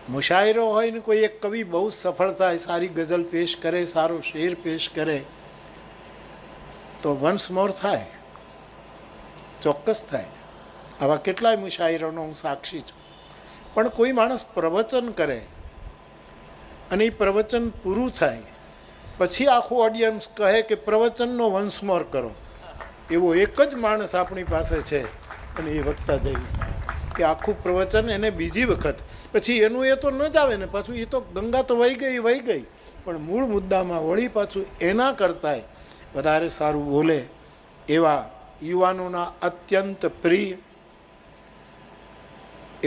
મુશાયરો હોય ને કોઈ એક કવિ બહુ સફળ થાય, સારી ગઝલ પેશ કરે, સારો શેર પેશ કરે, તો વન્સ મોર થાય, ચોક્કસ થાય. આવા કેટલાય મુશાયરોનો હું સાક્ષી છું. પણ કોઈ માણસ પ્રવચન કરે અને એ પ્રવચન પૂરું થાય પછી આખું ઓડિયન્સ કહે કે પ્રવચનનો વન્સ મોર કરો, એવો એક જ માણસ આપણી પાસે છે અને એ વક્તા જેવી કે આખું પ્રવચન એને બીજી વખત, પછી એનું એ તો ન જ આવે ને, પાછું એ તો ગંગા તો વહી ગઈ, પણ મૂળ મુદ્દામાં વળી પાછું એના કરતાંય વધારે સારું બોલે એવા યુવાનોના અત્યંત પ્રિય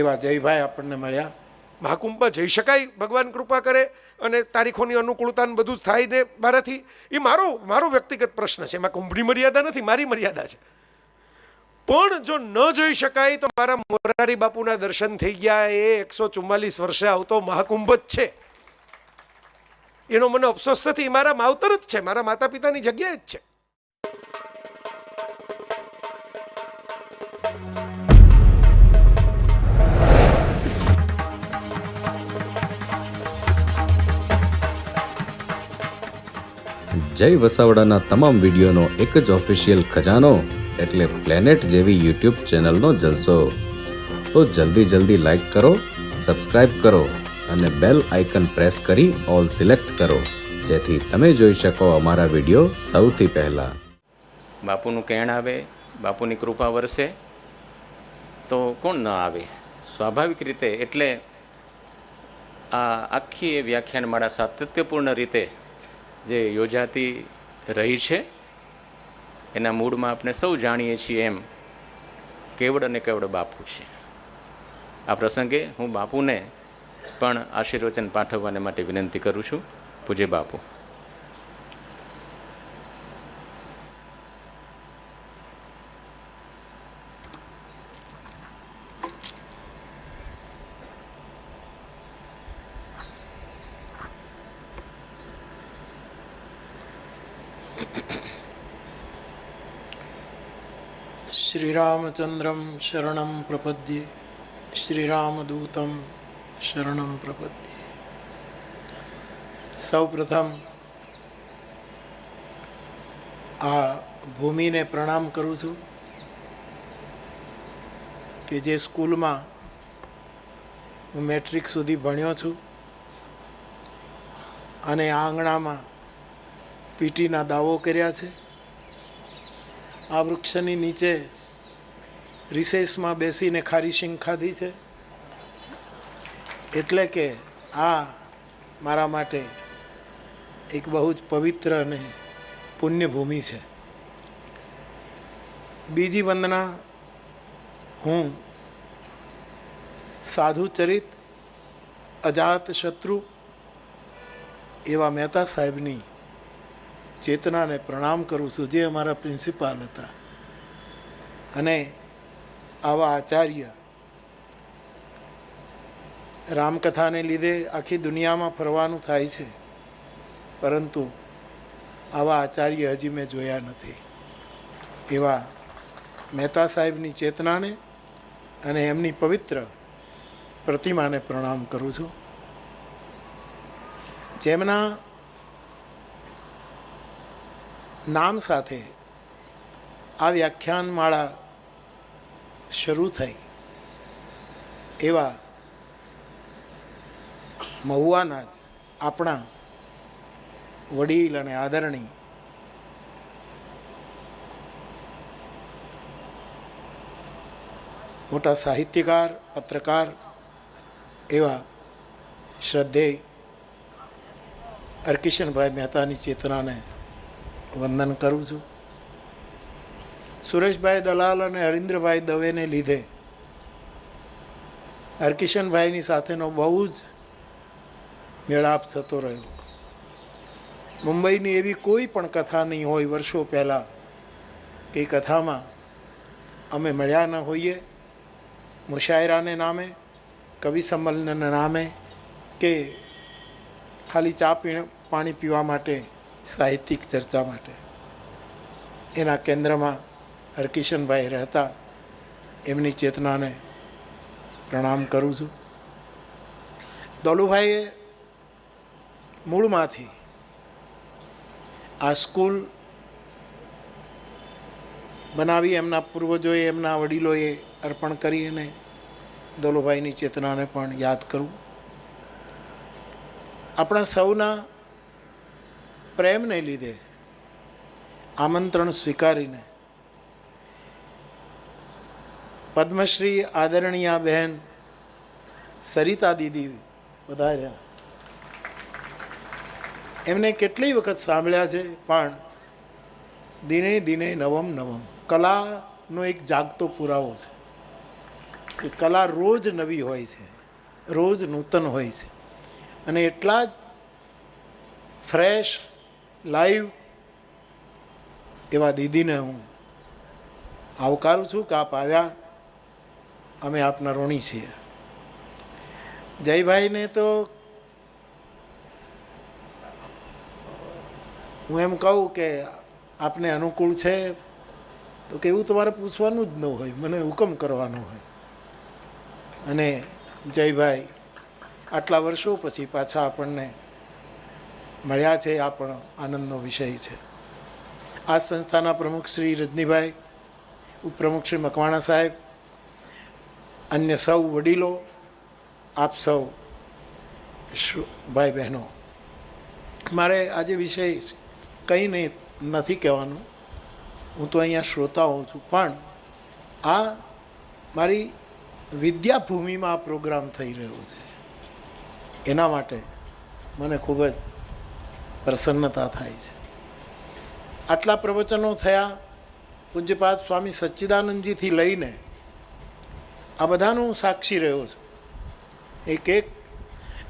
એવા જયભાઈ આપણને મળ્યા. મહાકુંભમાં જઈ શકાય, ભગવાન કૃપા કરે અને તારીખોની અનુકૂળતા બધું જ થાય ને મારાથી. એ મારો વ્યક્તિગત પ્રશ્ન છે, એમાં કુંભની મર્યાદા નથી, મારી મર્યાદા છે. પણ જો ન જઈ શકાય તો મારા મોરારી બાપુના દર્શન થઈ ગયા. એ 144 વર્ષે આવતો મહાકુંભ જ છે, એનો મને અફસોસ નથી. મારા માવતર જ છે, મારા માતા પિતાની જગ્યાએ જ છે. જય વસાવડાના તમામ વિડીયોનો એક જ ઓફિશિયલ ખજાનો એટલે પ્લેનેટ જેવી યુટ્યુબ ચેનલનો જલસો. તો જલ્દી લાઈક કરો, સબસ્ક્રાઇબ કરો અને બેલ આઇકન પ્રેસ કરી ઓલ સિલેક્ટ કરો, જેથી તમે જોઈ શકો અમારા વિડીયો સૌથી પહેલા. બાપુનું કહેણ આવે, બાપુની કૃપા વરસે તો કોણ ન આવે, સ્વાભાવિક રીતે. એટલે આ આખી એ વ્યાખ્યાનમાળા સાતત્યપૂર્ણ રીતે જે યોજાતી રહી છે એના મૂળમાં આપણે સૌ જાણીએ છીએ એમ કેવડ અને કેવડ બાપુ છે. આ પ્રસંગે હું બાપુને પણ આશીર્વચન પાઠવવાને માટે વિનંતી કરું છું. પૂજ્ય બાપુ. શ્રીરામચંદ્રમ શરણમ પ્રપદ્યે, શ્રીરામદૂતમ શરણમ પ્રપદ્યે. સૌ પ્રથમ આ ભૂમિને પ્રણામ કરું છું કે જે સ્કૂલમાં હું મેટ્રિક સુધી ભણ્યો છું અને આ આંગણામાં પીટીના દાવો કર્યા છે. આ વૃક્ષની નીચે રિસેસમાં બેસીને ખારી શીંગ ખાધી છે. એટલે કે આ મારા માટે એક બહુ જ પવિત્ર અને પુણ્યભૂમિ છે. બીજી વંદના હું સાધુ ચરિત, અજાત શત્રુ એવા મહેતા સાહેબની ચેતનાને પ્રણામ કરું છું, જે અમારા પ્રિન્સિપાલ હતા. અને આવા આચાર્ય રામકથાને લીધે આખી દુનિયામાં ફરવાનું થાય છે, પરંતુ આવા આચાર્ય હજી મેં જોયા નથી. એવા મહેતા સાહેબની ચેતનાને અને એમની પવિત્ર પ્રતિમાને પ્રણામ કરું છું, જેમના નામ સાથે આ વ્યાખ્યાનમાળા શરૂ થઈ. એવા મહુવાના જ આપણા વડીલ અને આદરણીય મોટા સાહિત્યકાર, પત્રકાર એવા શ્રદ્ધેય હરકિશનભાઈ મહેતાની ચેતનાને વંદન કરું છું. સુરેશભાઈ દલાલ અને હરીન્દ્રભાઈ દવેને લીધે હરકિશનભાઈની સાથેનો બહુ જ મેળાપ થતો રહ્યો. મુંબઈની એવી કોઈ પણ કથા નહીં હોય વર્ષો પહેલાં કે કથામાં અમે મળ્યા ન હોઈએ, મુશાયરાને નામે, કવિ સંમેલનના નામે, કે ખાલી ચા પાણી પીવા માટે, સાહિત્યિક ચર્ચા માટે. એના કેન્દ્રમાં હરકિશનભાઈ રહેતા. એમની ચેતનાને પ્રણામ કરું છું. દોલુભાઈએ મૂળમાંથી આ સ્કૂલ બનાવી, એમના પૂર્વજોએ, એમના વડીલોએ અર્પણ કરી, અને દોલુભાઈની ચેતનાને પણ યાદ કરું. આપણા સૌના પ્રેમને લીધે આમંત્રણ સ્વીકારીને પદ્મશ્રી આદરણીય બહેન સરિતા દીદી વધાર્યા. એમને કેટલી વખત સાંભળ્યા છે, પણ દિને દિને નવમ નવમ કલાનો એક જાગતો પુરાવો છે કે કલા રોજ નવી હોય છે, રોજ નૂતન હોય છે. અને એટલા જ ફ્રેશ લાઈવ એવા દીદીને હું આવકારું છું કે આપ આવ્યા, અમે આપના ઋણી છીએ. જયભાઈને તો હું એમ કહું કે આપને અનુકૂળ છે તો કે એવું તમારે પૂછવાનું જ ન હોય, મને હુકમ કરવાનો હોય. અને જયભાઈ આટલા વર્ષો પછી પાછા આપણને મળ્યા છે, આ પણ આનંદનો વિષય છે. આ સંસ્થાના પ્રમુખ શ્રી રજનીભાઈ, ઉપપ્રમુખ શ્રી મકવાણા સાહેબ, અન્ય સૌ વડીલો, આપ સૌ ભાઈ બહેનો, મારે આજે વિષય કંઈ નહીં નથી કહેવાનું, હું તો અહીંયા શ્રોતા હોઉં છું. પણ આ મારી વિદ્યાભૂમિમાં આ પ્રોગ્રામ થઈ રહ્યો છે, એના માટે મને ખૂબ જ પ્રસન્નતા થાય છે. આટલા પ્રવચનો થયા પૂજ્યપાદ સ્વામી સચ્ચિદાનંદજીથી લઈને આ બધાનું હું સાક્ષી રહ્યો છું. એક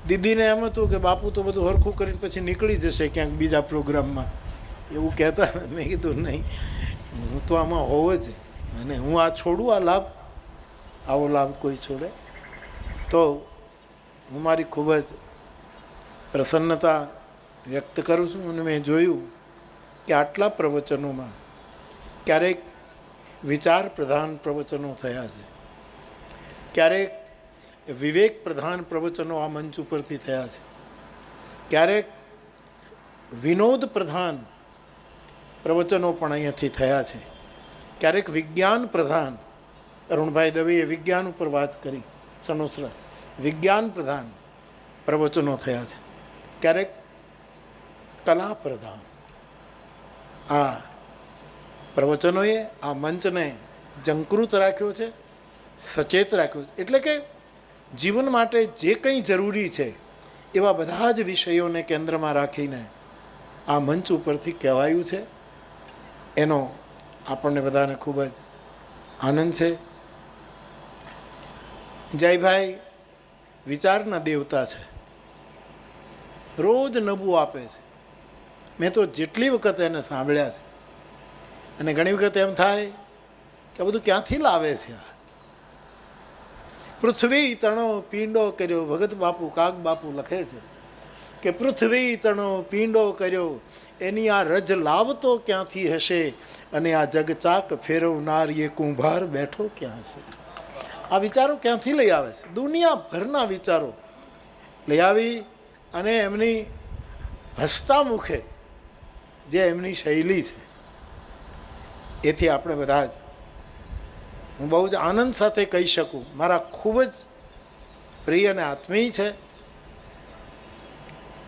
દીદીને એમ હતું કે બાપુ તો બધું હરખું કરીને પછી નીકળી જશે ક્યાંક બીજા પ્રોગ્રામમાં, એવું કહેતા. મેં કીધું નહીં, હું તો આમાં હોવો જ, અને હું આ છોડું, આ લાભ, આવો લાભ કોઈ છોડે? તો હું મારી ખૂબ જ પ્રસન્નતા વ્યક્ત કરું છું. અને મેં જોયું કે આટલા પ્રવચનોમાં ક્યારેક વિચાર પ્રધાન પ્રવચનો થયા છે, ક્યારેક વિવેક પ્રધાન પ્રવચનો આ મંચ ઉપરથી થયા છે, ક્યારેક વિનોદ પ્રધાન પ્રવચનો પણ અહીંયાથી થયા છે, ક્યારેક વિજ્ઞાન પ્રધાન, અરુણભાઈ દવેએ વિજ્ઞાન ઉપર વાત કરી, સનોસરા વિજ્ઞાન પ્રધાન પ્રવચનો થયા છે, ક્યારેક કલા પ્રધાન. આ પ્રવચનોએ આ મંચને જંકૃત રાખ્યો છે, સચેત રાખ્યો છે. એટલે કે જીવન માટે જે કંઈ જરૂરી છે એવા બધા જ વિષયોને કેન્દ્રમાં રાખીને આ મંચ ઉપરથી કહેવાયું છે. એનો આપણને બધાને ખૂબ જ આનંદ છે. જયભાઈ વિચારના દેવતા છે, રોજ નવું આપે છે. મેં તો જેટલી વખત એને સાંભળ્યા છે, અને ઘણી વખત એમ થાય કે બધું ક્યાંથી લાવે છે. પૃથ્વી તણો પીંડો કર્યો, ભગત બાપુ કાગ બાપુ લખે છે કે પૃથ્વી તણો પીંડો કર્યો, એની આ રજ લાવતો ક્યાંથી હશે, અને આ જગચાક ફેરવનાર એ કુંભાર બેઠો ક્યાં છે. આ વિચારો ક્યાંથી લઈ આવે છે? દુનિયાભરના વિચારો લઈ આવી, અને એમની હસતા મુખે જે એમની શૈલી છે, એથી આપણે બધા જ, હું બહુ જ આનંદ સાથે કહી શકું, મારા ખૂબ જ પ્રિય અને આત્મીય છે.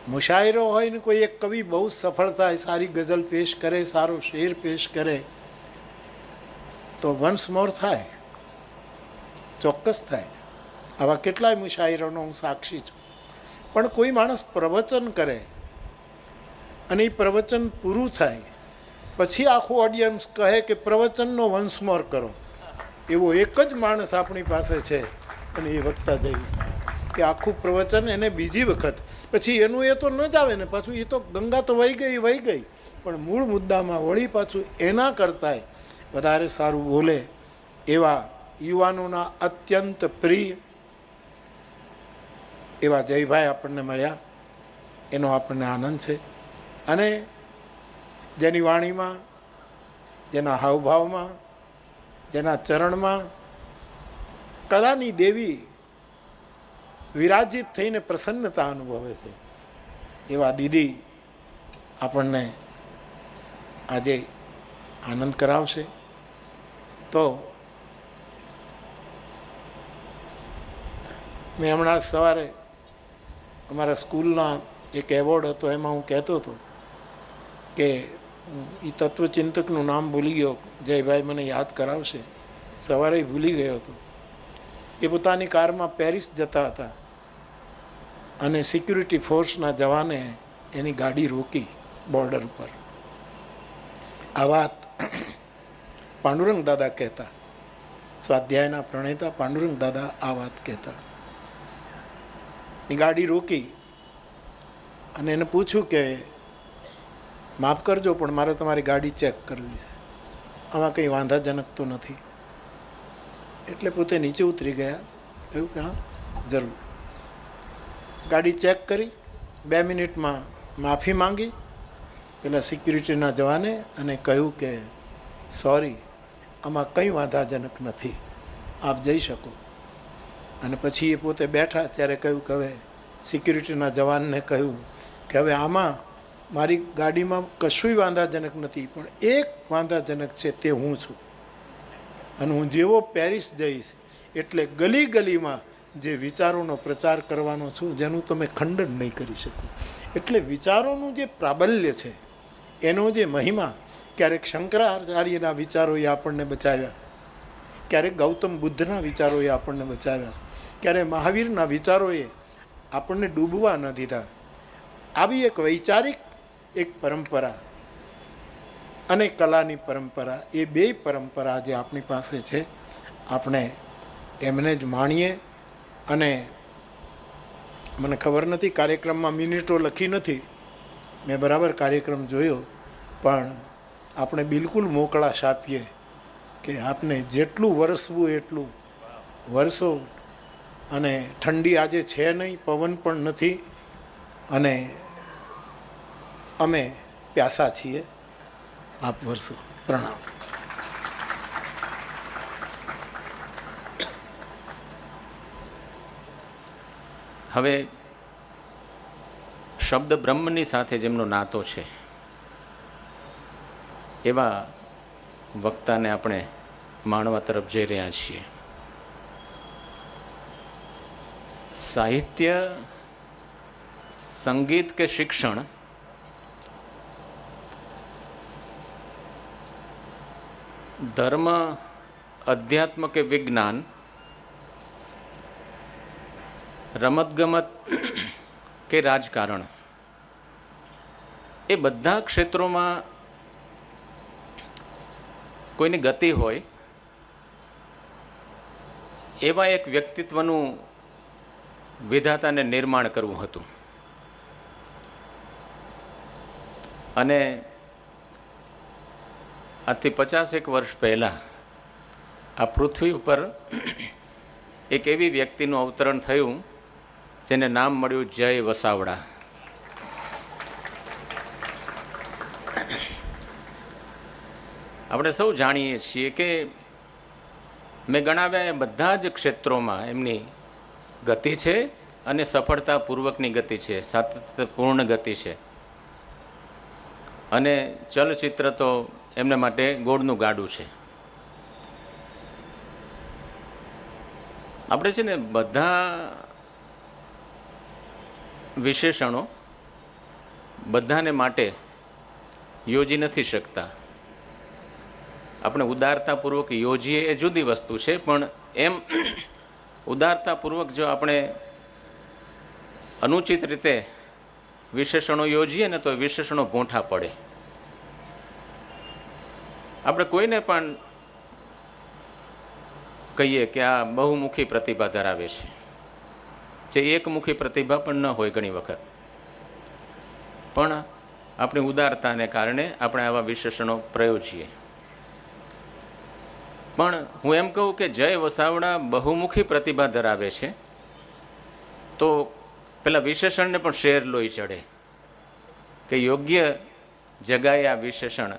મુશાયરો હોય ને કોઈ એક કવિ બહુ સફળ થાય, સારી ગઝલ પેશ કરે, સારો શેર પેશ કરે, તો વન્સ મોર થાય, ચોક્કસ થાય. આવા કેટલાય મુશાયરોનો હું સાક્ષી છું. પણ કોઈ માણસ પ્રવચન કરે અને એ પ્રવચન પૂરું થાય પછી આખું ઓડિયન્સ કહે કે પ્રવચનનો વન્સ મોર કરો, એવો એક જ માણસ આપણી પાસે છે, અને એ વક્તા જેવી કે આખું પ્રવચન એને બીજી વખત, પછી એનું એ તો ન જ આવે ને, પાછું એ તો ગંગા તો વહી ગઈ, પણ મૂળ મુદ્દામાં વળી પાછું એના કરતાંય વધારે સારું બોલે એવા યુવાનોના અત્યંત પ્રિય એવા જયભાઈ આપણને મળ્યા, એનો આપણને આનંદ છે. અને જેની વાણીમાં, જેના હાવભાવમાં, જેના ચરણમાં કલાની દેવી વિરાજિત થઈને પ્રસન્નતા અનુભવે છે. એવા દીદી આપણને આજે આનંદ કરાવશે. તો મેં હમણાં સવારે અમારા સ્કૂલના એક એવોર્ડ હતો, એમાં હું કહેતો હતો કે એ તત્વચિંતકનું નામ ભૂલી ગયો, જયભાઈ મને યાદ કરાવશે. સવારે ભૂલી ગયો હતો. એ પોતાની કારમાં પેરિસ જતા હતા અને સિક્યુરિટી ફોર્સના જવાને એની ગાડી રોકી બોર્ડર ઉપર. આ વાત પાંડુરંગ દાદા કહેતા, સ્વાધ્યાયના પ્રણેતા પાંડુરંગ દાદા આ વાત કહેતા. ગાડી રોકી અને એને પૂછ્યું કે માફ કરજો પણ મારે તમારી ગાડી ચેક કરવી છે, આમાં કંઈ વાંધાજનક તો નથી. એટલે પોતે નીચે ઉતરી ગયા. કહ્યું કે હા જરૂર. ગાડી ચેક કરી, 2 મિનિટમાં માફી માંગી પેલા સિક્યુરિટીના જવાને અને કહ્યું કે સોરી, આમાં કંઈ વાંધાજનક નથી, આપ જઈ શકો. અને પછી એ પોતે બેઠા ત્યારે કહ્યું કે હવે સિક્યુરિટીના જવાનને કહ્યું કે હવે આમાં મારી ગાડીમાં કશુંય વાંધાજનક નથી, પણ એક વાંધાજનક છે, તે હું છું. અને હું જેવો પેરિસ જઈશ એટલે ગલી ગલીમાં જે વિચારોનો પ્રચાર કરવાનો છું, જેનું તમે ખંડન નહીં કરી શકો. એટલે વિચારોનું જે પ્રાબલ્ય છે, એનો જે મહિમા, ક્યારેક શંકરાચાર્યના વિચારોએ આપણને બચાવ્યા, ક્યારેક ગૌતમ બુદ્ધના વિચારોએ આપણને બચાવ્યા, ક્યારેક મહાવીરના વિચારોએ આપણને ડૂબવા ન દીધા. આવી એક વૈચારિક એક પરંપરા અને કલાની પરંપરા, એ બેય પરંપરા જે આપણી પાસે છે, આપણે એમને જ માણીએ. અને મને ખબર નથી, કાર્યક્રમમાં મિનિટો લખી નથી, મેં બરાબર કાર્યક્રમ જોયો, પણ આપણે બિલકુલ મોકળાશ આપીએ કે આપને જેટલું વરસવું એટલું વરસો. અને ઠંડી આજે છે નહીં, પવન પણ નથી, અને અમે પ્યાસા છીએ, આપ વરસો. પ્રણામ. હવે શબ્દ બ્રહ્મની સાથે જેમનો નાતો છે એવા વક્તાને આપણે માણવા તરફ જઈ રહ્યા છીએ. સાહિત્ય, સંગીત કે શિક્ષણ ધર્મ, અધ્યાત્મ કે વિજ્ઞાન, રમતગમત કે રાજકારણ, એ બધા ક્ષેત્રોમાં કોઈની ગતિ હોય એવા એક વ્યક્તિત્વનું વિધાતાને નિર્માણ કરવું હતું. અને આજથી 50 વર્ષ પહેલાં આ પૃથ્વી ઉપર એક એવી વ્યક્તિનું અવતરણ થયું જેને નામ મળ્યું જય વસાવડા. આપણે સૌ જાણીએ છીએ કે મેં ગણાવ્યા એ બધા જ ક્ષેત્રોમાં એમની ગતિ છે અને સફળતાપૂર્વકની ગતિ છે, સાતત્યપૂર્ણ ગતિ છે. અને ચલચિત્ર તો એમને માટે ગોળનું ગાડું છે. આપણે છે ને બધા વિશેષણો બધાને માટે યોજી નથી શકતા. આપણે ઉદારતાપૂર્વક યોજીએ એ જુદી વસ્તુ છે, પણ એમ ઉદારતાપૂર્વક જો આપણે અનુચિત રીતે વિશેષણો યોજીએ ને તો એ વિશેષણો ભોંઠા પડે. આપણે કોઈને પણ કહીએ કે આ બહુમુખી પ્રતિભા ધરાવે છે, જે એકમુખી પ્રતિભા પણ ન હોય ઘણી વખત, પણ આપણી ઉદારતાને કારણે આપણે આવા વિશેષણો પ્રયોજીએ. પણ હું એમ કહું કે જય વસાવડા બહુમુખી પ્રતિભા ધરાવે છે, તો પેલા વિશેષણને પણ શેર લોહી ચડે કે યોગ્ય જગાએ આ વિશેષણ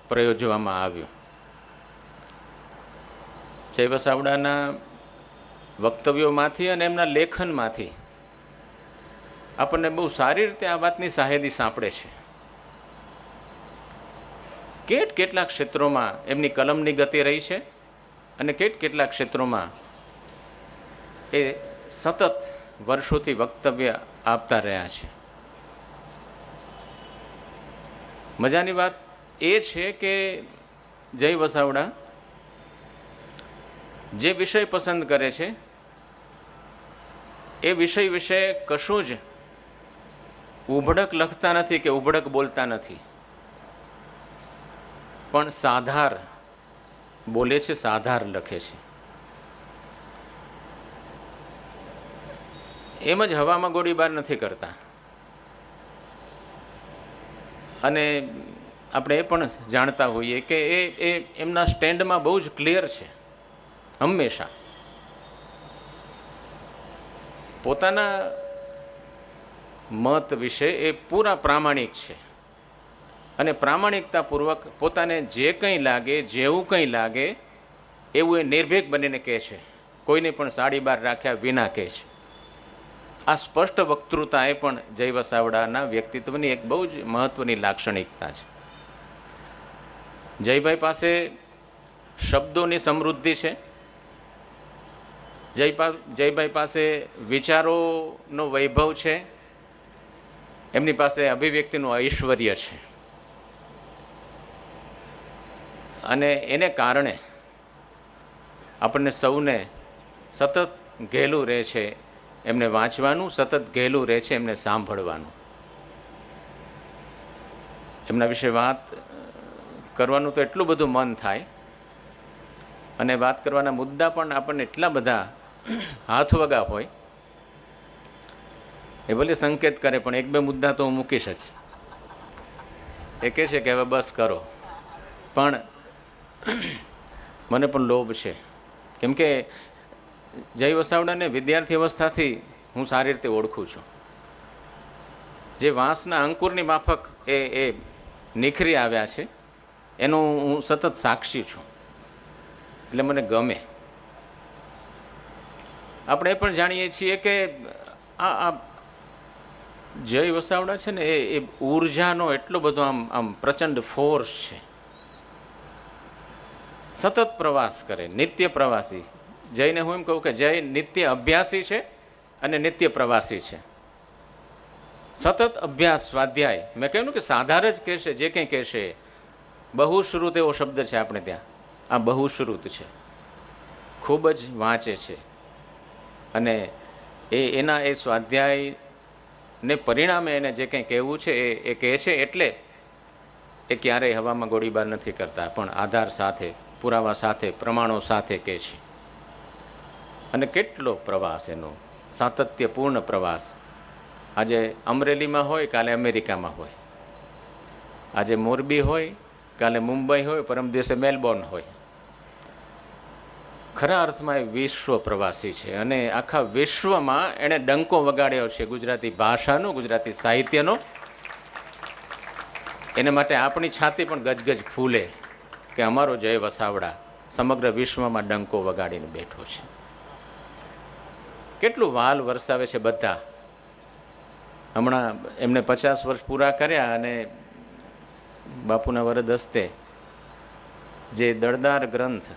પ્રયોજવામાં આવ્યું. જય વસાવડાના વક્તવ્યોમાંથી અને એમના લેખનમાંથી આપણને બહુ સારી રીતે આ વાતની સાહેદી સાંપડે છે. કેટલાક ક્ષેત્રોમાં એમની કલમની ગતિ રહી છે અને કેટલાક ક્ષેત્રોમાં એ સતત વર્ષોથી વક્તવ્ય આપતા રહ્યા છે. મજાની વાત એ છે કે જય વસાવડા જે વિષય પસંદ કરે છે એ વિષય વિશે કશું જ ઉભડક લખતા નથી કે ઉભડક બોલતા નથી, પણ સાધાર બોલે છે, સાધાર લખે છે. એમ જ હવામાં ગોળીબાર નથી કરતા. અને આપણે એ પણ જાણતા હોઈએ કે એ એમના સ્ટેન્ડમાં બહુ જ ક્લિયર છે. હંમેશા પોતાના મત વિશે એ પૂરા પ્રામાણિક છે અને પ્રામાણિકતાપૂર્વક પોતાને જે કંઈ લાગે, જેવું કંઈ લાગે એવું એ નિર્ભીક બનીને કહે છે. કોઈને પણ સાડી બહાર રાખ્યા વિના કહે છે. આ સ્પષ્ટ વક્તૃતા એ પણ જય વસાવડાના વ્યક્તિત્વની એક બહુ જ મહત્વની લાક્ષણિકતા છે. જયભાઈ પાસે શબ્દોની સમૃદ્ધિ છે. જયભાઈ પાસે વિચારોનો વૈભવ છે. એમની પાસે અભિવ્યક્તિનું ઐશ્વર્ય છે અને એને કારણે આપણને સૌને સતત ઘેલું રહે છે એમને વાંચવાનું, સતત ઘેલું રહે છે એમને સાંભળવાનું. એમના વિશે વાત કરવાનું તો એટલું બધું મન થાય અને વાત કરવાના મુદ્દા પણ આપણને એટલા બધા હાથવગા હોય. એ ભલે સંકેત કરે પણ એક બે મુદ્દા તો હું મૂકીશ જ. એ કહે છે કે હવે બસ કરો, પણ મને પણ લોભ છે. કેમ કે જય વસાવડાને વિદ્યાર્થી અવસ્થાથી હું સારી રીતે ઓળખું છું. જે વાંસના અંકુરની માફક એ નિખરી આવ્યા છે એનો હું સતત સાક્ષી છું. એટલે મને ગમે. આપણે એ પણ જાણીએ છીએ કે આ જય વસાવડા છે ને એ ઉર્જાનો એટલો બધો આમ પ્રચંડ ફોર્સ છે. સતત પ્રવાસ કરે, નિત્ય પ્રવાસી. જયને હું એમ કહું કે જય નિત્ય અભ્યાસી છે અને નિત્ય પ્રવાસી છે. સતત અભ્યાસ, સ્વાધ્યાય. મેં કહ્યું કે સાધાર જ કહેશે, જે કંઈ કહેશે. બહુશ્રુત એવો શબ્દ છે આપણે ત્યાં. આ બહુશ્રુત છે, ખૂબ જ વાંચે છે અને એના એ સ્વાધ્યાયને પરિણામે એને જે કંઈ કહેવું છે એ કહે છે. એટલે એ ક્યારેય હવામાં ગોળીબાર નથી કરતા, પણ આધાર સાથે, પુરાવા સાથે, પ્રમાણો સાથે કહે છે. અને કેટલો પ્રવાસ એનો, સાતત્યપૂર્ણ પ્રવાસ. આજે અમરેલીમાં હોય, કાલે અમેરિકામાં હોય. આજે મોરબી હોય, કાલે મુંબઈ હોય, પરમ દિવસે મેલબોર્ન હોય. ખરા અર્થમાં એ વિશ્વ પ્રવાસી છે અને આખા વિશ્વમાં એણે ડંકો વગાડ્યો છે ગુજરાતી ભાષાનો, ગુજરાતી સાહિત્યનો. એને માટે આપણી છાતી પણ ગજગજ ફૂલે કે અમારો જય વસાવડા સમગ્ર વિશ્વમાં ડંકો વગાડીને બેઠો છે. કેટલું વાલ વરસાવે છે બધા. હમણાં એમને 50 વર્ષ પૂરા કર્યા અને બાપુના વરદ હસ્તે જે દળદાર ગ્રંથ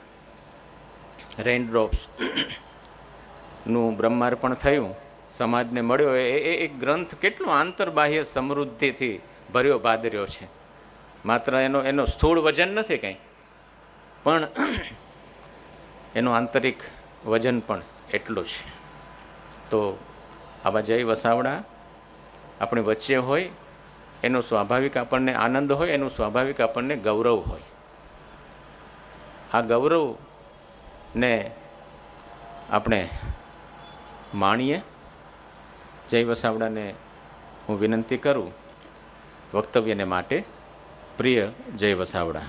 રેઇનડ્રોપ્સ નું બ્રહ્માર્પણ થયું, સમાજને મળ્યો. એ ગ્રંથ કેટલો આંતરબાહ્ય સમૃદ્ધિથી ભર્યો ભાદર્યો છે. માત્ર એનો સ્થૂળ વજન નથી કંઈ, પણ એનું આંતરિક વજન પણ એટલું છે. તો આવા જય વસાવડા આપણી વચ્ચે હોય એનો સ્વાભાવિક આપણને આનંદ હોય, એનું સ્વાભાવિક આપણને ગૌરવ હોય. આ ગૌરવને આપણે માણીએ. જય વસાવડાને હું વિનંતી કરું વક્તવ્યને માટે. પ્રિય જય વસાવડા.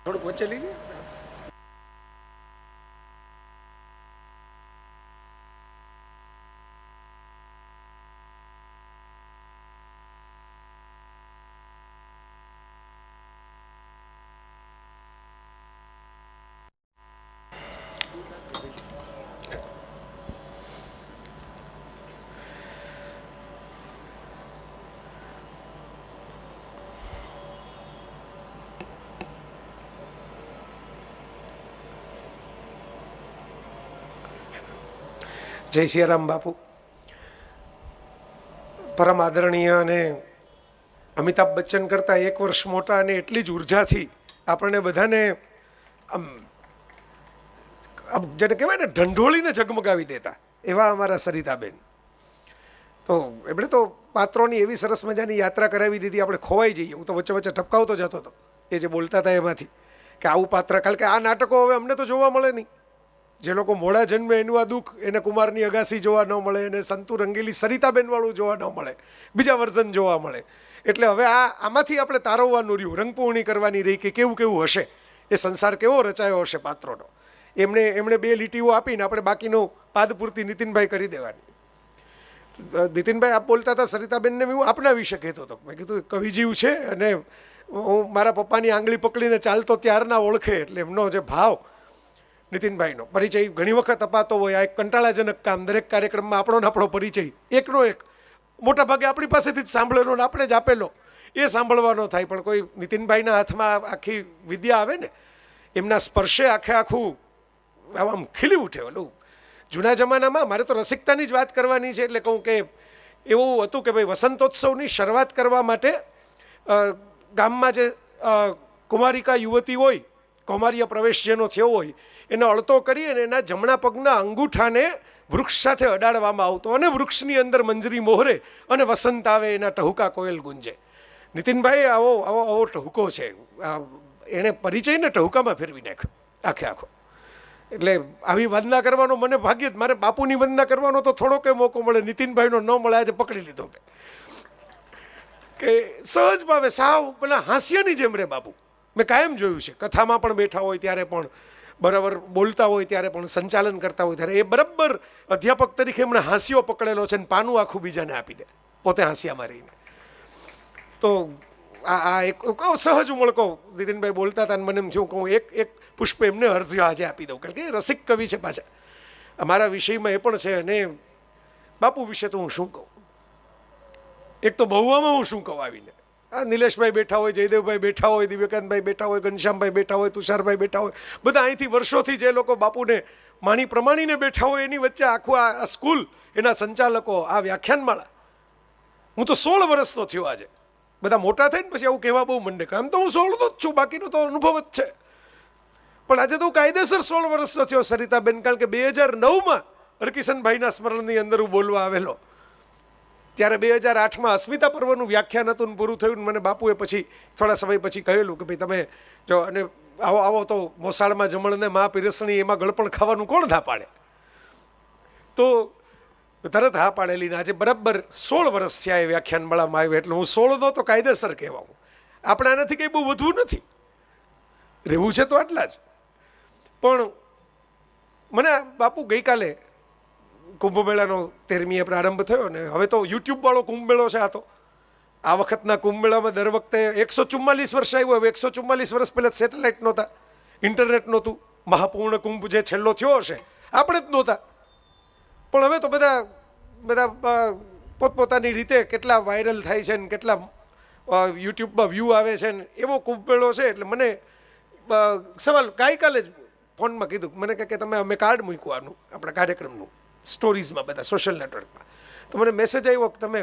થોડુંક વચ્ચે લઈ લે. જય સિયારામ બાપુ. પરમ આદરણીય અને અમિતાભ બચ્ચન કરતાં 1 વર્ષ મોટા અને એટલી જ ઉર્જાથી આપણને બધાને આમ જેને કહેવાય ને ઢંઢોળીને ઝગમગાવી દેતા એવા અમારા સરિતાબેન. તો એમણે તો પાત્રોની એવી સરસ મજાની યાત્રા કરાવી દીધી, આપણે ખોવાઈ જઈએ. હું તો વચ્ચે વચ્ચે ઠપકાવતો જતો હતો એ જે બોલતા હતા એમાંથી કે આવું પાત્ર, કારણ કે આ નાટકો હવે અમને તો જોવા મળે નહીં. જે લોકો મોડા જન્મે એનું આ દુઃખ, એને કુમારની અગાસી જોવા ન મળે, એને સંતુ રંગીલી સરિતાબેનવાળું જોવા ન મળે, બીજા વર્ઝન જોવા મળે. એટલે હવે આમાંથી આપણે તારવવાનું રહ્યું, રંગપૂર્ણી કરવાની રહી કે કેવું કેવું હશે, એ સંસાર કેવો રચાયો હશે પાત્રોનો. એમણે 2 લીટીઓ આપીને આપણે બાકીનું પાદપૂર્તિ નીતિનભાઈ કરી દેવાની. નીતિનભાઈ આપ બોલતા હતા સરિતાબેનને હું આપના વિશે કહેતો હતો. મેં કીધું કવિજીવ છે અને હું મારા પપ્પાની આંગળી પકડીને ચાલતો ત્યારના ઓળખે, એટલે એમનો જે ભાવ નીતિનભાઈનો પરિચય ઘણી વખત અપાતો હોય. આ એક કંટાળાજનક કામ, દરેક કાર્યક્રમમાં આપણો પરિચય એકનો એક મોટા ભાગે આપણી પાસેથી જ સાંભળેલો ને આપણે જ આપેલો એ સાંભળવાનો થાય. પણ કોઈ નીતિનભાઈના હાથમાં આખી વિદ્યા આવે ને, એમના સ્પર્શે આખું આમ ખીલી ઉઠે. ઓલું જૂના જમાનામાં, મારે તો રસિકતાની જ વાત કરવાની છે એટલે કહું કે એવું હતું કે ભાઈ વસંતોત્સવની શરૂઆત કરવા માટે ગામમાં જે કુમારિકા યુવતી હોય, કૌમાર્ય પ્રવેશ જેનો થયો હોય, એને અળતો કરી અને એના જમણા પગના અંગૂઠાને વૃક્ષ સાથે અડાડવામાં આવતો અને વૃક્ષની અંદર મંજરી મોહરે અને વસંત આવે, એના ટહુકા કોયલ ગુંજે. નીતિનભાઈ આવો ટહુકો છે, એણે પરિચયને ટહુકામાં ફેરવી નાખ્યો આખો. એટલે આવી વંદના કરવાનો મને ભાગ્ય જ, મારે બાપુની વંદના કરવાનો તો થોડોક મોકો મળે, નીતિનભાઈનો ન મળે. આજે પકડી લીધો કે સહજ ભાવે સાવ પેલા હાસ્યની જેમ રે બાપુ. મેં કાયમ જોયું છે, કથામાં પણ બેઠા હોય ત્યારે પણ, બરાબર બોલતા હોય ત્યારે પણ, સંચાલન કરતા હોય ત્યારે એ બરાબર અધ્યાપક તરીકે એમણે હાસ્યો પકડેલો છે ને પાનું આખું બીજાને આપી દે, પોતે હાસ્યામાં રહીને. તો આ એક સહજ ઉમળકો નીતિનભાઈ બોલતા હતા, મને એમ થયું કહું એક પુષ્પ એમને અર્ધ્ય આજે આપી દઉં, કારણ કે રસિક કવિ છે પાછા અમારા વિષયમાં એ પણ છે. અને બાપુ વિશે તો હું શું કહું, એક તો બહુવામાં હું શું કહું આવીને. આ નિલેશભાઈ બેઠા હોય, જયદેવભાઈ બેઠા હોય, દિવ્યકાંતભાઈ બેઠા હોય, ઘનશ્યામભાઈ બેઠા હોય, તુષારભાઈ બેઠા હોય, બધા અહીંથી વર્ષોથી જે લોકો બાપુને માણી પ્રમાણીને બેઠા હોય, એની વચ્ચે આખું આ સ્કૂલ, એના સંચાલકો, આ વ્યાખ્યાનમાળા. હું તો 16 વર્ષનો થયો આજે. બધા મોટા થઈને પછી આવું કહેવા બહુ મંડે, આમ તો હું 16નો જ છું, બાકીનો તો અનુભવ જ છે. પણ આજે તો હું કાયદેસર 16 વર્ષનો થયો સરિતાબેન, કારણ કે 2009માં હરકિશનભાઈના સ્મરણની અંદર હું બોલવા આવેલો. ત્યારે 2008માં અસ્મિતા પર્વનું વ્યાખ્યાન હતું, પૂરું થયું. મને બાપુએ પછી થોડા સમય પછી કહેલું કે ભાઈ તમે જો અને આવો તો મોસાળમાં જમણને મા પીરસણી, એમાં ગળપણ ખાવાનું કોણ હા પાડે. તો તરત હા પાડેલી. આજે બરાબર 16 વર્ષ થયા એ વ્યાખ્યાનમાળામાં આવ્યું, એટલે હું 16નો તો કાયદેસર કહેવાઉં. આપણે આનાથી કંઈ બહુ વધુ નથી, રહેવું છે તો આટલા જ. પણ મને બાપુ ગઈકાલે કુંભમેળાનો 13મીએ પ્રારંભ થયો ને હવે તો યુટ્યુબવાળો કુંભમેળો છે. આ વખતના કુંભમેળામાં દર વખતે 144 વર્ષ આવ્યું. હવે 144 વર્ષ પહેલાં સેટેલાઇટ નહોતા, ઇન્ટરનેટ નહોતું. મહાપૂર્ણ કુંભ જે છેલ્લો થયો હશે આપણે જ નહોતા. પણ હવે તો બધા પોતપોતાની રીતે કેટલા વાયરલ થાય છે ને કેટલા યુટ્યુબમાં વ્યૂ આવે છે ને એવો કુંભમેળો છે. એટલે મને સવાલ ગઈકાલે જ ફોનમાં કીધું, મને કહે કે અમે કાર્ડ મૂક્યું આનું આપણા કાર્યક્રમનું સ્ટોરીઝમાં, બધા સોશિયલ નેટવર્કમાં. તો મને મેસેજ આવ્યો કે તમે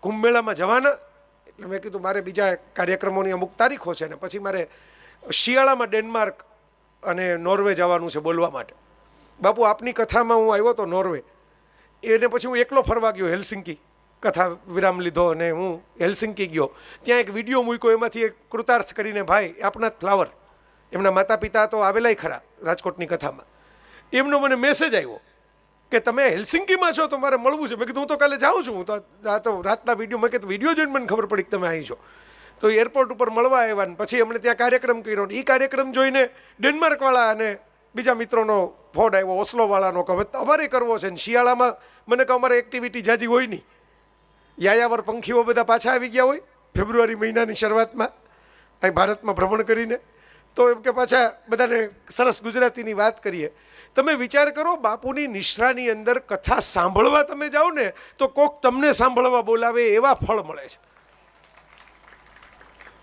કુંભમેળામાં જવાના. એટલે મેં કીધું મારે બીજા કાર્યક્રમોની અમુક તારીખો છે ને પછી મારે શિયાળામાં ડેનમાર્ક અને નોર્વે જવાનું છે બોલવા માટે. બાપુ આપની કથામાં હું આવ્યો હતો નોર્વે, એને પછી હું એકલો ફરવા ગયો હેલ્સિંકી. કથા વિરામ લીધો અને હું હેલ્સિંકી ગયો. ત્યાં એક વિડીયો મૂક્યો, એમાંથી એક કૃતાર્થ કરીને ભાઈ, આપના ફ્લાવર, એમના માતા પિતા તો આવેલાય ખરા રાજકોટની કથામાં. એમનો મને મેસેજ આવ્યો કે તમે હેલ્સિંકીમાં છો તો મારે મળવું છે. મેં કીધું હું તો કાલે જાઉં છું. હું તો આ તો રાતના વિડીયો, મેં કીધું વિડીયો જોઈને મને ખબર પડી કે તમે અહીં છો. તો એરપોર્ટ ઉપર મળવા આવ્યા ને પછી એમણે ત્યાં કાર્યક્રમ કર્યો. એ કાર્યક્રમ જોઈને ડેનમાર્કવાળા અને બીજા મિત્રોનો ફોન આવ્યો, ઓસ્લોવાળાનો, કે હવે અમારે કરવો છે ને શિયાળામાં. મને કહે અમારે એક્ટિવિટી જાજી હોય નહીં, યાયાવર પંખીઓ બધા પાછા આવી ગયા હોય ફેબ્રુઆરી મહિનાની શરૂઆતમાં અહીં ભારતમાં ભ્રમણ કરીને. તો એમ કે પાછા બધાને સરસ ગુજરાતીની વાત કરીએ. તમે વિચાર કરો, બાપુની નિશ્રાની અંદર કથા સાંભળવા તમે જાઓ ને તો કોક તમને સાંભળવા બોલાવે એવા ફળ મળે છે.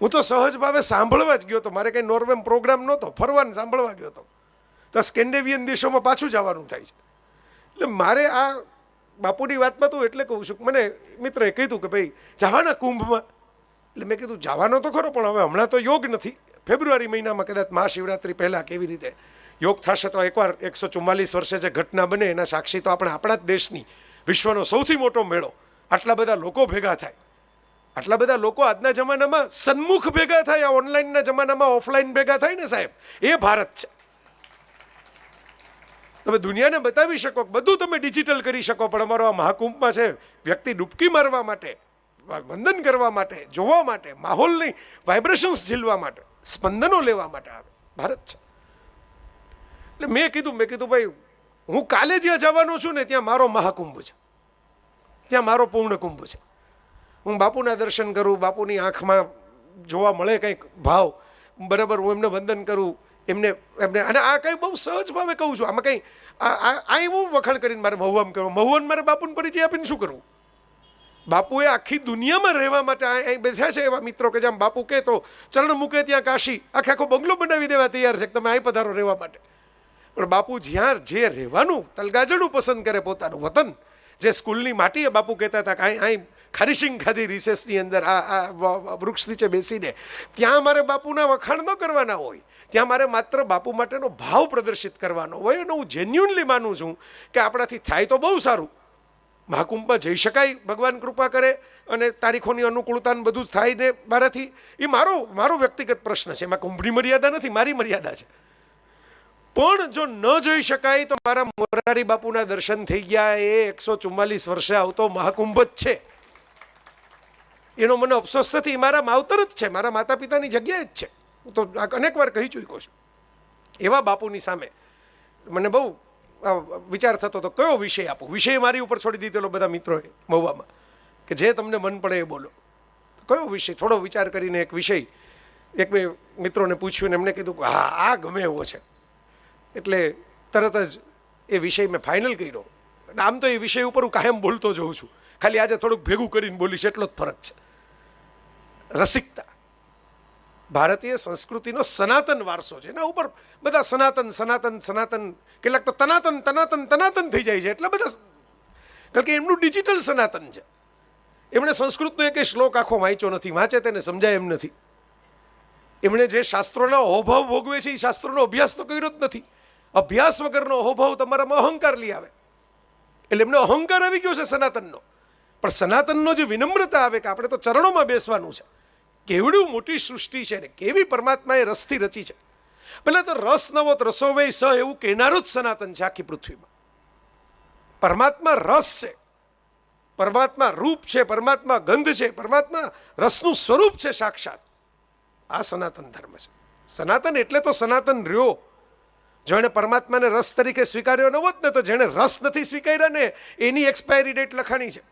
હું તો સહજ ભાવે સાંભળવા જ ગયો હતો, મારે કંઈ નોર્વેમ પ્રોગ્રામ નહોતો, ફરવાને સાંભળવા ગયો હતો. તો સ્કેન્ડિનેવિયન દેશોમાં પાછું જવાનું થાય છે. એટલે મારે આ બાપુની વાતમાં તો એટલે કહું છું કે મને મિત્રએ કીધું કે ભાઈ જવાના કુંભમાં, એટલે મેં કીધું જવાનો તો ખરો, પણ હવે હમણાં તો યોગ નથી. ફેબ્રુઆરી મહિનામાં કદાચ મહાશિવરાત્રિ પહેલાં કેવી રીતે યોગ થશે તો એકવાર 144 વર્ષે જે ઘટના બને એના સાક્ષી તો આપણે આપણા જ દેશની વિશ્વનો સૌથી મોટો મેળો, આટલા બધા લોકો ભેગા થાય, આટલા બધા લોકો આજના જમાનામાં સન્મુખ ભેગા થાય, આ ઓનલાઈનના જમાનામાં ઓફલાઈન ભેગા થાય ને સાહેબ, એ ભારત છે. તમે દુનિયાને બતાવી શકો, બધું તમે ડિજિટલ કરી શકો, પણ અમારો આ મહાકુંભમાં છે વ્યક્તિ ડૂબકી મારવા માટે, વંદન કરવા માટે, જોવા માટે, માહોલની વાઇબ્રેશન્સ ઝીલવા માટે, સ્પંદનો લેવા માટે આવે ભારત છે. એટલે મેં કીધું ભાઈ હું કાલે જ્યાં જવાનો છું ને ત્યાં મારો મહાકુંભ છે, ત્યાં મારો પૂર્ણ કુંભ છે. હું બાપુના દર્શન કરું, બાપુની આંખમાં જોવા મળે કંઈક ભાવ, બરાબર, હું એમને વંદન કરું, એમને અને આ કંઈ બહુ સહજ ભાવે કહું છું, આમાં કંઈ આ એવું વખાણ કરીને મારે મહુવામ કરવું, મહુવાન મારે બાપુને પરિચય આપીને શું કરવું? બાપુએ આખી દુનિયામાં રહેવા માટે અહીં બેઠા છે એવા મિત્રો કે જેમ બાપુ કહે તો ચરણ મૂકે ત્યાં કાશી, આખો બંગલો બનાવી દેવા તૈયાર છે કે તમે અહીં પધારો રહેવા માટે. પણ બાપુ જ્યાં જે રહેવાનું તલગાજણું પસંદ કરે, પોતાનું વતન, જે સ્કૂલની માટીએ બાપુ કહેતા હતા કે અહીં ખારીશિંગ ખાધી રિસેસની અંદર આ વૃક્ષ નીચે બેસીને, ત્યાં મારે બાપુના વખાણ ન કરવાના હોય, ત્યાં મારે માત્ર બાપુ માટેનો ભાવ પ્રદર્શિત કરવાનો હોય. અને હું જેન્યુઅનલી માનું છું કે આપણાથી થાય તો બહુ સારું, મહાકુંભમાં જઈ શકાય, ભગવાન કૃપા કરે અને તારીખોની અનુકૂળતા બધું થાય ને મારાથી. એ મારો વ્યક્તિગત પ્રશ્ન છે, એમાં કુંભની મર્યાદા નથી, મારી મર્યાદા છે. પણ જો ન જઈ શકાય તો મારા મોરારી બાપુના દર્શન થઈ ગયા, એ 144 વર્ષે આવતો મહાકુંભ જ છે, એનો મને અફસોસ નથી. મારા માવતર જ છે, મારા માતા પિતાની જગ્યાએ જ છે. હું તો અનેક વાર કહી ચૂક્યો છું. એવા બાપુની સામે મને બહુ વિચાર થતો હતો કયો વિષય આપું. વિષય મારી ઉપર છોડી દીધેલો બધા મિત્રોએ મહુવામાં કે જે તમને મન પડે એ બોલો. કયો વિષય? થોડો વિચાર કરીને એક વિષય એક બે મિત્રોને પૂછ્યું ને એમને કીધું કે હા આ ગમે એવો છે, એટલે તરત જ એ વિષય મેં ફાઇનલ કર્યો. આમ તો એ વિષય ઉપર હું કાયમ બોલતો જઉં છું, ખાલી આજે થોડુંક ભેગું કરીને બોલીશ એટલો જ ફરક છે. રસિકતા ભારતીય સંસ્કૃતિનો સનાતન વારસો છે, એના ઉપર બધા સનાતન સનાતન સનાતન, કેટલાક તો તનાતન તનાતન તનાતન થઈ જાય છે. એટલે બધા, કારણ કે એમનું ડિજિટલ સનાતન છે, એમણે સંસ્કૃતનો એક શ્લોક આખો વાંચ્યો નથી, વાંચે તેને સમજાય એમ નથી. એમણે જે શાસ્ત્રોના અહોભાવ ભોગવે છે એ શાસ્ત્રોનો અભ્યાસ તો કર્યો જ નથી. અભ્યાસ વગરનો અહોભાવ તમારામાં અહંકાર લઈ આવે, એટલે એમને અહંકાર આવી ગયો છે સનાતનનો. પણ સનાતનનો જે વિનમ્રતા આવે કે આપણે તો ચરણોમાં બેસવાનું છે, કેવડી મોટી સૃષ્ટિ છે ને કેવી પરમાત્માએ રસથી રચી છે. પહેલા તો રસ નવો રસોવય સ એવું કહેનારું જ સનાતન છે આખી પૃથ્વીમાં. પરમાત્મા રસ છે, પરમાત્મા રૂપ છે, પરમાત્મા ગંધ છે, પરમાત્મા રસનું સ્વરૂપ છે સાક્ષાત. આ સનાતન ધર્મ છે. સનાતન એટલે તો સનાતન રહ્યો. જેણે પરમાત્માને રસ તરીકે સ્વીકાર્યો ન હોત ને તો જેણે રસ નથી સ્વીકાર્યા ને એની એક્સપાયરી ડેટ લખાણી છે.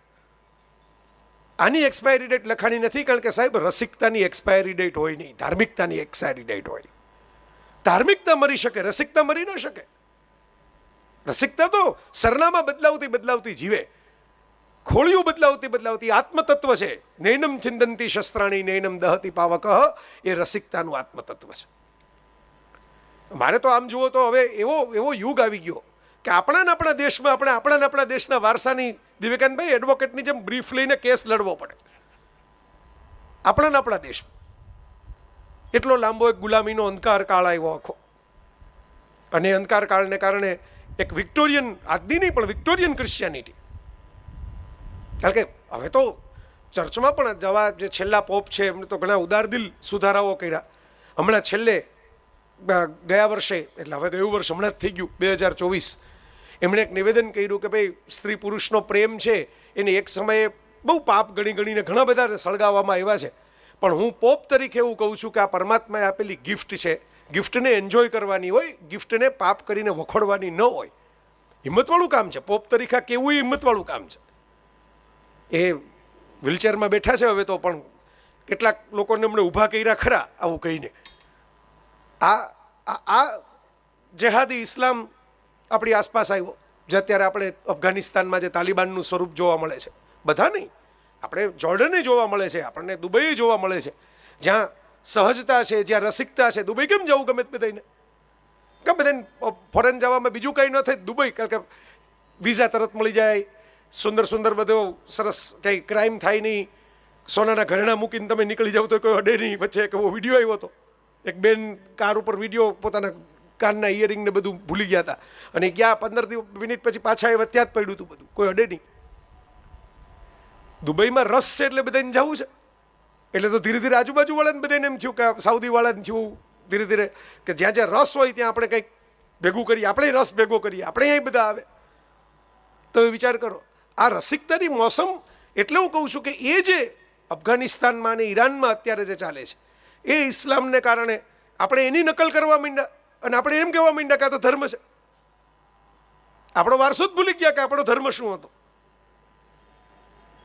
આની એક્સપાયરી ડેટ લખાણી નથી, કારણ કે સાહેબ રસિકતાની એક્સપાયરી ડેટ હોય નહીં, ધાર્મિકતાની એક્સપાયરી ડેટ હોય. ધાર્મિકતા મરી શકે, રસિકતા મરી ન શકે. રસિકતા તો સરનામાં બદલાવતી જીવે, ખોળિયું બદલાવતી આત્મતત્વ છે. નૈનમ ચિંદંતી શસ્ત્રાણી નૈનમ દહતી પાવક, એ રસિકતાનું આત્મતત્વ છે. મારે તો આમ જુઓ તો હવે એવો યુગ આવી ગયો કે આપણા દેશમાં આપણે આપણા દેશના વારસાની, દિવ્યકાંતભાઈ, એડવોકેટની જેમ બ્રીફ લઈને કેસ લડવો પડે. આપણા દેશમાં એટલો લાંબો એક ગુલામીનો અંધકાર કાળ આવ્યો આખો, અને અંધકાર કાળને કારણે એક વિક્ટોરિયન, આજની નહીં પણ વિક્ટોરિયન ક્રિશ્ચિયાનિટી. કારણ કે હવે તો ચર્ચમાં પણ જવા જે છેલ્લા પોપ છે એમને તો ઘણા ઉદારદિલ સુધારાઓ કર્યા. હમણાં છેલ્લે ગયા વર્ષે, એટલે હવે ગયું વર્ષ હમણાં જ થઈ ગયું 2024, એમણે એક નિવેદન કર્યું કે ભાઈ સ્ત્રી પુરુષનો પ્રેમ છે એને એક સમયે બહુ પાપ ગણીને ઘણા બધા સળગાવવામાં આવ્યા છે, પણ હું પોપ તરીકે એવું કહું છું કે આ પરમાત્માએ આપેલી ગિફ્ટ છે, ગિફ્ટને એન્જોય કરવાની હોય, ગિફ્ટને પાપ કરીને વખોડવાની ન હોય. હિંમતવાળું કામ છે પોપ તરીકે, કેવું હિંમતવાળું કામ છે. એ વ્હીલચેરમાં બેઠા છે હવે તો, પણ કેટલાક લોકોને એમણે ઊભા કર્યા ખરા આવું કહીને. આ જેહાદી ઇસ્લામ આપણી આસપાસ આવ્યો, જે અત્યારે આપણે અફઘાનિસ્તાનમાં જે તાલિબાનનું સ્વરૂપ જોવા મળે છે, બધા નહીં, આપણે જોર્ડને જોવા મળે છે, આપણને દુબઈ જોવા મળે છે, જ્યાં સહજતા છે, જ્યાં રસિકતા છે. દુબઈ કેમ જવું ગમે બધાને? કે બધાને ફોરેન જવામાં બીજું કંઈ ન થાય, દુબઈ, કારણ કે વિઝા તરત મળી જાય, સુંદર સુંદર બધો સરસ, કંઈ ક્રાઇમ થાય નહીં, સોનાના ઘરેણા મૂકીને તમે નીકળી જાવ તો કોઈ અડે નહીં. વચ્ચે એક એવો વિડીયો આવ્યો હતો, એક બેન કાર ઉપર વિડીયો પોતાના કાનના ઇયરિંગ ને બધું ભૂલી ગયા હતા અને ગયા 15 મિનિટ પછી પાછા આવ્યા, ત્યાં જ પડ્યું હતું બધું, કોઈ અડે નહીં. દુબઈમાં રસ છે એટલે બધાને જવું છે, એટલે તો ધીરે ધીરે આજુબાજુવાળાને બધાને એમ થયું કે સાઉદીવાળાને થયું ધીરે ધીરે કે જ્યાં જ્યાં રસ હોય ત્યાં આપણે કંઈક ભેગું કરીએ, આપણે રસ ભેગો કરીએ, આપણે અહીં બધા આવે. તમે વિચાર કરો, આ રસિકતાની મોસમ, એટલે હું કહું છું કે એ જે અફઘાનિસ્તાનમાં અને ઈરાનમાં અત્યારે જે ચાલે છે એ ઇસ્લામને કારણે આપણે એની નકલ કરવા માંડ્યા અને આપણે એમ કહેવા માંડ્યા કે આ તો ધર્મ છે. આપણો વારસો જ ભૂલી ગયા કે આપણો ધર્મ શું હતો.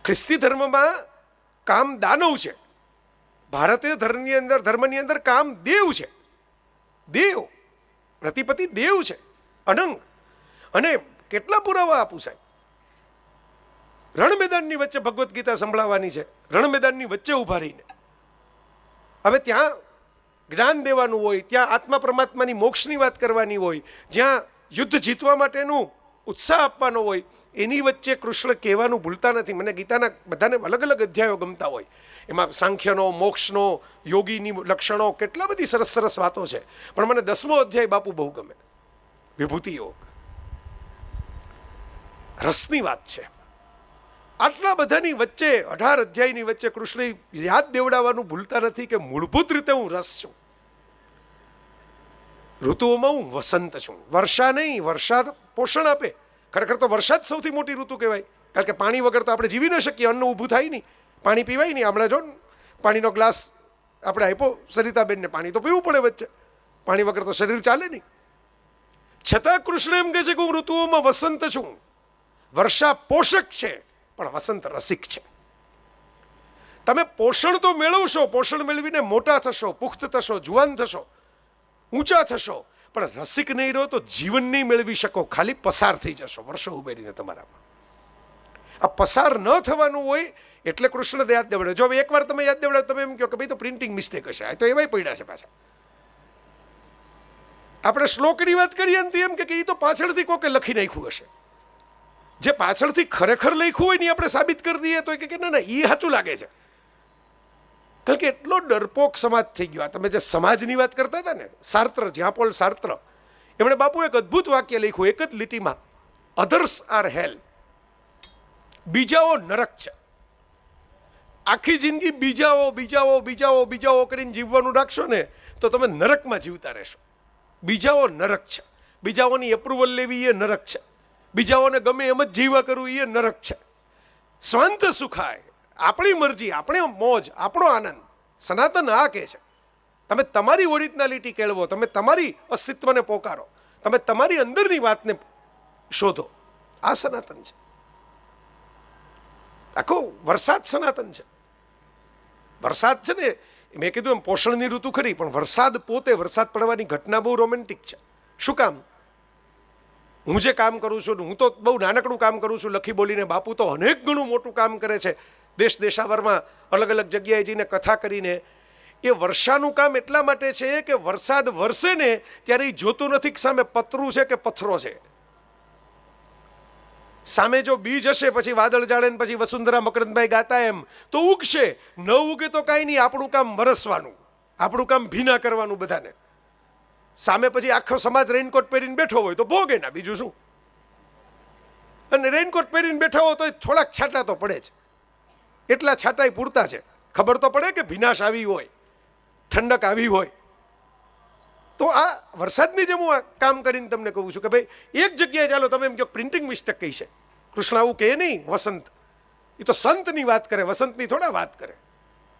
ખ્રિસ્તી ધર્મમાં કામ દાનવ છે, ભારતીય ધર્મની અંદર કામ દેવ છે. દેવ, રતિપતિ દેવ છે, અનંગ. અને કેટલા પુરાવા આપું સાહેબ. રણ મેદાનની વચ્ચે ભગવદ્ ગીતા સંભળાવવાની છે, રણ મેદાનની વચ્ચે ઉભા રહીને. હવે ત્યાં જ્ઞાન દેવાનું હોય, ત્યાં આત્મા પરમાત્માની મોક્ષની વાત કરવાની હોય, જ્યાં યુદ્ધ જીતવા માટેનું ઉત્સાહ આપવાનો હોય, એની વચ્ચે કૃષ્ણ કહેવાનું ભૂલતા નથી. મને ગીતાના બધાને અલગ અલગ અધ્યાયો ગમતા હોય, એમાં સાંખ્યનો, મોક્ષનો, યોગીની લક્ષણો, કેટલા બધી સરસ સરસ વાતો છે. પણ મને 10મો અધ્યાય બાપુ બહુ ગમે, વિભૂતિ યોગ. રસની વાત છે. આટલા બધાની વચ્ચે 18 અધ્યાયની વચ્ચે કૃષ્ણ યાદ દેવડાવવાનું ભૂલતા નથી કે મૂળભૂત રીતે હું રસ છું. ઋતુઓમાં હું વસંત છું, વર્ષા નહીં. વરસાદ પોષણ આપે, ખરેખર તો વરસાદ સૌથી મોટી ઋતુ કહેવાય, કારણ કે પાણી વગર તો આપણે જીવી ન શકીએ, અન્ન ઊભું થાય નહીં, પાણી પીવાય નહીં. હમણાં જો પાણીનો ગ્લાસ આપણે આપ્યો સરિતાબેનને, પાણી તો પીવું પડે વચ્ચે, પાણી વગર તો શરીર ચાલે નહીં. છતાં કૃષ્ણ એમ કહે છે કે હું ઋતુઓમાં વસંત છું. વર્ષા પોષક છે પણ વસંત રસિક છે. તમે પોષણ તો મેળવશો, પોષણ મેળવીને મોટા થશો, પુખ્ત થશો, જુવાન થશો, ઊંચા થશો, પણ રસિક નહીં રહો તો જીવન નહીં મેળવી શકો, ખાલી પસાર થઈ જશો વર્ષો ઉમેરીને તમારામાં. આ પસાર ન થવાનું હોય એટલે કૃષ્ણ યાદ દેવડે. જો એકવાર તમે યાદ દેવડાવ, તમે એમ કહો કે ભાઈ તો પ્રિન્ટિંગ મિસ્ટેક હશે, આ તો એવાય પડ્યા છે પાછા. આપણે શ્લોકની વાત કરીએ ને એમ કે એ તો પાછળથી કોકે લખી નાખ્યું હશે. જે પાછળથી ખરેખર લખ્યું હોય ને આપણે સાબિત કરી દઈએ તો કે ના ના એ સાચું લાગે છે. કારણ કે એટલો ડરપોક સમાજ થઈ ગયો. તમે જે સમાજની વાત કરતા હતા ને, સાર્ત્ર, જ્યાં પોલ સાર્ત્ર, એમણે બાપુ એક અદ્ભુત વાક્ય લખ્યું એક જ લીટીમાં, અધર્સ આર હેલ, બીજાઓ નરક છે. આખી જિંદગી બીજાઓ બીજાઓ બીજાઓ બીજાઓ કરીને જીવવાનું રાખશો ને તો તમે નરકમાં જીવતા રહેશો. બીજાઓ નરક છે, બીજાઓની એપ્રુવલ લેવી એ નરક છે, બીજાઓને ગમે એમ જ જીવા કરવું એ નરક છે. સ્વાંત સુખાય, આપણી મરજી, આપણે મોજ, આપણો આનંદ. સનાતન આ કહે છે તમે તમારી ઓરિજિનાલિટી કેળવો, તમે તમારી અસ્તિત્વને પોકારો, તમે તમારી અંદરની વાતને શોધો. આ સનાતન છે. આખો વરસાદ સનાતન છે. વરસાદ છે ને, મેં કીધું એમ પોષણની ઋતુ ખરી, પણ વરસાદ પોતે, વરસાદ પડવાની ઘટના બહુ રોમેન્ટિક છે. શું કામ? હું જે કામ કરું છું, હું તો બહુ નાનકડું કામ કરું છું લખી બોલીને, બાપુ તો અનેક ગણું મોટું કામ કરે છે દેશ દેશાવરમાં, અલગ અલગ જગ્યાએ જઈને કથા કરીને. એ વર્ષાનું કામ એટલા માટે છે કે વરસાદ વરસે ને ત્યારે એ જોતું નથી કે સામે પતરું છે કે પથ્થરો છે. સામે જો બીજ હશે, પછી વાદળ જાળે ને પછી વસુંધરા મકરંદભાઈ ગાતા એમ તો ઉગશે, ન ઉગે તો કાંઈ નહીં. આપણું કામ વરસવાનું, આપણું કામ ભીના કરવાનું બધાને. સામે પછી આખો સમાજ રેઇનકોટ પહેરીને બેઠો હોય તો ભોગે ના, બીજું શું. અને રેઇનકોટ પહેરીને બેઠા હોય તો થોડાક છાંટા તો પડે જ, એટલા છાંટાઈ પૂરતા છે. ખબર તો પડે કે ભીનાશ આવી હોય, ઠંડક આવી હોય. તો આ વરસાદની જેમ હું કામ કરીને તમને કહું છું કે ભાઈ એક જગ્યાએ ચાલો તમે એમ કહો પ્રિન્ટિંગ મિસ્ટેક કઈ છે. કૃષ્ણ આવું કહે નહીં. વસંત એ તો સંતની વાત કરે, વસંતની થોડા વાત કરે.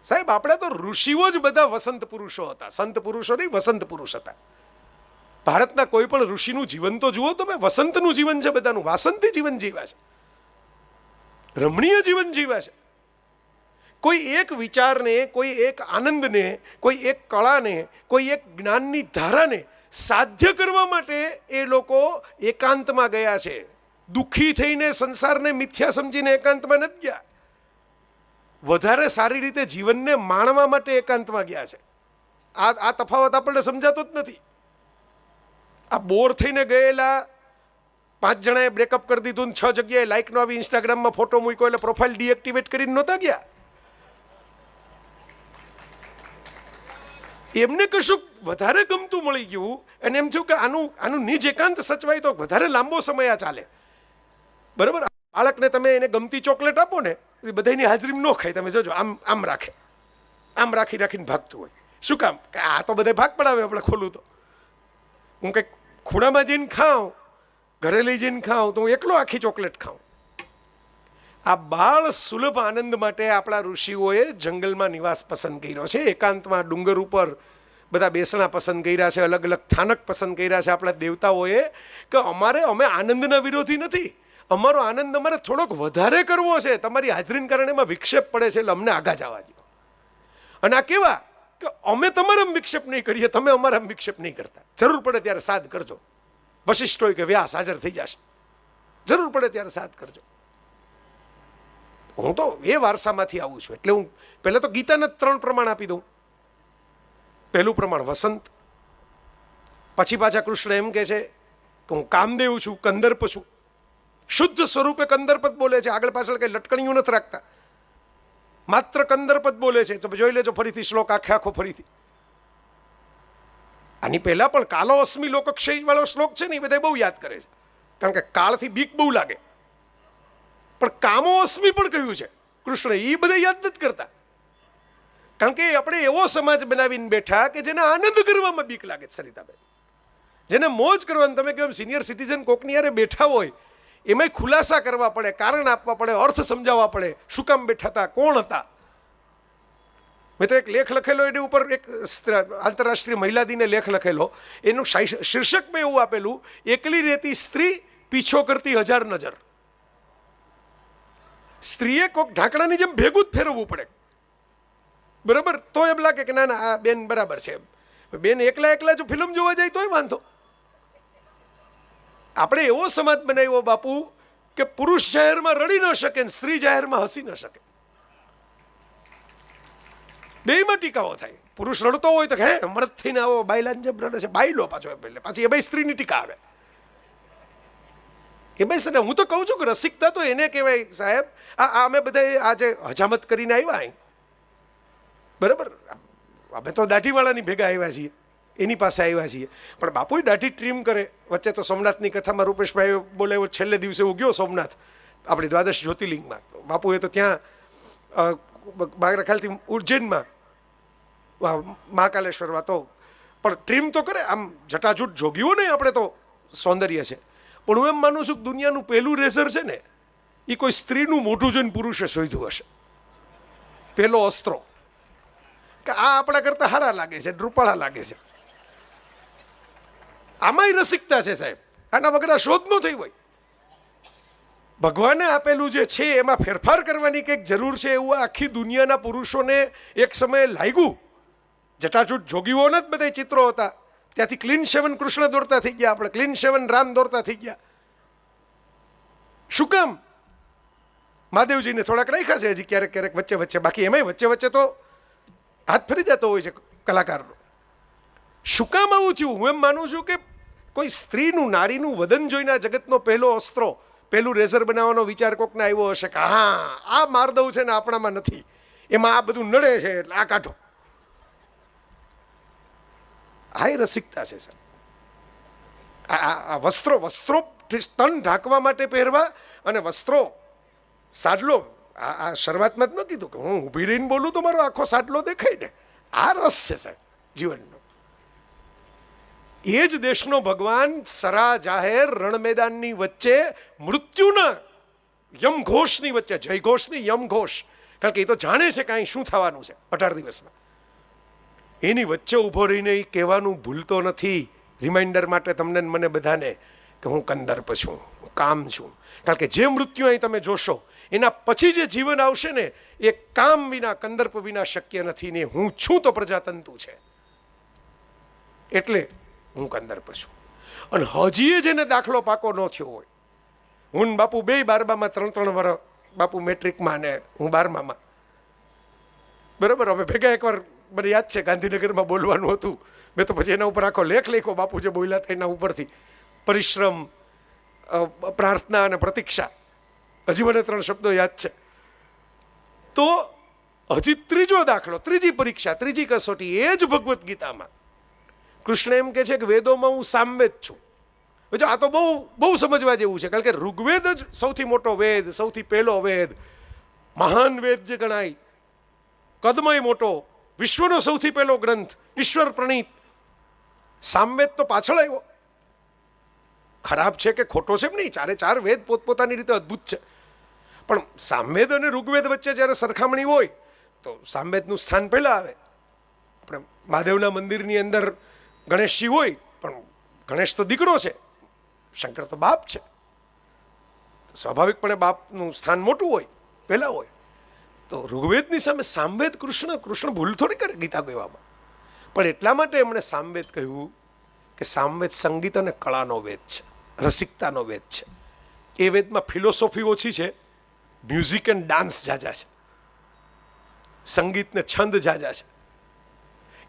સાહેબ આપણે તો ઋષિઓ જ બધા વસંત પુરુષો હતા, સંત પુરુષો નહીં, વસંત પુરુષ હતા. ભારતના કોઈ પણ ઋષિનું જીવન તો જુઓ તમે, વસંતનું જીવન છે બધાનું. વાસંતી જીવન જીવ્યા છે, રમણીય જીવન જીવ્યા છે. કોઈ એક વિચારને, કોઈ એક આનંદને, કોઈ એક કળાને, કોઈ એક જ્ઞાનની ધારાને સાધ્ય કરવા માટે એ લોકો એકાંતમાં ગયા છે. દુઃખી થઈને સંસારને મિથ્યા સમજીને એકાંતમાં નથી ગયા, વધારે સારી રીતે જીવનને માણવા માટે એકાંતમાં ગયા છે. આ તફાવત આપણને સમજાતો જ નથી. આ બોર થઈને ગયેલા 5 જણાએ બ્રેકઅપ કરી દીધું ને 6 જગ્યાએ લાઇક નો આવી, ઇન્સ્ટાગ્રામમાં ફોટો મૂક્યો એટલે પ્રોફાઇલ ડીએક્ટિવેટ કરીને નહોતા ગયા. એમને કશું વધારે ગમતું મળી ગયું અને એમ થયું કે આનું નિજ એકાંત સચવાય તો વધારે લાંબો સમય આ ચાલે. બરાબર, બાળકને તમે એને ગમતી ચોકલેટ આપો ને એ બધાની હાજરીમાં ન ખાય. તમે જોજો આમ રાખે, આમ રાખીને ભાગતું હોય. શું કામ? કે આ તો બધે ભાગ પડાવે આપણે ખોલું તો. હું કંઈક ખૂણામાં જઈને ખાઉં, ઘરે લઈ જઈને ખાઉં તો હું એકલો આખી ચોકલેટ ખાઉં. આ બાળ સુલભ આનંદ માટે આપણા ઋષિઓએ જંગલમાં નિવાસ પસંદ કર્યો છે, એકાંતમાં ડુંગર ઉપર બધા બેસણા પસંદ કર્યા છે, અલગ અલગ સ્થાનક પસંદ કર્યા છે આપણા દેવતાઓએ કે અમે આનંદના વિરોધી નથી. અમારો આનંદ અમારે થોડોક વધારે કરવો છે. તમારી હાજરીને કારણે એમાં વિક્ષેપ પડે છે એટલે અમને આગા જવા દો. અને આ કેવા કે અમે તમારા વિક્ષેપ નહીં કરીએ, તમે અમારા વિક્ષેપ નહીં કરતા. જરૂર પડે ત્યારે સાથ કરજો. વશિષ્ઠ હોય કે વ્યાસ હાજર થઈ જશે, જરૂર પડે ત્યારે સાથ કરજો. હું તો એ વારસામાંથી આવું છું એટલે હું પહેલાં તો ગીતાના 3 પ્રમાણ આપી દઉં. પહેલું પ્રમાણ વસંત, પછી પાછા કૃષ્ણ એમ કહે છે કે હું કામદેવ છું, કંદર્પ છું. શુદ્ધ સ્વરૂપે કંદર્પ જ બોલે છે, આગળ પાછળ કંઈ લટકણીઓ નથી રાખતા, માત્ર કંદર્પ જ બોલે છે. તો જોઈ લેજો ફરીથી શ્લોક આખો ફરીથી. આની પહેલા પણ કાલો અસ્મિ લોકક્ષય વાળો શ્લોક છે ને એ બધા બહુ યાદ કરે છે, કારણ કે કાળથી બીક બહુ લાગે. પણ કામો અસ્મિ પણ કહ્યું છે કૃષ્ણ, એ બધા યાદ નથી કરતા, કારણ કે આપણે એવો સમાજ બનાવીને બેઠા કે જેને આનંદ કરવામાં બીક લાગે. સરિતાબેન, જેને મોજ કરવાનું, તમે કહો સિનિયર સિટીઝન કોકની યારે બેઠા હોય એમાંય ખુલાસા કરવા પડે, કારણ આપવા પડે, અર્થ સમજાવવા પડે, શું કામ બેઠા હતા, કોણ હતા. મેં તો એક લેખ લખેલો, એની ઉપર એક આંતરરાષ્ટ્રીય મહિલા દિને લેખ લખેલો, એનું શીર્ષક મેં એવું આપેલું, એકલી રહેતી સ્ત્રી પીછો કરતી 1000 નજર. સ્ત્રીએ કોઈક ઢાંકણાની જેમ ભેગું જ ફેરવવું પડે, બરાબર, તો એમ લાગે કે ના ના આ બેન બરાબર છે. બેન એકલા જો ફિલ્મ જોવા જાય તોય વાંધો. આપણે એવો સમાજ બનાવ્યો બાપુ કે પુરુષ જાહેરમાં રડી ન શકે ને સ્ત્રી જાહેરમાં હસી ન શકે. બેયમાં ટીકાઓ થાય. પુરુષ રડતો હોય તો હે મરદ થઈને આવો, બાયલાને જેમ રડે છે, બાયલો પાછો એટલે પાછી એ ભાઈ સ્ત્રીની ટીકા આવે. એ ભાઈ હું તો કહું છું કે રસિકતા તો એને કહેવાય સાહેબ. અમે બધા આજે હજામત કરીને આવ્યા અહીં, બરાબર, અમે તો દાઢીવાળાની ભેગા આવ્યા છીએ, એની પાસે આવ્યા છીએ, પણ બાપુએ દાઢી ટ્રીમ કરે. વચ્ચે તો સોમનાથની કથામાં રૂપેશભાઈ બોલે છેલ્લે દિવસે હું ગયો સોમનાથ આપણી દ્વાદશ જ્યોતિર્લિંગમાં. બાપુએ તો ત્યાં મારા ખ્યાલથી ઉજ્જૈનમાં મહાકાલેશ્વરમાં તો પણ ટ્રીમ તો કરે. આમ જટાજૂટ જોગ્યું નહીં, આપણે તો સૌંદર્ય છે. પણ હું એમ માનું છું કે દુનિયાનું પહેલું રેઝર છે ને એ કોઈ સ્ત્રીનું મોઢું જોઈને પુરુષે શોધ્યું હશે. પહેલો અસ્ત્રો કે આ આપણા કરતા સારા લાગે છે, રૂપાળા લાગે છે. આમાંય રસિકતા છે સાહેબ, આના વગર આ શોધ ન થઈ હોય. ભગવાને આપેલું જે છે એમાં ફેરફાર કરવાની કંઈક જરૂર છે એવું આખી દુનિયાના પુરુષોને એક સમયે લાગ્યું. જટાજૂટ જોગીઓના જ બધા ચિત્રો હતા, ત્યાંથી ક્લીન શેવન કૃષ્ણ દોરતા થઈ ગયા, આપણે ક્લીન શેવન રામ દોરતા થઈ ગયા. શું કામ? મહાદેવજીને થોડાક રાખ્યા છે હજી ક્યારેક ક્યારેક વચ્ચે વચ્ચે, બાકી એમાંય વચ્ચે વચ્ચે તો હાથ ફરી જતો હોય છે કલાકારનો. શું કામ આવું થયું? હું એમ માનું છું કે કોઈ સ્ત્રીનું નારીનું વદન જોઈને આ જગતનો પહેલો અસ્ત્રો, પહેલું રેઝર બનાવવાનો વિચાર કોકને આવ્યો હશે કે હા આ માર દઉં છે ને આપણામાં નથી, એમાં આ બધું નડે છે એટલે આ કાઢો. આ રસિકતા છે સર. આ વસ્ત્રો તન ઢાંકવા માટે પહેરવા, અને વસ્ત્રો સાડલો, આ શરૂઆતમાં જ ન કીધું કે હું ઊભી રહીને બોલું તો મારો આખો સાડલો દેખાય ને. આ રસ છે સાહેબ જીવનનો. એ જ દેશનો ભગવાન સરા જાહેર રણ મેદાનની વચ્ચે મૃત્યુના યમઘોષની વચ્ચે, જયઘોષની યમઘોષ, કારણ કે એ તો જાણે છે કે અહીં શું થવાનું છે 18 દિવસમાં, એની વચ્ચે ઊભો રહીને એ કહેવાનું ભૂલતો નથી રિમાઇન્ડર માટે તમને મને બધાને કે હું કંદર્પ છું, હું કામ છું. કારણ કે જે મૃત્યુ અહીં તમે જોશો એના પછી જે જીવન આવશે ને એ કામ વિના, કંદર્પ વિના શક્ય નથી. ને હું છું તો પ્રજાતંતુ છે, એટલે હું કંદર્પ છું. અને હજીએ જેને દાખલો પાકો ન થયો હોય, હું બાપુ બે 12માં 3 વર્ષ, બાપુ મેટ્રિકમાં ને હું 12માં, બરાબર. અમે ભેગા એકવાર મને યાદ છે ગાંધીનગરમાં બોલવાનું હતું, મેં તો પછી એના ઉપર આખો લેખ લખ્યો બાપુ જે બોલ્યા હતા એના ઉપરથી. પરિશ્રમ, પ્રાર્થના અને પ્રતીક્ષા, હજી મને 3 શબ્દો યાદ છે. તો હજી ત્રીજો દાખલો, ત્રીજી પરીક્ષા, ત્રીજી કસોટી એ જ ભગવદ્ ગીતામાં કૃષ્ણ એમ કે છે કે વેદોમાં હું સામવેદ છું. જો આ તો બહુ સમજવા જેવું છે, કારણ કે ઋગ્વેદ જ સૌથી મોટો વેદ, સૌથી પહેલો વેદ, મહાન વેદ જે ગણાય, કદમય મોટો, વિશ્વનો સૌથી પહેલો ગ્રંથ, ઈશ્વર પ્રણીત. સામવેદ તો પાછળ આવ્યો. ખરાબ છે કે ખોટો છે નહીં, 4 વેદ પોતપોતાની રીતે અદ્ભુત છે, પણ સામવેદ અને ઋગ્વેદ વચ્ચે જ્યારે સરખામણી હોય તો સામવેદનું સ્થાન પહેલા આવે. આપણે મહાદેવના મંદિરની અંદર ગણેશજી હોય, પણ ગણેશ તો દીકરો છે, શંકર તો બાપ છે, સ્વાભાવિકપણે બાપનું સ્થાન મોટું હોય, પહેલા હોય. તો ઋગ્વેદની સામે સામવેદ, કૃષ્ણ ભૂલ થોડી કરે ગીતા કહેવામાં, પણ એટલા માટે એમણે સામવેદ કહ્યું કે સામવેદ સંગીત અને કળાનો વેદ છે, રસિકતાનો વેદ છે. એ વેદમાં ફિલોસોફી ઓછી છે, મ્યુઝિક એન્ડ ડાન્સ ઝાઝા છે, સંગીત ને છંદ ઝાઝા છે.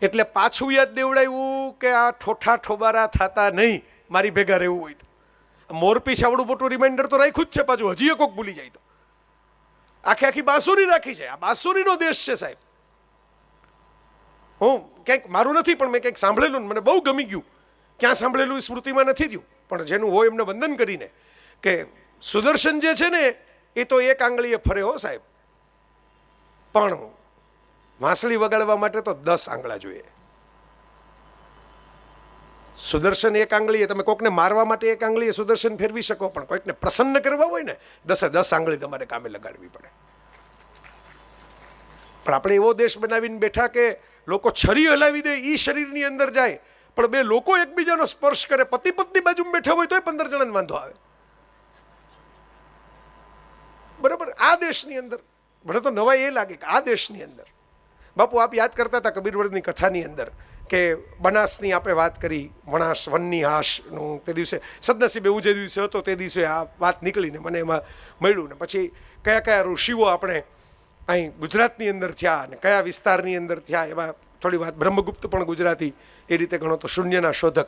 એટલે પાછું યાદ દેવડાવ્યું કે આ ઠોઠા ઠોબારા થતા નહીં, મારી ભેગા રહેવું હોય તો. મોરપીછ આવડું મોટું રિમાઇન્ડર તો રાખ્યું જ છે, પાછું હજી કોક ભૂલી જાય તો. આખી બાંસુરી રાખી છે, આ બાંસુરીનો દેશ છે સાહેબ. હું ક્યાંક મારું નથી, પણ મેં કંઈક સાંભળેલું, મને બહુ ગમી ગયું. ક્યાં સાંભળેલું એ સ્મૃતિમાં નથી રહ્યું, પણ જેનું હોય એમને વંદન કરીને કે સુદર્શન જે છે ને એ તો 1 આંગળીએ ફરે હો સાહેબ, પણ વાંસળી વગાડવા માટે તો 10 આંગળા જોઈએ. સુદર્શન 1 આંગળીએ, તમે કોકને મારવા માટે 1 આંગળીએ સુદર્શન ફેરવી શકો, પણ કોઈકને પ્રસન્ન કરવા હોય ને 10 આંગળી તમારે કામે લગાડવી પડે. પણ આપણે એવો દેશ બનાવીને બેઠા કે લોકો છરી હલાવી દે એ શરીરની અંદર જાય, પણ 2 લોકો એકબીજાનો સ્પર્શ કરે, પતિ પત્ની બાજુમાં બેઠા હોય તોય 15 જણાને વાંધો આવે. બરાબર. આ દેશની અંદર મને તો નવાઈ એ લાગે કે આ દેશની અંદર, બાપુ આપ યાદ કરતા હતા કબીરવડની કથાની અંદર કે બનાસની આપણે વાત કરી, વણાસ વનની હાશનું, તે દિવસે સદનસીબે હું જે દિવસે હતો તે દિવસે આ વાત નીકળીને મને એમાં મળ્યું. ને પછી કયા ઋષિઓ આપણે અહીં ગુજરાતની અંદર થયા અને કયા વિસ્તારની અંદર થયા, એમાં થોડી વાત. બ્રહ્મગુપ્ત પણ ગુજરાતી, એ રીતે ગણો તો શૂન્યના શોધક.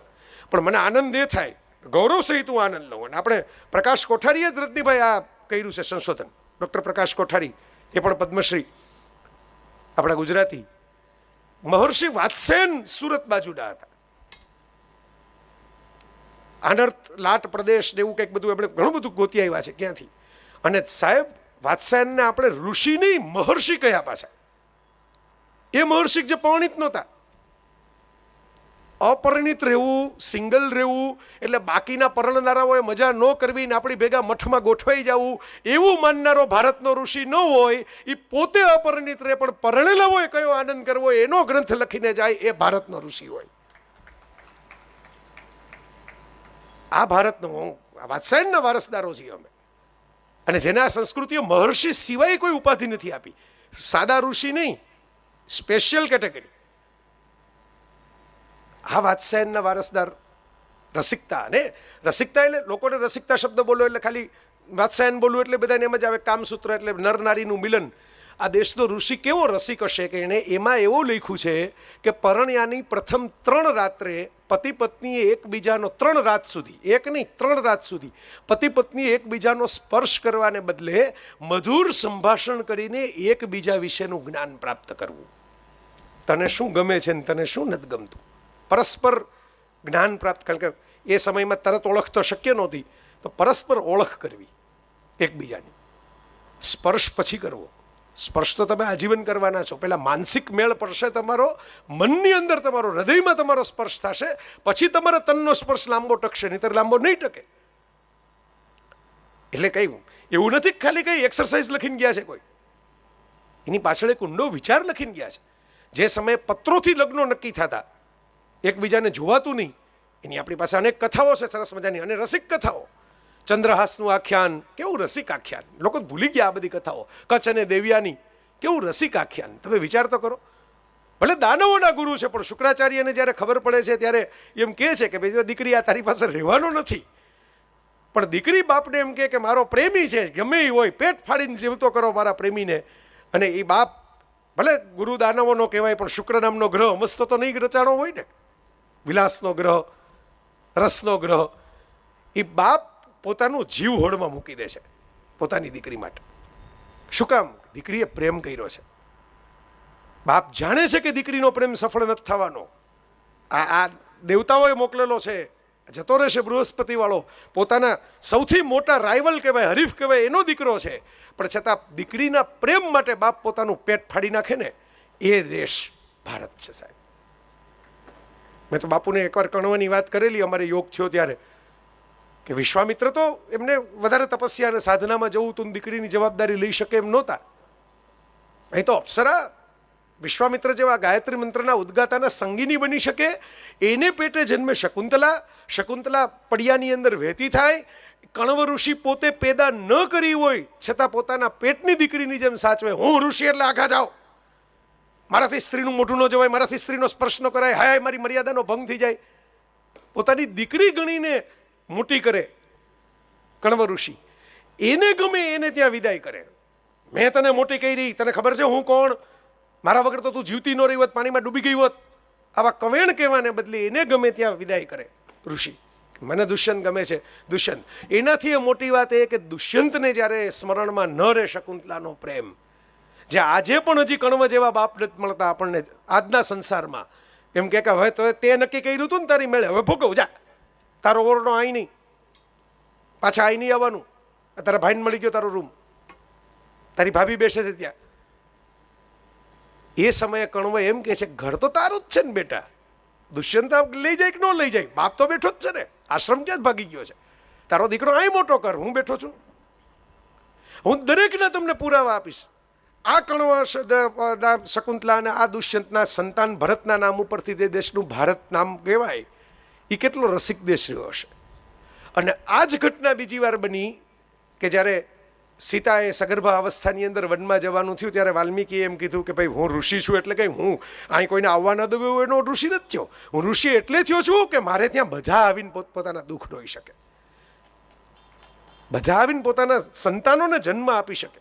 પણ મને આનંદ એ થાય, ગૌરવ સહિત હું આનંદ લઉં. અને આપણે પ્રકાશ કોઠારીએ જ રજનીભાઈ આ કર્યું છે સંશોધન, ડૉક્ટર પ્રકાશ કોઠારી, એ પણ પદ્મશ્રી આપણા ગુજરાતી. મહર્ષિ વાત્સ્યયન સુરત બાજુના હતા. આનર્ત લાટ પ્રદેશ ને એવું કંઈક બધું આપણે ઘણું બધું ગોતી આવ્યા છે ક્યાંથી. અને સાહેબ વાત્સ્યાયનને આપણે ઋષિ નહીં મહર્ષિ કયા પાછા. એ મહર્ષિ જે પરણિત નહોતા, અપરિણિત રહેવું, સિંગલ રહેવું, એટલે બાકીના પરણનારાઓએ મજા ન કરવી ને આપણી ભેગા મઠમાં ગોઠવાઈ જવું, એવું માનનારો ભારતનો ઋષિ ન હોય. એ પોતે અપરિણિત રહે પણ પરણેલા હોય કયો આનંદ કરવો એનો ગ્રંથ લખીને જાય, એ ભારતનો ઋષિ હોય. આ ભારતનો વાત્સ્યાયનના વારસદારો છીએ અમે. અને જેને આ સંસ્કૃતિઓ મહર્ષિ સિવાય કોઈ ઉપાધિ નથી આપી. સાદા ઋષિ નહીં, સ્પેશિયલ કેટેગરી. આ વાત્સ્યાયનના વારસદાર રસિકતા. અને રસિકતા એટલે લોકોને રસિકતા શબ્દ બોલો એટલે ખાલી વાત્સ્યાયન બોલવું એટલે બધાને એમ જ આવે કામસૂત્ર એટલે નર નારીનું મિલન. આ દેશનો ઋષિ કેવો રસિક હશે કે એણે એમાં એવું લખ્યું છે કે પરણ્યાની પ્રથમ 3 રાત્રે પતિ પત્નીએ એકબીજાનો 3 રાત સુધી, એક નહીં 3 રાત સુધી પતિ પત્નીએ એકબીજાનો સ્પર્શ કરવાને બદલે મધુર સંભાષણ કરીને એકબીજા વિશેનું જ્ઞાન પ્રાપ્ત કરવું. તને શું ગમે છે ને તને શું નથી ગમતું, પરસ્પર જ્ઞાન પ્રાપ્ત. કારણ કે એ સમયમાં તરત ઓળખ તો શક્ય નહોતી, તો પરસ્પર ઓળખ કરવી એકબીજાની. સ્પર્શ પછી કરવો. સ્પર્શ તો તમે આજીવન કરવાના છો. પહેલાં માનસિક મેળ પડશે તમારો, મનની અંદર તમારો, હૃદયમાં તમારો સ્પર્શ થશે, પછી તમારા તનનો સ્પર્શ લાંબો ટકશે, નહીંતર લાંબો નહીં ટકે. એટલે કંઈ એવું નથી ખાલી કંઈ એક્સરસાઇઝ લખીને ગયા છે કોઈ, એની પાછળ એક ઊંડો વિચાર લખીને ગયા છે. જે સમયે પત્રોથી લગ્નો નક્કી થતા, એકબીજાને જોવાતું નહીં, એની આપણી પાસે અનેક કથાઓ છે સરસ મજાની, અને રસિક કથાઓ. ચંદ્રહાસનું આખ્યાન કેવું રસિક આખ્યાન, લોકો ભૂલી ગયા આ બધી કથાઓ. કચ્છ અને દેવિયાની કેવું રસિક આખ્યાન. તમે વિચાર તો કરો. ભલે દાનવોના ગુરુ છે, પણ શુક્રાચાર્યને જ્યારે ખબર પડે છે ત્યારે એમ કહે છે કે ભાઈ દીકરી આ તારી પાસે રહેવાનો નથી. પણ દીકરી બાપને એમ કે મારો પ્રેમી છે, ગમે એ હોય, પેટ ફાડીને જીવતો કરો મારા પ્રેમીને. અને એ બાપ ભલે ગુરુ દાનવોનો કહેવાય, પણ શુક્ર નામનો ગ્રહ મસ્ત તો નહીં રચાણો હોય ને, વિલાસનો ગ્રહ, રસનો ગ્રહ. એ બાપ પોતાનું જીવ હોડમાં મૂકી દે છે પોતાની દીકરી માટે. શું કામ? દીકરીએ પ્રેમ કર્યો છે. બાપ જાણે છે કે દીકરીનો પ્રેમ સફળ નથી થવાનો. આ દેવતાઓએ મોકલેલો છે, જતો રહેશે બૃહસ્પતિ વાળો, પોતાના સૌથી મોટા રાઇવલ કહેવાય, હરીફ કહેવાય, એનો દીકરો છે, પણ છતાં દીકરીના પ્રેમ માટે બાપ પોતાનું પેટ ફાડી નાખે ને, એ દેશ ભારત છે સાહેબ. મેં તો બાપુને એકવાર કણવાની વાત કરેલી, અમારે યોગ થયો ત્યારે, કે વિશ્વામિત્ર તો એમને વધારે તપસ્યા અને સાધનામાં જવું તું, દીકરીની જવાબદારી લઈ શકે એમ નહોતા. અહીં તો અપ્સરા વિશ્વામિત્ર જેવા ગાયત્રી મંત્રના ઉદ્ગાતાના સંગીની બની શકે, એને પેટે જન્મે શકુંતલા. શકુંતલા પડિયાની અંદર વહેતી થાય. કણવ ઋષિ પોતે પેદા ન કરી હોય છતાં પોતાના પેટની દીકરીની જેમ સાચવે. હું ઋષિ એટલે આગા જાઓ, મારાથી સ્ત્રીનું મોઢું ન જવાય, મારાથી સ્ત્રીનો સ્પર્શ ન કરાય, હાય મારી મર્યાદાનો ભંગ થઈ જાય. પોતાની દીકરી ગણીને મોટી કરે કણવ ઋષિ. એને ગમે એને ત્યાં વિદાય કરે. મેં તને મોટી કરી, તને ખબર છે હું કોણ, મારા વગર તો તું જીવતી ન રહી હોત, પાણીમાં ડૂબી ગઈ હોત. આવા કવેણ કહેવાને બદલે એને ગમે ત્યાં વિદાય કરે ઋષિ. મને દુષ્યંત ગમે છે, દુષ્યંત. એનાથી મોટી વાત એ કે દુષ્યંતને જ્યારે સ્મરણમાં ન રહે શકુંતલાનો પ્રેમ, જે આજે પણ હજી કણવ જેવા બાપ નથી મળતા આપણને આજના સંસારમાં. એમ કે હવે તો તે નક્કી કર્યું હતું ને તારી મેળે, હવે ભોગવ જા, તારો ઓરડો આઈ નહીં, પાછા આઈ નહીં આવવાનું, તારા ભાઈને મળી ગયો તારો રૂમ, તારી ભાભી બેસે છે ત્યાં. એ સમયે કણવો એમ કે છે ઘર તો તારું જ છે ને બેટા, દુષ્યંત લઈ જાય કે ન લઈ જાય, બાપ તો બેઠો જ છે ને, આશ્રમ ક્યાં જ ભાગી ગયો છે, તારો દીકરો અહીં મોટો કર, હું બેઠો છું. હું દરેકને તમને પુરાવા આપીશ. આ કણવ શકુંતલા અને આ દુષ્યંતના સંતાન ભરતના નામ ઉપરથી જે દેશનું ભારત નામ કહેવાય, એ કેટલો રસિક દેશ રહ્યો હશે. અને આ જ ઘટના બીજી વાર બની કે જ્યારે સીતાએ સગર્ભા અવસ્થાની અંદર વનમાં જવાનું થયું ત્યારે વાલ્મીકીએ એમ કીધું કે ભાઈ હું ઋષિ છું એટલે કંઈ હું અહીં કોઈને આવવા ન દઉં એનો ઋષિ નથી થયો. હું ઋષિ એટલે થયો છું કે મારે ત્યાં બધા આવીને પોતપોતાના દુઃખ રોઈ શકે, બધા આવીને પોતાના સંતાનોને જન્મ આપી શકે.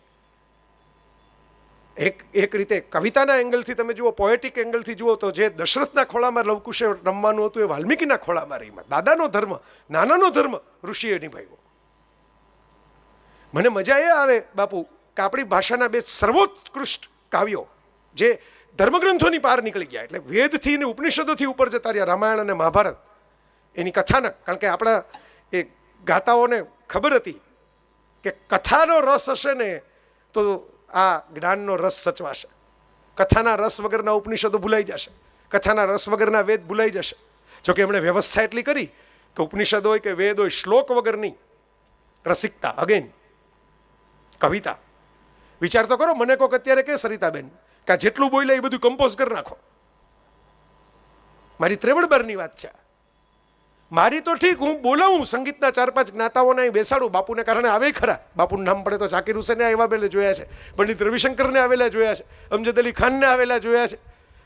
એક રીતે કવિતાના એંગલથી તમે જુઓ, પોએટિક એંગલથી જુઓ તો જે દશરથના ખોળામાં લવકુશે રમવાનું હતું એ વાલ્મીકીના ખોળામાં રહીમાં. દાદાનો ધર્મ, નાનાનો ધર્મ ઋષિએ નિભાવ્યો. મને મજા એ આવે બાપુ કે આપણી ભાષાના બે સર્વોત્કૃષ્ટ કાવ્યો જે ધર્મગ્રંથોની પાર નીકળી ગયા, એટલે વેદથી અને ઉપનિષદોથી ઉપર જતા રહ્યા, રામાયણ અને મહાભારત, એની કથાનક. કારણ કે આપણા એ ગાતાઓને ખબર હતી કે કથાનો રસ હશે ને તો આ જ્ઞાનનો રસ સચવાશે. કથાના રસ વગરના ઉપનિષદો ભૂલાઈ જશે, કથાના રસ વગરના વેદ ભૂલાઈ જશે. જોકે એમણે વ્યવસ્થા એટલી કરી કે ઉપનિષદ હોય કે વેદ હોય, શ્લોક વગરની રસિકતા, અગેન કવિતા. વિચાર તો કરો, મને કોક અત્યારે કે સરિતાબેન કે જેટલું બોલ્યા એ બધું કમ્પોઝ કરી નાખો, મારી ત્રેવડબારની વાત છે. મારી તો ઠીક, હું બોલાવું સંગીતના 4-5 જ્ઞાતાઓને અહીં બેસાડું, બાપુને કારણે આવે ખરા. બાપુનું નામ પડે તો ઝાકીર હુસેને આવ્યા પહેલે જોયા છે, પંડિત રવિશંકરને આવેલા જોયા છે, અમજદ અલી ખાનને આવેલા જોયા છે,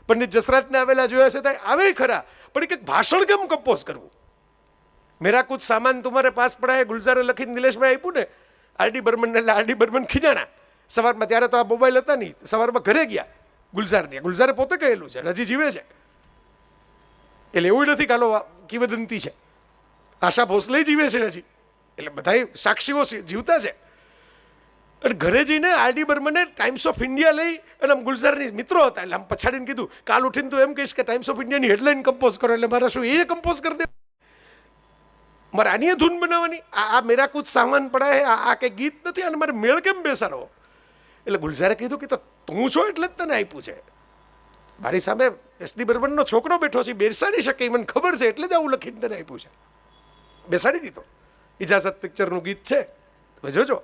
પંડિત જસરાતને આવેલા જોયા છે, ત્યાં આવે ખરા. પણ કંઈક ભાષણ કેમ કમ્પોઝ કરવું? મેરા કુછ સામાન તુમારે પાસ પડા હે ગુલઝારે લખીને નિલેશભાઈ આપ્યું ને આરડી બર્મન, એટલે આરડી બર્મન ખીજાણા સવારમાં. ત્યારે તો આ મોબાઈલ હતા નહીં, સવારમાં ઘરે ગયા ગુલઝારને, ગુલઝારે પોતે કહેલું છે, હજી જીવે છે. એટલે એવું નથી કાલો કિંવદંતી છે, આશા ભોસલે જીવે છે હજી, એટલે બધા સાક્ષીઓ જીવતા છે. અને ઘરે જઈને આરડી બર્મને ટાઈમ્સ ઓફ ઇન્ડિયા લઈ અને આમ ગુલઝારની મિત્રો હતા, એટલે આમ પછાડીને કીધું કાલ ઉઠીને તું એમ કહીશ કે ટાઈમ્સ ઓફ ઇન્ડિયાની હેડલાઇન કમ્પોઝ કરો, એટલે મારે શું એ કમ્પોઝ કરી દે, મારે આની ધૂન બનાવવાની? આ મેરા કુછ સામાન પડા હે, આ કંઈ ગીત નથી, અને મારે મેળ કેમ બેસાડો? એટલે ગુલઝારે કીધું કે તો તું છો એટલે જ તને આપ્યું છે, મારી સામે એસડી બર્મનનો છોકરો બેઠો છે, બેસાડી શકે મને ખબર છે, એટલે જ આવું લખીને તને આપ્યું છે. બેસાડી દીધો. ઇજાઝત પિક્ચરનું ગીત છે, તમે જોજો.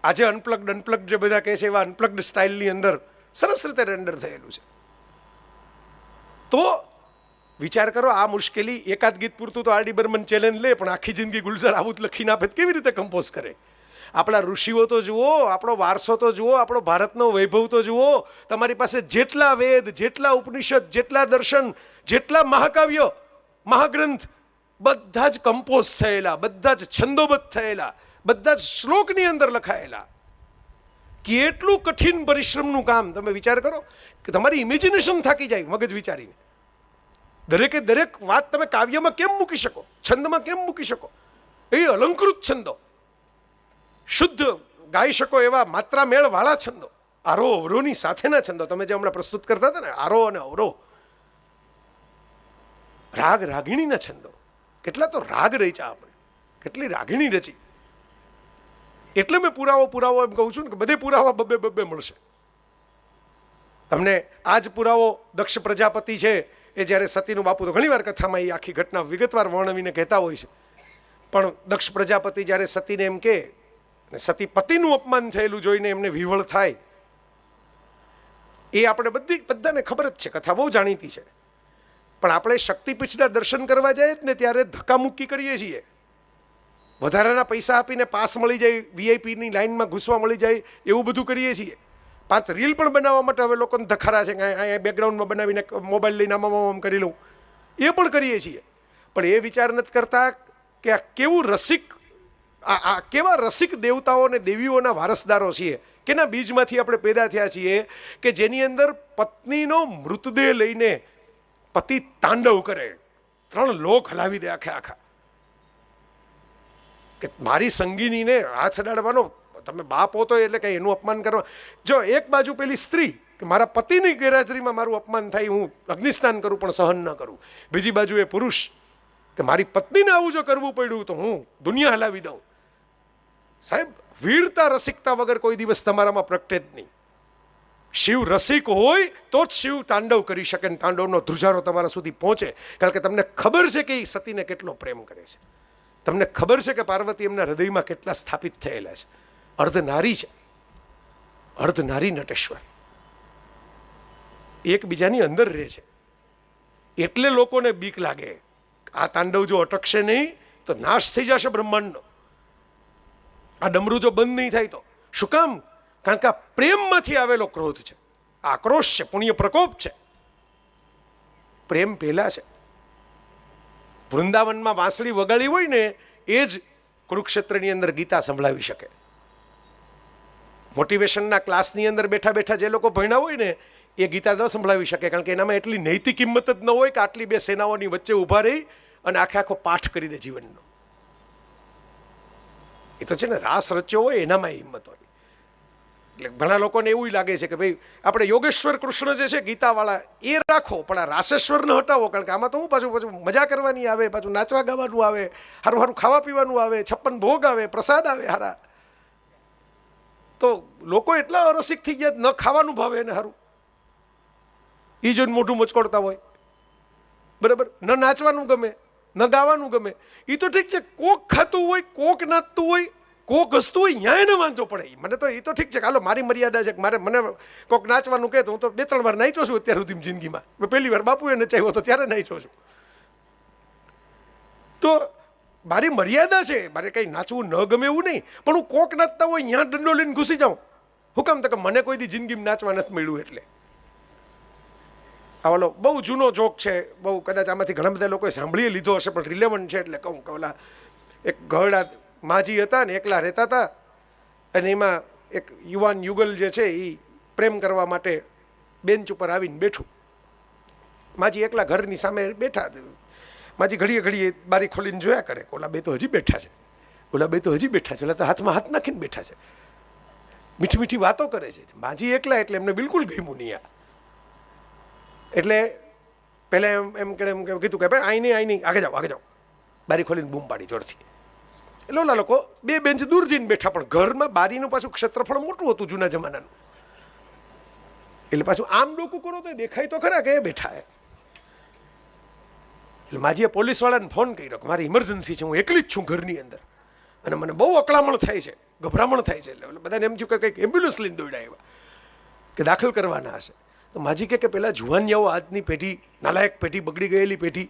આજે અનપ્લગ્ડ જે બધા કહે છે એવા અનપ્લગ્ડ સ્ટાઇલની અંદર સરસ રીતે રેન્ડર થયેલું છે. તો વિચાર કરો, આ મુશ્કેલી એકાદ ગીત પૂરતું તો આરડી બર્મન ચેલેન્જ લે, પણ આખી જિંદગી ગુલઝાર આવું જ લખીને આપે કેવી રીતે કમ્પોઝ કરે? આપણા ઋષિઓ તો જુઓ, આપણો વારસો તો જુઓ, આપણો ભારતનો વૈભવ તો જુઓ. તમારી પાસે જેટલા વેદ, જેટલા ઉપનિષદ, જેટલા દર્શન, જેટલા મહાકાવ્ય, મહાગ્રંથ, બધા જ કમ્પોઝ થયેલા, બધા જ છંદોબદ્ધ થયેલા, બધા જ શ્લોકની અંદર લખાયેલા. કેટલું કઠિન પરિશ્રમનું કામ તમે વિચાર કરો કે તમારી ઇમેજિનેશન થાકી જાય મગજ વિચારીને. દરેકે દરેક વાત તમે કાવ્યમાં કેમ મૂકી શકો, છંદમાં કેમ મૂકી શકો? એ અલંકૃત છંદો, શુદ્ધ ગાઈ શકો એવા માત્રા મેળ વાળા છંદો, આરો અવરોની સાથેના છંદો, તમે જે હમણાં પ્રસ્તુત કરતા હતા ને આરો અને અવરો, રાગ રાગિણીના છંદો, કેટલા તો રાગ રચ્યા આપણે, કેટલી રાગિણી રચી. એટલે મેં પુરાવો એમ કહું છું ને કે બધે પુરાવા બબ્બે મળશે તમને. આ જ પુરાવો દક્ષ પ્રજાપતિ છે, એ જ્યારે સતીનું બાપુ તો ઘણીવાર કથામાં એ આખી ઘટના વિગતવાર વર્ણવીને કહેતા હોય છે, પણ દક્ષ પ્રજાપતિ જ્યારે સતીને એમ કે સતી પતિનું અપમાન થયેલું જોઈને એમને વિવળ થાય, એ આપણે બધાને ખબર જ છે, કથા બહુ જાણીતી છે. પણ આપણે શક્તિપીઠના દર્શન કરવા જાય જ ને ત્યારે ધક્કામુક્કી કરીએ છીએ, વધારાના પૈસા આપીને પાસ મળી જાય, વીઆઈપીની લાઈનમાં ઘૂસવા મળી જાય, એવું બધું કરીએ છીએ. 5 રીલ પણ બનાવવા માટે હવે લોકોને ધખારા છે કે અહીંયા બેકગ્રાઉન્ડમાં બનાવીને મોબાઈલ લઈને આમ કરી લઉં, એ પણ કરીએ છીએ. પણ એ વિચાર નથી કરતા કે આ કેવું રસિક, આ કેવા રસિક દેવતાઓ અને દેવીઓના વારસદારો છીએ, કેના બીજમાંથી આપણે પેદા થયા છીએ કે જેની અંદર પત્નીનો મૃતદેહ લઈને પતિ તાંડવ કરે, 3 લોક હલાવી દે આખા. કે મારી સંગીનીને હાથ અડાડવાનો, તમે બાપ હો તો એટલે કે એનું અપમાન કરવા. જો એક બાજુ પેલી સ્ત્રી કે મારા પતિની ગેરહાજરીમાં મારું અપમાન થાય, હું અગ્નિસ્નાન કરું પણ સહન ન કરું. બીજી બાજુ એ પુરુષ કે મારી પત્નીને આવું જો કરવું પડ્યું તો હું દુનિયા હલાવી દઉં. સાહેબ, વીરતા રસિકતા વગર કોઈ દિવસ તમારામાં પ્રગટે જ નહીં. શિવ રસિક હોય તો જ શિવ તાંડવ કરી શકે ને તાંડવનો ધ્રુજારો તમારા સુધી પહોંચે. કારણ કે તમને ખબર છે કે એ સતીને કેટલો પ્રેમ કરે છે, તમને ખબર છે કે પાર્વતી એમના હૃદયમાં કેટલા સ્થાપિત થયેલા છે. અર્ધનારી છે, અર્ધનારી નટેશ્વર, એકબીજાની અંદર રહે છે. એટલે લોકોને બીક લાગે, આ તાંડવ જો અટકશે નહીં તો નાશ થઈ જશે બ્રહ્માંડનો. આ ડમરું જો બંધ નહીં થાય તો. શું કામ? કારણ કે આ પ્રેમમાંથી આવેલો ક્રોધ છે, આક્રોશ છે, પુણ્ય પ્રકોપ છે. પ્રેમ પહેલા છે. વૃંદાવનમાં વાંસળી વગાડી હોય ને એ જ કુરુક્ષેત્રની અંદર ગીતા સંભળાવી શકે. મોટિવેશનના ક્લાસની અંદર બેઠા બેઠા જે લોકો ભણ્યા હોય ને એ ગીતા ન સંભળાવી શકે, કારણ કે એનામાં એટલી નૈતિક કિંમત જ ન હોય કે આટલી 2 સેનાઓની વચ્ચે ઊભા રહી અને આખો પાઠ કરી દે જીવનનો. એ તો છે ને રાસ રચ્યો હોય એનામાં હિંમત હોય. એટલે ઘણા લોકોને એવું લાગે છે કે ભાઈ આપણે યોગેશ્વર કૃષ્ણ જે છે ગીતાવાળા એ રાખો, પણ આ રાસેશ્વરને હટાવો. કારણ કે આમાં તો હું પાછું મજા કરવાની આવે, પાછું નાચવા ગાવાનું આવે, સારું સારું ખાવા પીવાનું આવે, 56 ભોગ આવે, પ્રસાદ આવે હારા. તો લોકો એટલા અરસિક થઈ ગયા, ન ખાવાનું ભાવે એને સારું, એ જોઈને મોઢું મચકોડતા હોય. બરાબર, ન નાચવાનું ગમે, ન ગાવાનું ગમે. એ તો ઠીક છે, કોક ખાતું હોય, કોક નાચતું હોય, કોક હસતું હોય, ત્યાં એને વાંધો પડે. મને તો એ તો ઠીક છે, હાલો મારી મર્યાદા છે કે મને કોક નાચવાનું કહે તો હું તો 2-3 વાર નાચ્યો છું અત્યાર સુધી જિંદગીમાં. મેં પહેલી વાર બાપુએ નચાવ્યો તો ત્યારે નાચ્યો છું. તો મારી મર્યાદા છે, મારે કંઈ નાચવું ન ગમે એવું નહીં, પણ હું કોક નાચતા હોય ત્યાં દંડો લઈને ઘૂસી જાઉં. હું કામ? તો કે મને કોઈ દી જિંદગીમાં નાચવા નથી મળ્યું એટલે. આ ઓલો બહુ જૂનો જોક છે, બહુ કદાચ આમાંથી ઘણા બધા લોકોએ સાંભળી લીધો હશે, પણ રિલેવન્ટ છે એટલે કહું કે ઓલા એક ગરડા માજી હતા ને એકલા રહેતા હતા, અને એમાં એક યુવાન યુગલ જે છે એ પ્રેમ કરવા માટે બેન્ચ ઉપર આવીને બેઠું. માજી એકલા ઘરની સામે બેઠા. માજી ઘડીએ ઘડીએ બારી ખોલીને જોયા કરે, ઓલા બે તો હજી બેઠા છે, ઓલા બે તો હજી બેઠા છે, ઓલા તો હાથમાં હાથ નાખીને બેઠા છે, મીઠી મીઠી વાતો કરે છે. માજી એકલા એટલે એમને બિલકુલ ગમ્યું નહીં આ. એટલે પહેલાં એમ કીધું કે ભાઈ આઈ નહીં આગળ જાઓ. બારી ખોલીને બૂમ પાડી જોરથી. એટલે ઓલા લોકો 2 બેન્ચ દૂર જઈને બેઠા, પણ ઘરમાં બારીનું પાછું ક્ષેત્રફળ મોટું હતું જૂના જમાનાનું. એટલે પાછું આમ ડોકું કરો તો દેખાય તો ખરા કે બેઠા. એટલે માજીએ પોલીસવાળાને ફોન કર્યો કે મારી ઇમરજન્સી છે, હું એકલી જ છું ઘરની અંદર અને મને બહુ અકળામણ થાય છે, ગભરામણ થાય છે. એટલે બધાને એમ થયું કે કંઈક એમ્બ્યુલન્સ લઈને દોડ્યા એવા કે દાખલ કરવાના હશે. તો માજી કે પેલા જુવાનિયાઓ, આજની પેઢી, નાલાયક પેઢી, બગડી ગયેલી પેઢી.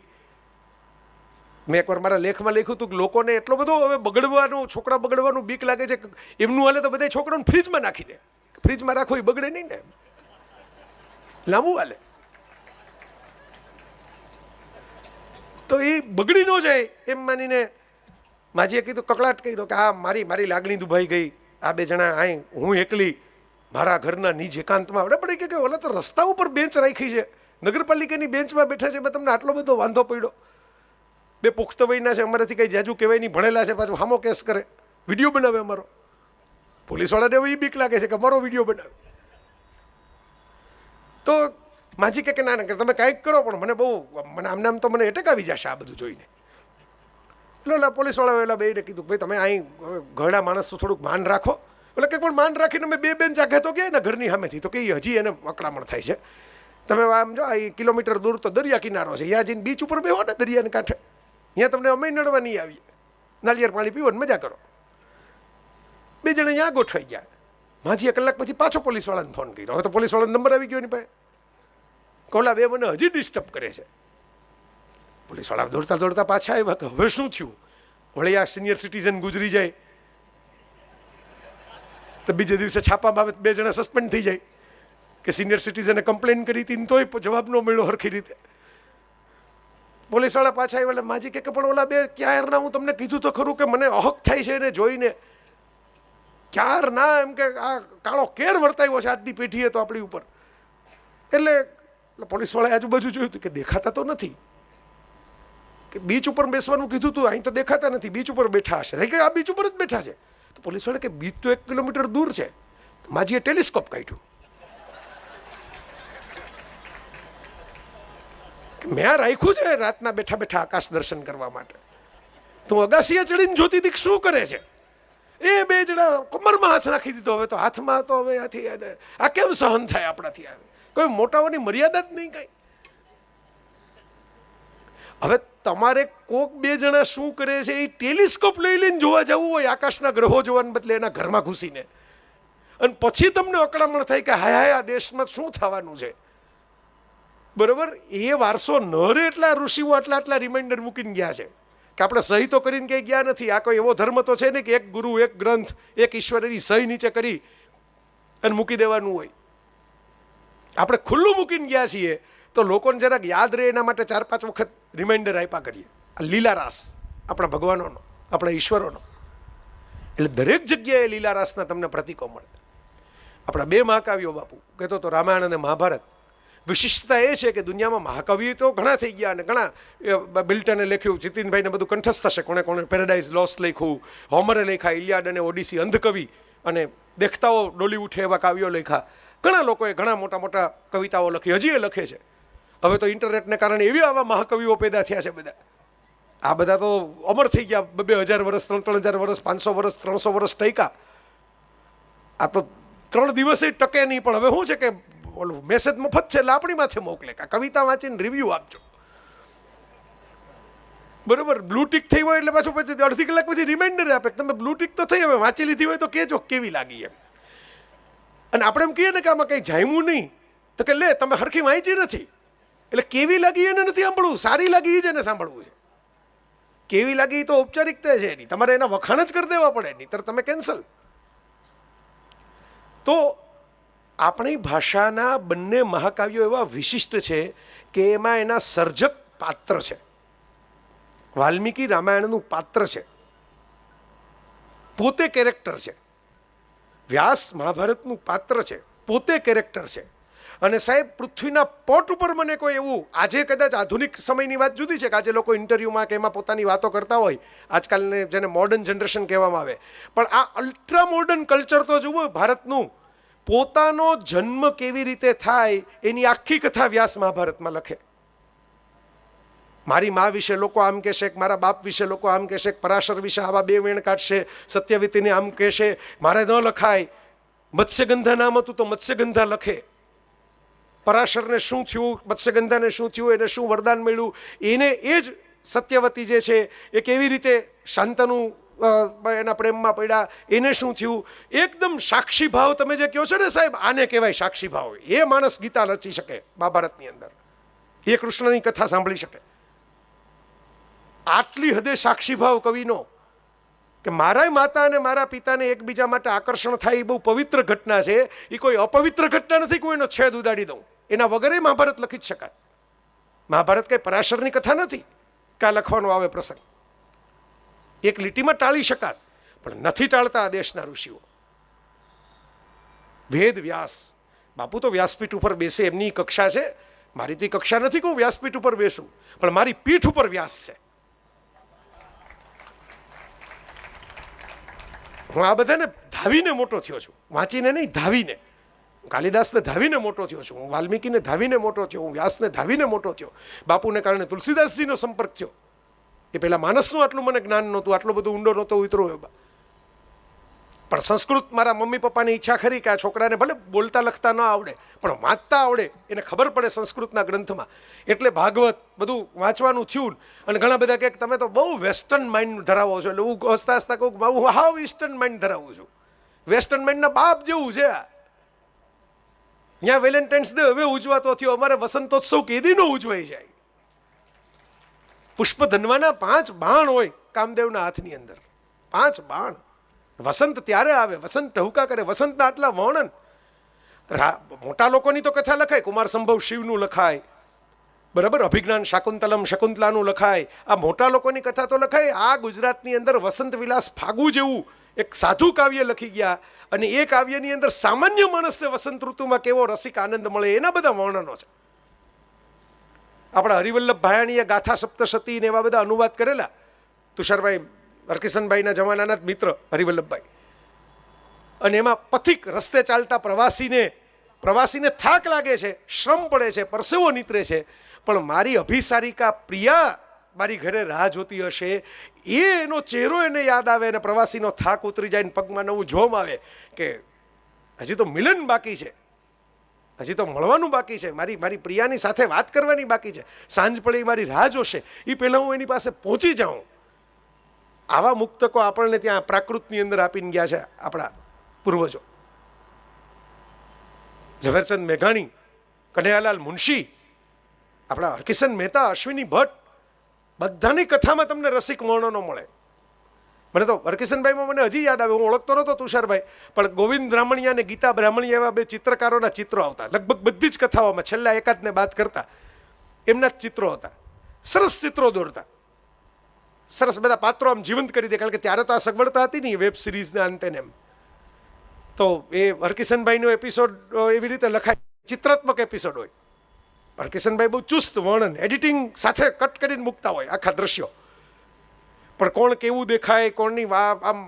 મેં એકવાર મારા લેખમાં લખ્યું હતું કે લોકોને એટલો બધો હવે બગડવાનું, છોકરા બગડવાનું બીક લાગે છે, એમનું હાલે તો બધા છોકરાઓને ફ્રીજમાં નાખી દે. ફ્રીજમાં રાખો એ બગડે નહીં ને, લાંબુ હાલે. તો એ બગડી ન જાય એમ માનીને માજીએ કીધું, કકળાટ કર્યો કે આ મારી લાગણી દુભાઈ ગઈ, આ 2 જણા અહીં, હું એકલી મારા ઘરના નીચ એકાંતમાં. આપણે પડી કે ઓલા તો રસ્તા ઉપર બેન્ચ રાખી છે, નગરપાલિકાની બેન્ચમાં બેઠા છે, તમને આટલો બધો વાંધો પડ્યો. બે પુખ્ત વયના છે, અમારાથી કંઈ જાજુ કહેવાય નહીં, ભણેલા છે, પાછું હામો કેસ કરે, વિડીયો બનાવે અમારો. પોલીસવાળાને એવી બીક લાગે છે કે અમારો વિડીયો બનાવે. તો માજી કે ના ના તમે કાંઈક કરો, પણ મને આમને આમ તો મને એટેક આવી જશે આ બધું જોઈને. એટલે પોલીસવાળા એલા બેને કીધું ભાઈ તમે અહીં ઘરડા માણસ તો થોડુંક માન રાખો. એટલે કંઈક પણ માન રાખીને અમે બે બેન ચાખે તો ગયા ને ઘરની સામેથી, તો કે હજી એને અકળામણ થાય છે. તમે આમ જો આ કિલોમીટર દૂર તો દરિયા કિનારો છે, ત્યાં જઈને બીચ ઉપર બેહો ને દરિયાને કાંઠે, ત્યાં તમને અમે નડવા નહીં આવીએ, નાળિયેર પાણી પીવો ને મજા કરો. બે જણા ત્યાં ગોઠવાઈ ગયા. માજીએ કલાક પછી પાછો પોલીસવાળાને ફોન કર્યો. હવે તો પોલીસવાળાનો નંબર આવી ગયો એની પાસે. કોલા બે મને હજી ડિસ્ટર્બ કરે છે. પોલીસવાળા દોડતા દોડતા પાછા આવ્યા કે હવે શું થયું, વળી આ સિનિયર સિટીઝન ગુજરી જાય તો બીજે દિવસે છાપામાં આવે, બે જણા સસ્પેન્ડ થઈ જાય કે સિનિયર સિટીઝને કમ્પ્લેન કરી હતી તોય જવાબ ન મળ્યો હરખી રીતે. પોલીસવાળા પાછા આવ્યા. એટલે માજી કે પણ ઓલા બે ક્યારના હું તમને કીધું તો ખરું કે મને અહક થાય છે એને જોઈને, ક્યાર ના એમ કે આ કાળો કેર વર્તાવ્યો છે આજની પેઢીએ તો આપણી ઉપર. એટલે પોલીસવાળાએ આજુબાજુ જોયું હતું કે દેખાતા તો નથી, કે બીચ ઉપર બેસવાનું કીધું હતું, અહીં તો દેખાતા નથી, બીચ ઉપર બેઠા હશે. કે આ બીચ ઉપર જ બેઠા છે. તો પોલીસવાળા કે બીચ તો 1 કિલોમીટર દૂર છે. માજીએ ટેલિસ્કોપ કાઢ્યું. મેં આ રાખ્યું છે રાતના બેઠા બેઠા આકાશ દર્શન કરવા માટે. તો અગાસીએ ચડીને જોતી હતી શું કરે છે. એ બે જણા કમરમાં હાથ નાખી દીધો. હવે તો હાથમાં તો હવે આ કેમ સહન થાય આપણાથી? આવે કોઈ મોટાઓની મર્યાદા જ નહીં કાંઈ. હવે તમારે કોક બે જણા શું કરે છે એ ટેલિસ્કોપ લઈ લઈને જોવા જવું હોય, આકાશના ગ્રહો જોવાને બદલે એના ઘરમાં ઘૂસીને, અને પછી તમને અકળામણ થાય કે હાય હાય આ દેશમાં શું થવાનું છે. બરોબર, એ વારસો ન રહે એટલા ઋષિઓ આટલા રિમાઇન્ડર મૂકીને ગયા છે કે આપણે સહી તો કરીને ક્યાંય ગયા નથી. આ કોઈ એવો ધર્મ તો છે ને કે એક ગુરુ, એક ગ્રંથ, એક ઈશ્વરની સહી નીચે કરી અને મૂકી દેવાનું હોય. આપણે ખુલ્લું મૂકીને ગયા છીએ તો લોકોને જરાક યાદ રહે એના માટે 4-5 વખત રિમાઇન્ડર આપ્યા કરીએ. આ લીલારાસ આપણા ભગવાનોનો, આપણા ઈશ્વરોનો. એટલે દરેક જગ્યાએ લીલારાસના તમને પ્રતીકો મળે. આપણા 2 મહાકાવ્યો બાપુ કહેતો તો રામાયણ અને મહાભારત. વિશિષ્ટતા એ છે કે દુનિયામાં મહાકવિ તો ઘણા થઈ ગયા અને ઘણા બિલ્ટને લખ્યું, જીતિનભાઈને બધું કંઠસ્થ થશે, કોણે કોણે પેરેડાઇઝ લોસ્ટ લખ્યું, હોમરે લખ્યા ઇલિયાડ અને ઓડિસી, અંધકવિ અને દેખતાઓ ડોલી ઉઠે એવા કાવ્યો લખ્યા. ઘણા લોકોએ ઘણા મોટા મોટા કવિતાઓ લખી, હજી એ લખે છે. હવે તો ઇન્ટરનેટને કારણે એવી આવા મહાકવિઓ પેદા થયા છે બધા. આ બધા તો અમર થઈ ગયા, 2000 વર્ષ, 3000 વર્ષ, 500 વર્ષ, 300 વર્ષ ટક્યા. આ તો 3 દિવસે ટકે નહીં. પણ હવે શું છે કે ઓલું મેસેજ મફત છે એટલે આપણી માથે મોકલે કે કવિતા વાંચીને રિવ્યુ આપજો. બરોબર, બ્લુ ટીક થઈ હોય એટલે પાછું પછી અડધી કલાક પછી રિમાઇન્ડર આપે કે તમે બ્લુ ટીક તો થઈ, હવે વાંચી લીધી હોય તો કહેજો કેવી લાગી એમ. અને આપણે એમ કહીએ ને કે આમાં કંઈ જામ્યું નહીં, તો કે લે તમે હરખી વાંચી નથી, એટલે કેવી લાગી એને નથી સાંભળવું, સારી લાગી જ એને સાંભળવું છે. કેવી લાગી તો ઔપચારિકતા છે એની, તમારે એના વખાણ જ કરી દેવા પડે, નહીંતર તમે કેન્સલ. તો આપણી ભાષાના બંને મહાકાવ્યો એવા વિશિષ્ટ છે કે એમાં એના સર્જક પાત્ર છે. વાલ્મીકી રામાયણનું પાત્ર છે, પોતે કેરેક્ટર છે. વ્યાસ મહાભારતનું પાત્ર છે, પોતે કેરેક્ટર છે. અને સાહેબ પૃથ્વીના પોટ ઉપર મને કોઈ એવું, આજે કદાચ આધુનિક સમયની વાત જુદી છે કે આજે લોકો ઇન્ટરવ્યૂમાં કે એમાં પોતાની વાતો કરતા હોય, આજકાલને જેને મોડર્ન જનરેશન કહેવામાં આવે, પણ આ અલ્ટ્રા મોડર્ન કલ્ચર તો જુઓ ભારતનું. પોતાનો જન્મ કેવી રીતે થાય એની આખી કથા વ્યાસ મહાભારતમાં લખે. મારી મા વિશે લોકો આમ કહેશે, મારા બાપ વિશે લોકો આમ કહેશે, પરાશર વિશે આવા 2 વેણ કાઢશે, સત્યવતીને આમ કહેશે, મારે ન લખાય. મત્સ્યગંધા નામ હતું તો મત્સ્યગંધા લખે. પરાશરને શું થયું, મત્સ્યગંધાને શું થયું, એને શું વરદાન મળ્યું, એને એ જ સત્યવતી જે છે એ કેવી રીતે શાંતનું એના પ્રેમમાં પડ્યા, એને શું થયું. એકદમ સાક્ષી ભાવ તમે જે કહો છો ને સાહેબ, આને કહેવાય સાક્ષી ભાવ. એ માણસ ગીતા રચી શકે મહાભારતની અંદર, એ કૃષ્ણની કથા સાંભળી શકે. આટલી હદે સાક્ષી ભાવ કવિનો કે મારા માતા અને મારા પિતાને એકબીજા માટે આકર્ષણ થાય એ બહુ પવિત્ર ઘટના છે. એ કોઈ અપવિત્ર ઘટના નથી, કોઈનો છેદ ઉડાડી દઉં એના વગરે મહાભારત લખી જ શકાય. મહાભારત કઈ પરાશરની કથા નથી કે આ લખવાનો આવે પ્રસંગ. એક લીટીમાં ટાળી શકાત, પણ નથી ટાળતા આ દેશના ઋષિઓ. વેદ વ્યાસ બાપુ તો વ્યાસપીઠ ઉપર બેસે એમની કક્ષા છે. મારી તો કક્ષા નથી કહું વ્યાસપીઠ ઉપર બેસું, પણ મારી પીઠ ઉપર વ્યાસ છે. હું આ બધાને ધાવીને મોટો થયો છું, વાંચીને નહીં, ધાવીને. કાલિદાસને ધાવીને મોટો થયો છું, હું વાલ્મીકીને ધાવીને મોટો થયો, હું વ્યાસને ધાવીને મોટો થયો. બાપુને કારણે તુલસીદાસજીનો સંપર્ક થયો. એ પહેલાં માનસનું આટલું મને જ્ઞાન નહોતું, આટલો બધો ઊંડો નહોતો ઉતરો. પણ સંસ્કૃત મારા મમ્મી પપ્પાની ઈચ્છા ખરી કે આ છોકરાને ભલે બોલતા લખતા ન આવડે પણ વાંચતા આવડે, એને ખબર પડે સંસ્કૃતના ગ્રંથમાં. એટલે ભાગવત બધું વાંચવાનું થયું. અને ઘણા બધા કહે કે તમે તો બહુ વેસ્ટર્ન માઇન્ડ ધરાવો છો. એટલે હું હસતા હસતા કહું હું હાવ ઈસ્ટર્ન માઇન્ડ ધરાવું છું. વેસ્ટર્ન માઇન્ડના બાપ જેવું છે આ. અહીંયા વેલેન્ટાઇન્સ ડે હવે ઉજવાતો થયો, અમારે વસંતોત્સવ કેદીનો ઉજવાઈ જાય. પુષ્પ ધનવાના 5 બાણ હોય કામદેવના હાથની અંદર, 5 બાણ. વસંત ત્યારે આવે, વસંત ટહુકા કરે, વસંતના આટલા વર્ણન. મોટા લોકોની તો કથા લખાય, કુમાર સંભવ શિવનું લખાય, બરાબર, અભિજ્ઞાન શાકુંતલમ શકુંતલાનું લખાય. આ મોટા લોકોની કથા તો લખાય. આ ગુજરાતની અંદર વસંત વિલાસ ફાગુ જેવું એક સાધુ કાવ્ય લખી ગયા, અને એ કાવ્યની અંદર સામાન્ય માણસને વસંત ઋતુમાં કેવો રસિક આનંદ મળે એના બધા વર્ણનો છે. આપણા હરિવલ્લભ ભાયાણીએ ગાથા સપ્તશતી ને એવા બધા અનુવાદ કરેલા. તુષારભાઈ હરકિશનભાઈના જમાનાના જ મિત્ર હરિવલ્લભભાઈ. અને એમાં પથિક રસ્તે ચાલતા પ્રવાસીને થાક લાગે છે, શ્રમ પડે છે, પરસેવો નીતરે છે, પણ મારી અભિસારિકા પ્રિયા મારી ઘરે રાહ જોતી હશે, એનો ચહેરો એને યાદ આવે અને પ્રવાસીનો થાક ઉતરી જાય ને પગમાં નવું જોમ આવે કે હજી તો મિલન બાકી છે, હજી તો મળવાનું બાકી છે, મારી પ્રિયાની સાથે વાત કરવાની બાકી છે, સાંજ પડે મારી રાહ જોશે, એ પહેલાં હું એની પાસે પહોંચી જાઉં. આવા મુક્તકો આપણને ત્યાં પ્રાકૃતની અંદર આપીને ગયા છે આપણા પૂર્વજો. ઝવેરચંદ મેઘાણી, કનૈયાલાલ મુનશી, આપણા હરકિશન મહેતા, અશ્વિની ભટ્ટ, બધાની કથામાં તમને રસિક વર્ણનો મળે. મને તો હરકિશનભાઈમાં મને હજી યાદ આવે, હું ઓળખતો નહોતો તુષારભાઈ, પણ ગોવિંદ બ્રાહ્મણિયા અને ગીતા બ્રાહ્મણિયા એવા 2 ચિત્રકારોના ચિત્રો આવતા લગભગ બધી જ કથાઓમાં, છેલ્લા એકાદને બાદ કરતા એમના જ ચિત્રો હતા. સરસ ચિત્રો દોરતા, સરસ બધા પાત્રો આમ જીવંત કરી દે. કારણ કે ત્યારે તો આ સગવડતા હતી નહીં વેબ સિરીઝના અંતે ને એમ. તો એ હરકિશનભાઈનો એપિસોડ એવી રીતે લખાય, ચિત્રાત્મક એપિસોડ હોય. હરકિશનભાઈ બહુ ચુસ્ત વર્ણન, એડિટિંગ સાથે કટ કરીને મૂકતા હોય આખા દ્રશ્યો. પણ કોણ કેવું દેખાય, કોણની આમ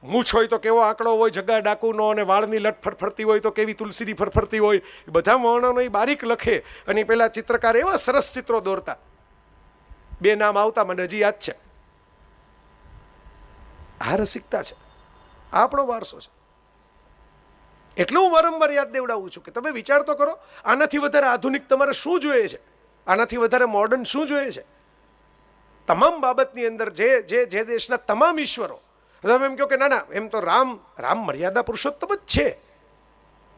મૂછ હોય તો કેવો આંકડો હોય જગા ડાકુનો, અને વાળની લટ ફરફરતી હોય તો કેવી તુલસીની ફરફરતી હોય, એ બધા વર્ણનો એ બારીક લખે. અને પેલા ચિત્રકાર એવા સરસ ચિત્રો દોરતા. 2 નામ આવતા મને હજી યાદ છે. આ રસિકતા છે, આ આપણો વારસો છે. એટલે હું વારંવાર યાદ દેવડાવું છું કે તમે વિચાર તો કરો, આનાથી વધારે આધુનિક તમારે શું જોઈએ છે, આનાથી વધારે મોડર્ન શું જોઈએ છે. તમામ બાબતની અંદર જે દેશના તમામ ઈશ્વરો, તમે એમ કહો કે ના એમ તો રામ મર્યાદા પુરુષોત્તમ જ છે,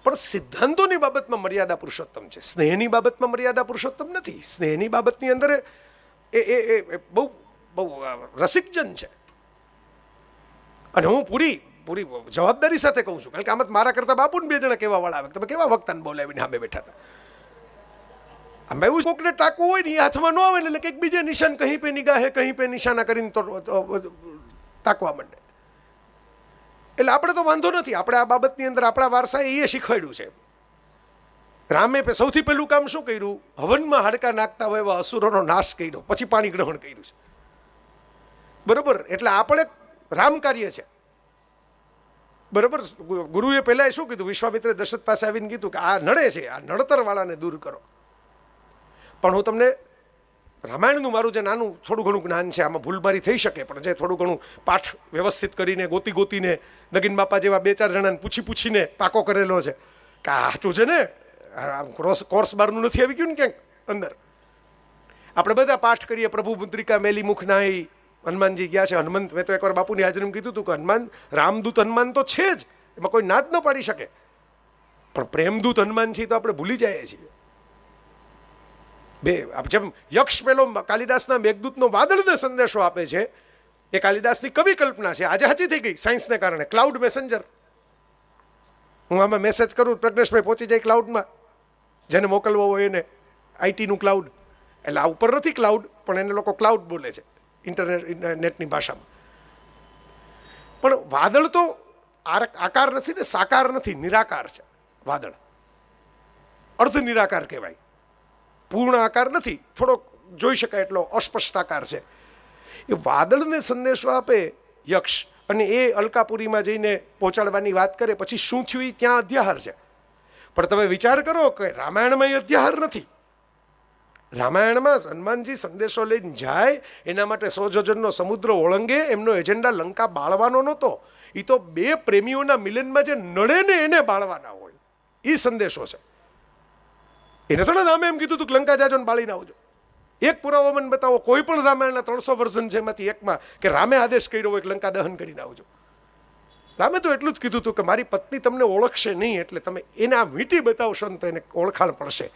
પણ સિદ્ધાંતોની બાબતમાં મર્યાદા પુરુષોત્તમ છે, સ્નેહની બાબતમાં મર્યાદા પુરુષોત્તમ નથી. સ્નેહની બાબતની અંદર એ બહુ રસિકજન છે. અને હું પૂરી જવાબદારી સાથે કહું છું, કારણ કે આમાં મારા કરતા બાપુને 2 જણા કેવા વાળા આવે, તમે કેવા વક્તાને બોલાવીને સામે બેઠા હતા. આમ એવું કોકને ટાકવું હોય ને એ હાથમાં ન આવે એટલે કંઈક બીજે નિશાન, કહી પે નિગાહે કહી પે નિશાના કરીને તો તાકવા માંડે. એટલે આપણે તો વાંધો નથી, આપણે આ બાબતની અંદર આપણા વારસાએ એ શીખવાડ્યું છે. રામે સૌથી પહેલું કામ શું કર્યું? હવનમાં હાડકા નાખતા હોય એવા અસુરોનો નાશ કર્યો, પછી પાણી ગ્રહણ કર્યું છે, બરોબર. એટલે આપણે રામ કાર્ય છે, બરોબર. ગુરુએ પહેલા શું કીધું? વિશ્વામિત્રે દશરથ પાસે આવીને કીધું કે આ નડે છે, આ નડતર વાળાને દૂર કરો. પણ હું તમને રામાયણનું મારું જે નાનું થોડું ઘણું જ્ઞાન છે, આમાં ભૂલમારી થઈ શકે, પણ જે થોડું ઘણું પાઠ વ્યવસ્થિત કરીને ગોતીને નગીન બાપા જેવા 2-4 જણાને પૂછીને પાકો કરેલો છે કે આ સાચું છે ને, કોર્સ બારનું નથી આવી ગયું ને ક્યાંક અંદર. આપણે બધા પાઠ કરીએ, પ્રભુ મુદ્રિકા મેલી મુખ નાઈ, હનુમાનજી ગયા છે. હનુમંત, મેં તો એકવાર બાપુની હાજરીમાં કીધું હતું કે હનુમાન, રામદૂત હનુમાન તો છે જ, એમાં કોઈ ના જ ન પાડી શકે, પણ પ્રેમદૂત હનુમાન છે તો આપણે ભૂલી જઈએ છીએ. જેમ યક્ષ પેલો કાલિદાસના મેઘદૂતનો વાદળને સંદેશો આપે છે, એ કાલિદાસની કવિ કલ્પના છે, આજે સાચી થઈ ગઈ સાયન્સને કારણે. ક્લાઉડ મેસેન્જર, હું આમાં મેસેજ કરું, પ્રજ્ઞેશભાઈ પહોંચી જાય ક્લાઉડમાં, જેને મોકલવો હોય એને, આઈટીનું ક્લાઉડ. એટલે આ ઉપર નથી ક્લાઉડ, પણ એને લોકો ક્લાઉડ બોલે છે ઇન્ટરનેટની ભાષામાં. પણ વાદળ તો આકાર નથી ને, સાકાર નથી, નિરાકાર છે વાદળ. અર્ધ નિરાકાર કહેવાય, પૂર્ણ આકાર નથી, થોડોક જોઈ શકાય એટલો અસ્પષ્ટ આકાર છે. એ વાદળને સંદેશો આપે યક્ષ, અને એ અલકાપુરીમાં જઈને પહોંચાડવાની વાત કરે, પછી શું થયું એ ત્યાં અધ્યાહાર છે. પણ તમે વિચાર કરો કે રામાયણમાં એ અધ્યાહાર નથી. રામાયણમાં હનુમાનજી સંદેશો લઈને જાય, એના માટે 100 જોજનનો સમુદ્ર ઓળંગે, એમનો એજન્ડા લંકા બાળવાનો નહોતો. એ તો બે પ્રેમીઓના મિલનમાં જે નડે ને એને બાળવાના હોય, એ સંદેશો છે. એને થોડા રામે એમ કીધું તું કે લંકા જાજો ને બાળીને આવજો. એક પુરાવો મને બતાવો કોઈ પણ રામાયણના 300 વર્ઝન છે એમાંથી એકમાં કે રામે આદેશ કર્યો હોય કે લંકા દહન કરીને આવજો. રામે તો એટલું જ કીધું હતું કે મારી પત્ની તમને ઓળખશે નહીં, એટલે તમે એને આ વીંટી બતાવશો ને તો એને ઓળખાણ પડશે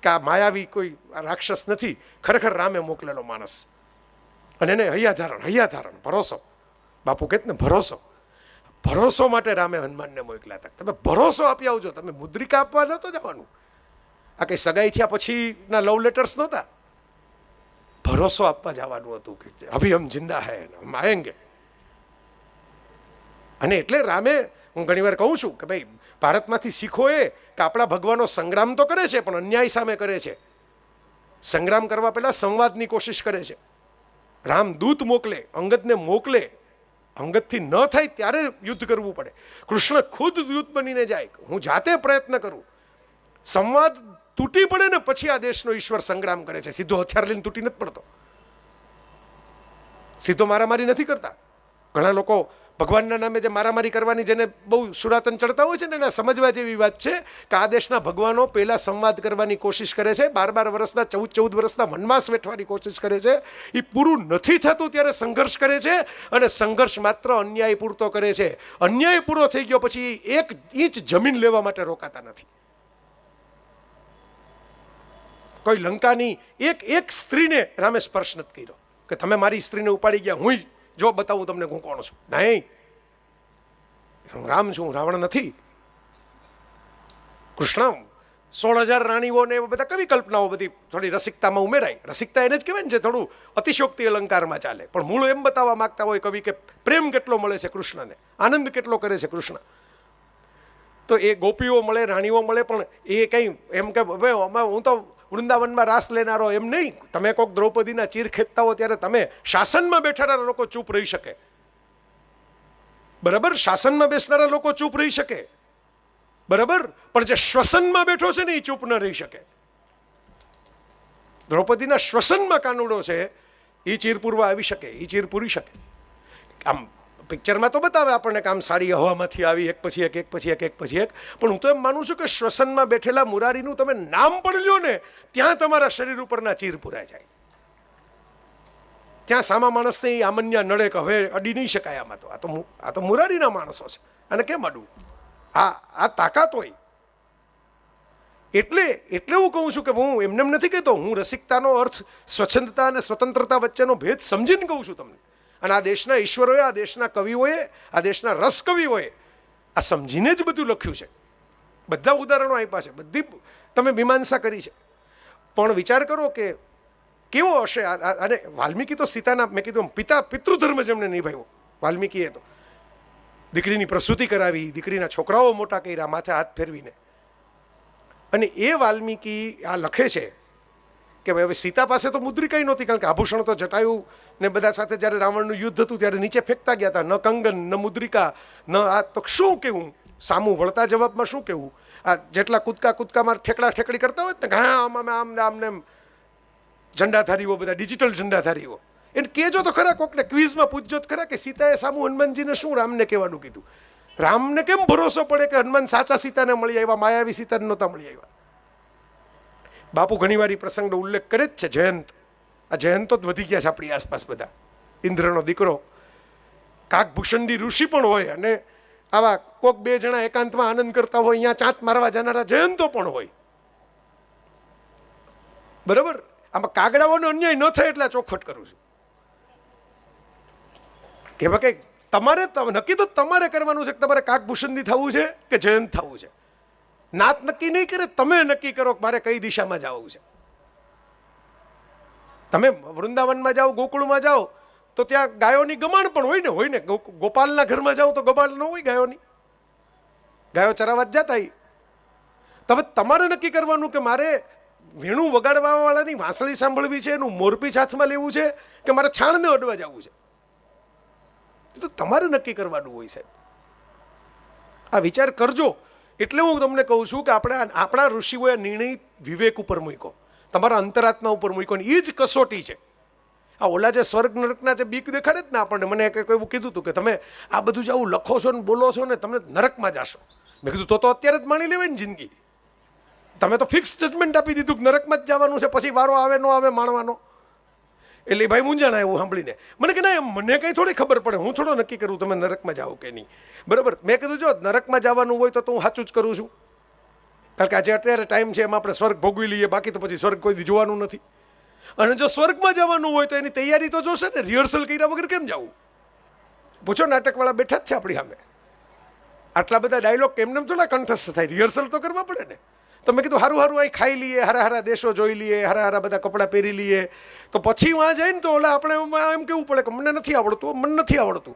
કે આ માયાવી કોઈ રાક્ષસ નથી, ખરેખર રામે મોકલેલો માણસ. અને એને હૈયાધારણ ભરોસો, બાપુ કહેત ને ભરોસો માટે રામે હનુમાનને મોકલ્યા હતા. તમે ભરોસો આપી આવજો, તમે મુદ્રિકા આપવા નહોતો જવાનું. આ કંઈ સગાઈ થયા પછીના લવ લેટર્સ નહોતા, ભરોસો આપવા જવાનું હતું કે અભી હમ જિંદા હૈ, હમ આયેંગે. અને એટલે રામે, હું ઘણીવાર કહું છું કે ભાઈ ભારતમાંથી શીખો એ કે આપણા ભગવાનો સંગ્રામ તો કરે છે પણ અન્યાય સામે કરે છે. સંગ્રામ કરવા પહેલા સંવાદની કોશિશ કરે છે. રામ દૂત મોકલે, અંગદને મોકલે, અંગદથી ન થાય ત્યારે યુદ્ધ કરવું પડે. કૃષ્ણ ખુદ દૂત બનીને જાય, હું જાતે પ્રયત્ન કરું. સંવાદ તૂટી પડે ને પછી આ દેશનો ઈશ્વર સંગ્રામ કરે છે. સીધો હથિયાર લઈને તૂટી નથી પડતો, સીધો મારામારી નથી કરતા. ઘણા લોકો ભગવાનના નામે જે મારામારી કરવાની, જેને બહુ સુરાતન ચડતા હોય છે ને, એને સમજવા જેવી વાત છે કે આ દેશના ભગવાનો પહેલા સંવાદ કરવાની કોશિશ કરે છે, 12 વર્ષના 14 વર્ષના વનવાસ વેઠવાની કોશિશ કરે છે. એ પૂરું નથી થતું ત્યારે સંઘર્ષ કરે છે, અને સંઘર્ષ માત્ર અન્યાય પૂરતો કરે છે. અન્યાય પૂરો થઈ ગયો પછી 1 ઇંચ જમીન લેવા માટે રોકાતા નથી. કોઈ લંકાની એક સ્ત્રીને રામે સ્પર્શ નથી કર્યો કે તમે મારી સ્ત્રીને ઉપાડી ગયા, હું જો બતાવું તમને હું કોણ છું. નહીં, હું રામ છું, રાવણ નથી. કૃષ્ણ 16,000 રાણીઓ ને એવા બધા કવિ કલ્પનાઓ બધી થોડી રસિકતામાં ઉમેરાય. રસિકતા એને જ કહેવાય ને જે થોડું અતિશયોક્તિ અલંકારમાં ચાલે. પણ મૂળ એમ બતાવવા માંગતા હોય કવિ કે પ્રેમ કેટલો મળે છે કૃષ્ણને, આનંદ કેટલો કરે છે કૃષ્ણ. તો એ ગોપીઓ મળે, રાણીઓ મળે, પણ એ કંઈ એમ કે હવે હું તો વૃંદાવનમાં રાસ લેનારો એમ નહીં. તમે કોઈક દ્રૌપદીના ચીર ખેંચતા હો ત્યારે તમે શાસનમાં બેઠેલા લોકો ચૂપ રહી શકે, બરાબર? શાસનમાં બેસનારા લોકો ચૂપ રહી શકે, બરાબર, પણ જે શ્વસનમાં બેઠો છે ને એ ચૂપ ન રહી શકે. દ્રૌપદીના શ્વસનમાં કાનુડો છે, એ ચીર પૂરવા આવી શકે, એ ચીર પૂરી શકે. આમ પિક્ચરમાં તો બતાવે આપણને કે આમ સાડી હવામાંથી આવી એક પછી એક, પણ હું તો એમ માનું છું કે શ્વસનમાં બેઠેલા મુરારીનું તમે નામ પણ લ્યો ને, ત્યાં તમારા શરીર ઉપરના ચીર પૂરાઈ જાય. ત્યાં સામા માણસને એ આમન્યા નડે કે હવે અડી નહીં શકાય આમાં, તો આ તો મુરારીના માણસો છે, અને કેમ અડવું? આ તાકાત હોય. એટલે હું કહું છું કે હું એમને નથી કહેતો, હું રસિકતાનો અર્થ સ્વચ્છંદતા અને સ્વતંત્રતા વચ્ચેનો ભેદ સમજીને કહું છું તમને. અને આ દેશના ઈશ્વરોએ, આ દેશના કવિઓએ, આ દેશના રસ કવિઓએ આ સમજીને જ બધું લખ્યું છે. બધા ઉદાહરણો આપ્યા છે, બધી તમે મીમાંસા કરી છે. પણ વિચાર કરો કે કેવો હશે. અને વાલ્મીકી તો સીતાના, મેં કીધું પિતૃધર્મ જેમણે નિભાવ્યો. વાલ્મીકીએ તો દીકરીની પ્રસૂતિ કરાવી, દીકરીના છોકરાઓ મોટા કર્યા માથે હાથ ફેરવીને. અને એ વાલ્મીકી આ લખે છે કે હવે સીતા પાસે તો મુદ્રિકા નહોતી, કારણ કે આભૂષણ તો જટાયુ ને બધા સાથે જ્યારે રાવણનું યુદ્ધ હતું ત્યારે નીચે ફેંકતા ગયા હતા. ન કંગન, ન મુદ્રિકા, ન આ. તો શું કહેવું સામું? વળતા જવાબમાં શું કહેવું? આ જેટલા કૂદકામાં ઠેકડી કરતા હોય ને, ઘણા આમને ઝંડાધારીઓ, બધા ડિજિટલ ઝંડાધારીઓ, એને કહેજો તો ખરા, કોકને ક્વિઝમાં પૂછજો તો ખરા કે સીતાએ સામું હનુમાનજીને શું રામને કહેવાનું કીધું. રામને કેમ ભરોસો પડે કે હનુમાન સાચા સીતાને મળી આવ્યા, માયાવી સીતાને નહોતા મળી આવ્યા? બાપુ ઘણીવાર એ પ્રસંગનો ઉલ્લેખ કરે જ છે. જયંત, આ જયંતો જ વધી ગયા છે આપણી આસપાસ બધા. ઇન્દ્રનો દીકરો, કાકભૂષણની ઋષિ પણ હોય, અને આવા કોક 2 જણા એકાંતમાં આનંદ કરતા હોય, અહીંયા ચાંચ મારવા જનારા જયંતો પણ હોય, બરાબર? આમાં કાગડાઓનો અન્યાય ન થાય એટલે ચોખવટ કરું છું કે ભાઈ તમારે નક્કી તો તમારે કરવાનું છે કે તમારે કાકભૂષણની થવું છે કે જયંત થવું છે. નાત નક્કી નહીં કરે, તમે નક્કી કરો કે મારે કઈ દિશામાં જવું છે. તમે વૃંદાવનમાં જાઓ, ગોકુળમાં જાઓ તો ત્યાં ગાયોની ગમાણ પણ હોય ને. ગોપાલના ઘરમાં જાઓ તો ગમાણ ન હોય ગાયોની, ગાયો ચરાવવા જ જતા. તમે તમારે નક્કી કરવાનું કે મારે વીણું વગાડવા વાળાની વાંસળી સાંભળવી છે, એનું મોરપીછ હાથમાં લેવું છે, કે મારે છાણને અડવા જવું છે. એ તો તમારે નક્કી કરવાનું હોય સાહેબ. આ વિચાર કરજો. એટલે હું તમને કહું છું કે આપણા ઋષિઓએ નિર્ણય વિવેક ઉપર મૂક્યો, તમારા અંતરાત્મા ઉપર મૂક્યો, એ જ કસોટી છે. આ ઓલા જે સ્વર્ગ નરકના જે બીક દેખાડે જ ને આપણને, મને એવું કીધું હતું કે તમે આ બધું જ આવું લખો છો ને બોલો છો ને તમે નરકમાં જાશો. મેં કીધું તો અત્યારે જ માણી લેવાય ને જિંદગી. તમે તો ફિક્સ જજમેન્ટ આપી દીધું કે નરકમાં જ જવાનું છે, પછી વારો આવે ન આવે માણવાનો. એટલે ભાઈ મૂંઝાણા એવું સાંભળીને. મને કે ના મને કંઈ થોડી ખબર પડે, હું થોડો નક્કી કરું તમે નરકમાં જાઓ કે નહીં. બરાબર. મેં કીધું જો નરકમાં જવાનું હોય તો હું સાચું જ કરું છું, કારણ કે આજે અત્યારે ટાઈમ છે એમાં આપણે સ્વર્ગ ભોગવી લઈએ, બાકી તો પછી સ્વર્ગ કોઈ જોવાનું નથી. અને જો સ્વર્ગમાં જવાનું હોય તો એની તૈયારી તો જોશે ને, રિહર્સલ કર્યા વગર કેમ જવું? પૂછો, નાટકવાળા બેઠા જ છે આપણી સામે. આટલા બધા ડાયલોગ કેમને થોડા કંઠસ્થ થાય, રિહર્સલ તો કરવા પડે ને. તો મેં કીધું હારું હારું અહીં ખાઈ લઈએ, હારા હારા દેશો જોઈ લઈએ, હારા હારા બધા કપડાં પહેરી લઈએ, તો પછી વાં જઈને તો ઓલા આપણે એમ કેવું પડે કે મને નથી આવડતું, મને નથી આવડતું,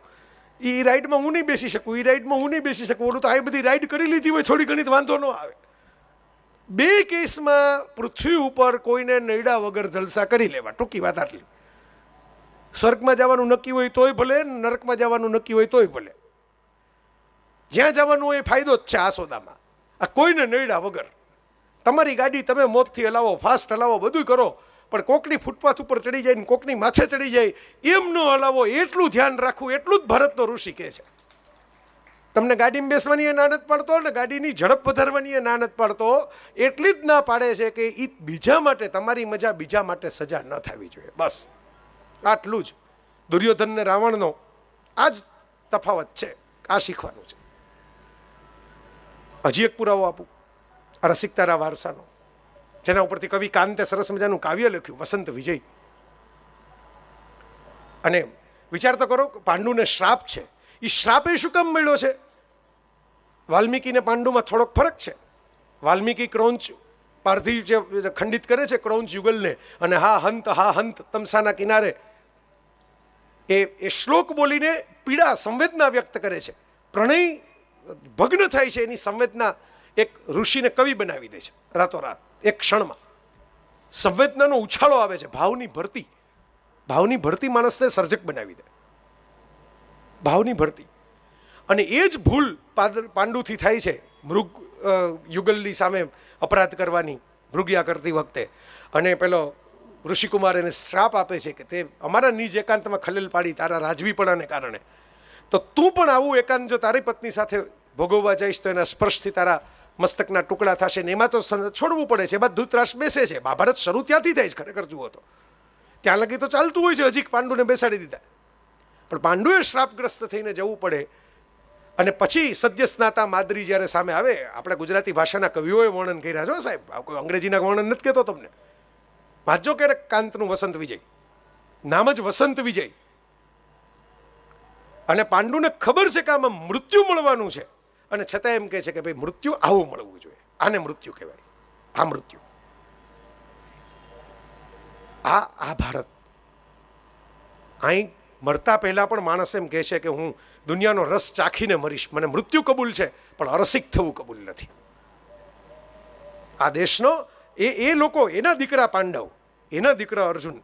એ રાઈડમાં હું નહીં બેસી શકું, એ રાઈડમાં હું નહીં બેસી શકું. ઓલું તો આ બધી રાઈડ કરી લીધી હોય, થોડી ઘણી વાંધો ન આવે. બે કેસમાં પૃથ્વી ઉપર કોઈને નૈડા વગર જલસા કરી લેવા. ટૂંકી વાત આટલી. સ્વર્ગમાં જવાનું નક્કી હોય તોય ભલે, નરકમાં જવાનું નક્કી હોય તોય ભલે. જ્યાં જવાનું હોય એ ફાયદો જ છે આ સોદામાં. આ કોઈને નૈડા વગર તમારી ગાડી તમે મોતથી હલાવો, ફાસ્ટ હલાવો, બધું કરો, પણ કોકની ફૂટપાથ ઉપર ચડી જાય ને કોકની માથે ચડી જાય એમ ન હલાવો. એટલું ધ્યાન રાખવું, એટલું જ ભારતનો ઋષિ કહે છે. તમને ગાડીમાં બેસવાની એ ના નથી પાડતો ને ગાડીની ઝડપ વધારવાની એ ના નથી પાડતો, એટલી જ ના પાડે છે કે એ બીજા માટે, તમારી મજા બીજા માટે સજા ન થવી જોઈએ. બસ આટલું જ. દુર્યોધન ને રાવણનો આ જ તફાવત છે, આ શીખવાનું છે. હજી એક પુરાવો આપું આ રસિકતારા વારસાનો, જેના ઉપરથી કવિ કાંતે સરસ મજાનું કાવ્ય લખ્યું, વસંત વિજય. અને વિચાર તો કરો, પાંડુને શ્રાપ છે. એ શ્રાપ એ શું કામ મળ્યો છે? વાલ્મીકીને પાંડુમાં થોડોક ફરક છે. વાલ્મીકી ક્રૌંચ પાર્થિવ જે ખંડિત કરે છે ક્રૌંચ યુગલને, અને હા હંત તમસાના કિનારે એ શ્લોક બોલીને પીડા સંવેદના વ્યક્ત કરે છે. પ્રણય ભગ્ન થાય છે, એની સંવેદના એક ઋષિને કવિ બનાવી દે છે રાતોરાત, એક ક્ષણમાં. સંવેદનાનો ઉછાળો આવે છે, ભાવની ભરતી માણસને સર્જક બનાવી દે, ભાવની ભરતી. અને એ જ ભૂલ પાંડુથી થાય છે મૃગ યુગલની સામે અપરાધ કરવાની, મૃગ્યા કરતી વખતે. અને પેલો ઋષિકુમાર એને શ્રાપ આપે છે કે તે અમારા નિજ એકાંતમાં ખલેલ પાડી તારા રાજવીપણાને કારણે, તો તું પણ આવું એકાંત જો તારી પત્ની સાથે ભોગવવા જઈશ તો એના સ્પર્શથી તારા મસ્તકના ટુકડા થશે ને એમાં તો છોડવું પડે છે. એમાં ધૃતરાષ્ટ્ર બેસે છે. મહાભારત શરૂ ત્યાંથી થાય છે ખરેખર જુઓ તો. ત્યાં લગી તો ચાલતું હોય છે, હજી પાંડુને બેસાડી દીધા. પણ પાંડુએ શ્રાપગ્રસ્ત થઈને જવું પડે. અને પછી સદ્ય સ્નાતા માદરી જ્યારે સામે આવે, આપણે ગુજરાતી ભાષાના કવિઓએ વર્ણન કર્યા છો સાહેબ, કોઈ અંગ્રેજીના વર્ણન નથી કહેતો તમને. વાંચજો કે કાંતનું વસંત વિજય, નામ જ વસંત વિજય. અને પાંડુને ખબર છે કે આમાં મૃત્યુ મળવાનું છે, અને છતાં એમ કહે છે કે ભાઈ મૃત્યુ આવું મળવું જોઈએ, આને મૃત્યુ કહેવાય, આ મૃત્યુ. આ ભારત. અહીં મરતા પહેલા પણ માણસ એમ કહે છે કે હું દુનિયાનો રસ ચાખીને મરીશ, મને મૃત્યુ કબૂલ છે પણ અરસિક થવું કબૂલ નથી. આ દેશનો એ લોકો, એના દીકરા પાંડવ, એના દીકરા અર્જુન,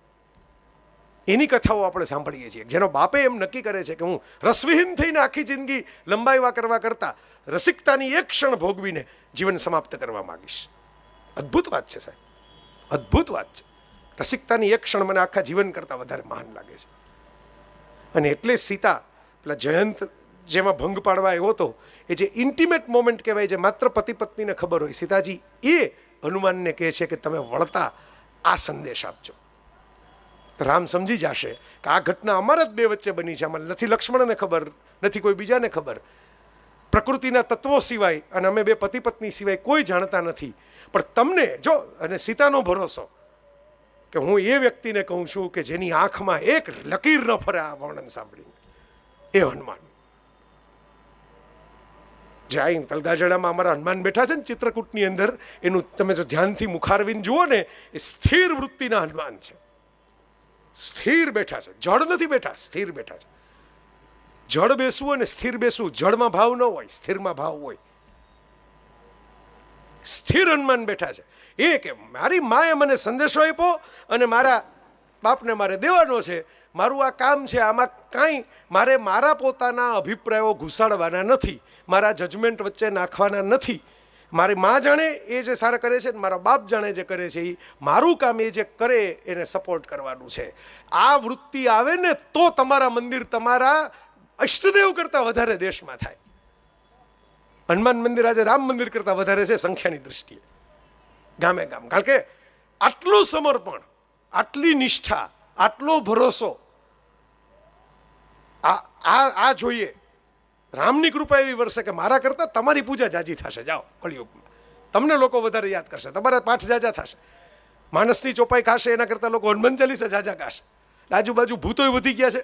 એની કથાઓ આપણે સાંભળીએ છીએ. જેનો બાપે એમ નક્કી કરે છે કે હું રસવિહીન થઈને આખી જિંદગી લંબાઈવા કરવા કરતા રસિકતાની એક ક્ષણ ભોગવીને જીવન સમાપ્ત કરવા માંગીશ. અદ્ભુત વાત છે સાહેબ, અદ્ભુત વાત છે. રસિકતાની એક ક્ષણ મને આખા જીવન કરતાં વધારે મહાન લાગે છે. અને એટલે સીતા પેલા જયંત જેમાં ભંગ પાડવા આવ્યો હતો, એ જે ઇન્ટિમેટ મોમેન્ટ કહેવાય, જે માત્ર પતિ પત્નીને ખબર હોય, સીતાજી એ હનુમાનને કહે છે કે તમે વળતા આ સંદેશ આપજો. રામ સમજી જશે કે આ ઘટના અમારા જ બે વચ્ચે બની છે, આમાં નથી લક્ષ્મણને ખબર, નથી કોઈ બીજાને ખબર, પ્રકૃતિના તત્વો સિવાય, અને અમે બે પતિ પત્ની સિવાય કોઈ જાણતા નથી. પણ તમને જો, અને સીતાનો ભરોસો કે હું એ વ્યક્તિને કહું છું કે જેની આંખમાં એક લકીર ન ફરે આ વર્ણન સાંભળીને, એ હનુમાન. જે અહીં તલગાજડામાં અમારા હનુમાન બેઠા છે ને ચિત્રકૂટની અંદર, એનું તમે જો ધ્યાનથી મુખારવીને જુઓ ને, એ સ્થિર વૃત્તિના હનુમાન છે. સ્થિર બેઠા છે, જડ નથી બેઠા, સ્થિર બેઠા છે. જડ બેસવું અને સ્થિર બેસવું, જડમાં ભાવ ન હોય, સ્થિરમાં ભાવ હોય. સ્થિર હનુમાન બેઠા છે. એ કે મારી માએ મને સંદેશો આપ્યો અને મારા બાપને મારે દેવાનો છે, મારું આ કામ છે, આમાં કાંઈ મારે મારા પોતાના અભિપ્રાયો ઘુસાડવાના નથી, મારા જજમેન્ટ વચ્ચે નાખવાના નથી. મારી મા જાણે એ જે સારા કરે છે, મારા બાપ જાણે જે કરે છે, એ મારું કામ એ જે કરે એને સપોર્ટ કરવાનું છે. આ વૃત્તિ આવે ને તો તમારા મંદિર તમારા અષ્ટદેવ કરતાં વધારે દેશમાં થાય. હનુમાન મંદિર આજે રામ મંદિર કરતાં વધારે છે સંખ્યાની દૃષ્ટિએ ગામે ગામ. કારણ કે આટલું સમર્પણ, આટલી નિષ્ઠા, આટલો ભરોસો આ જોઈએ. રામની કૃપા એવી વરસે કે મારા કરતાં તમારી પૂજા જાજી થશે. જાઓ કળિયુગમાં તમને લોકો વધારે યાદ કરશે, તમારા પાઠ જાજા થશે, માનસની ચોપાઈ ખાશે એના કરતાં લોકો હનુમાન ચાલીસા જાજા ખાશે. આજુબાજુ ભૂતોય વધી ગયા છે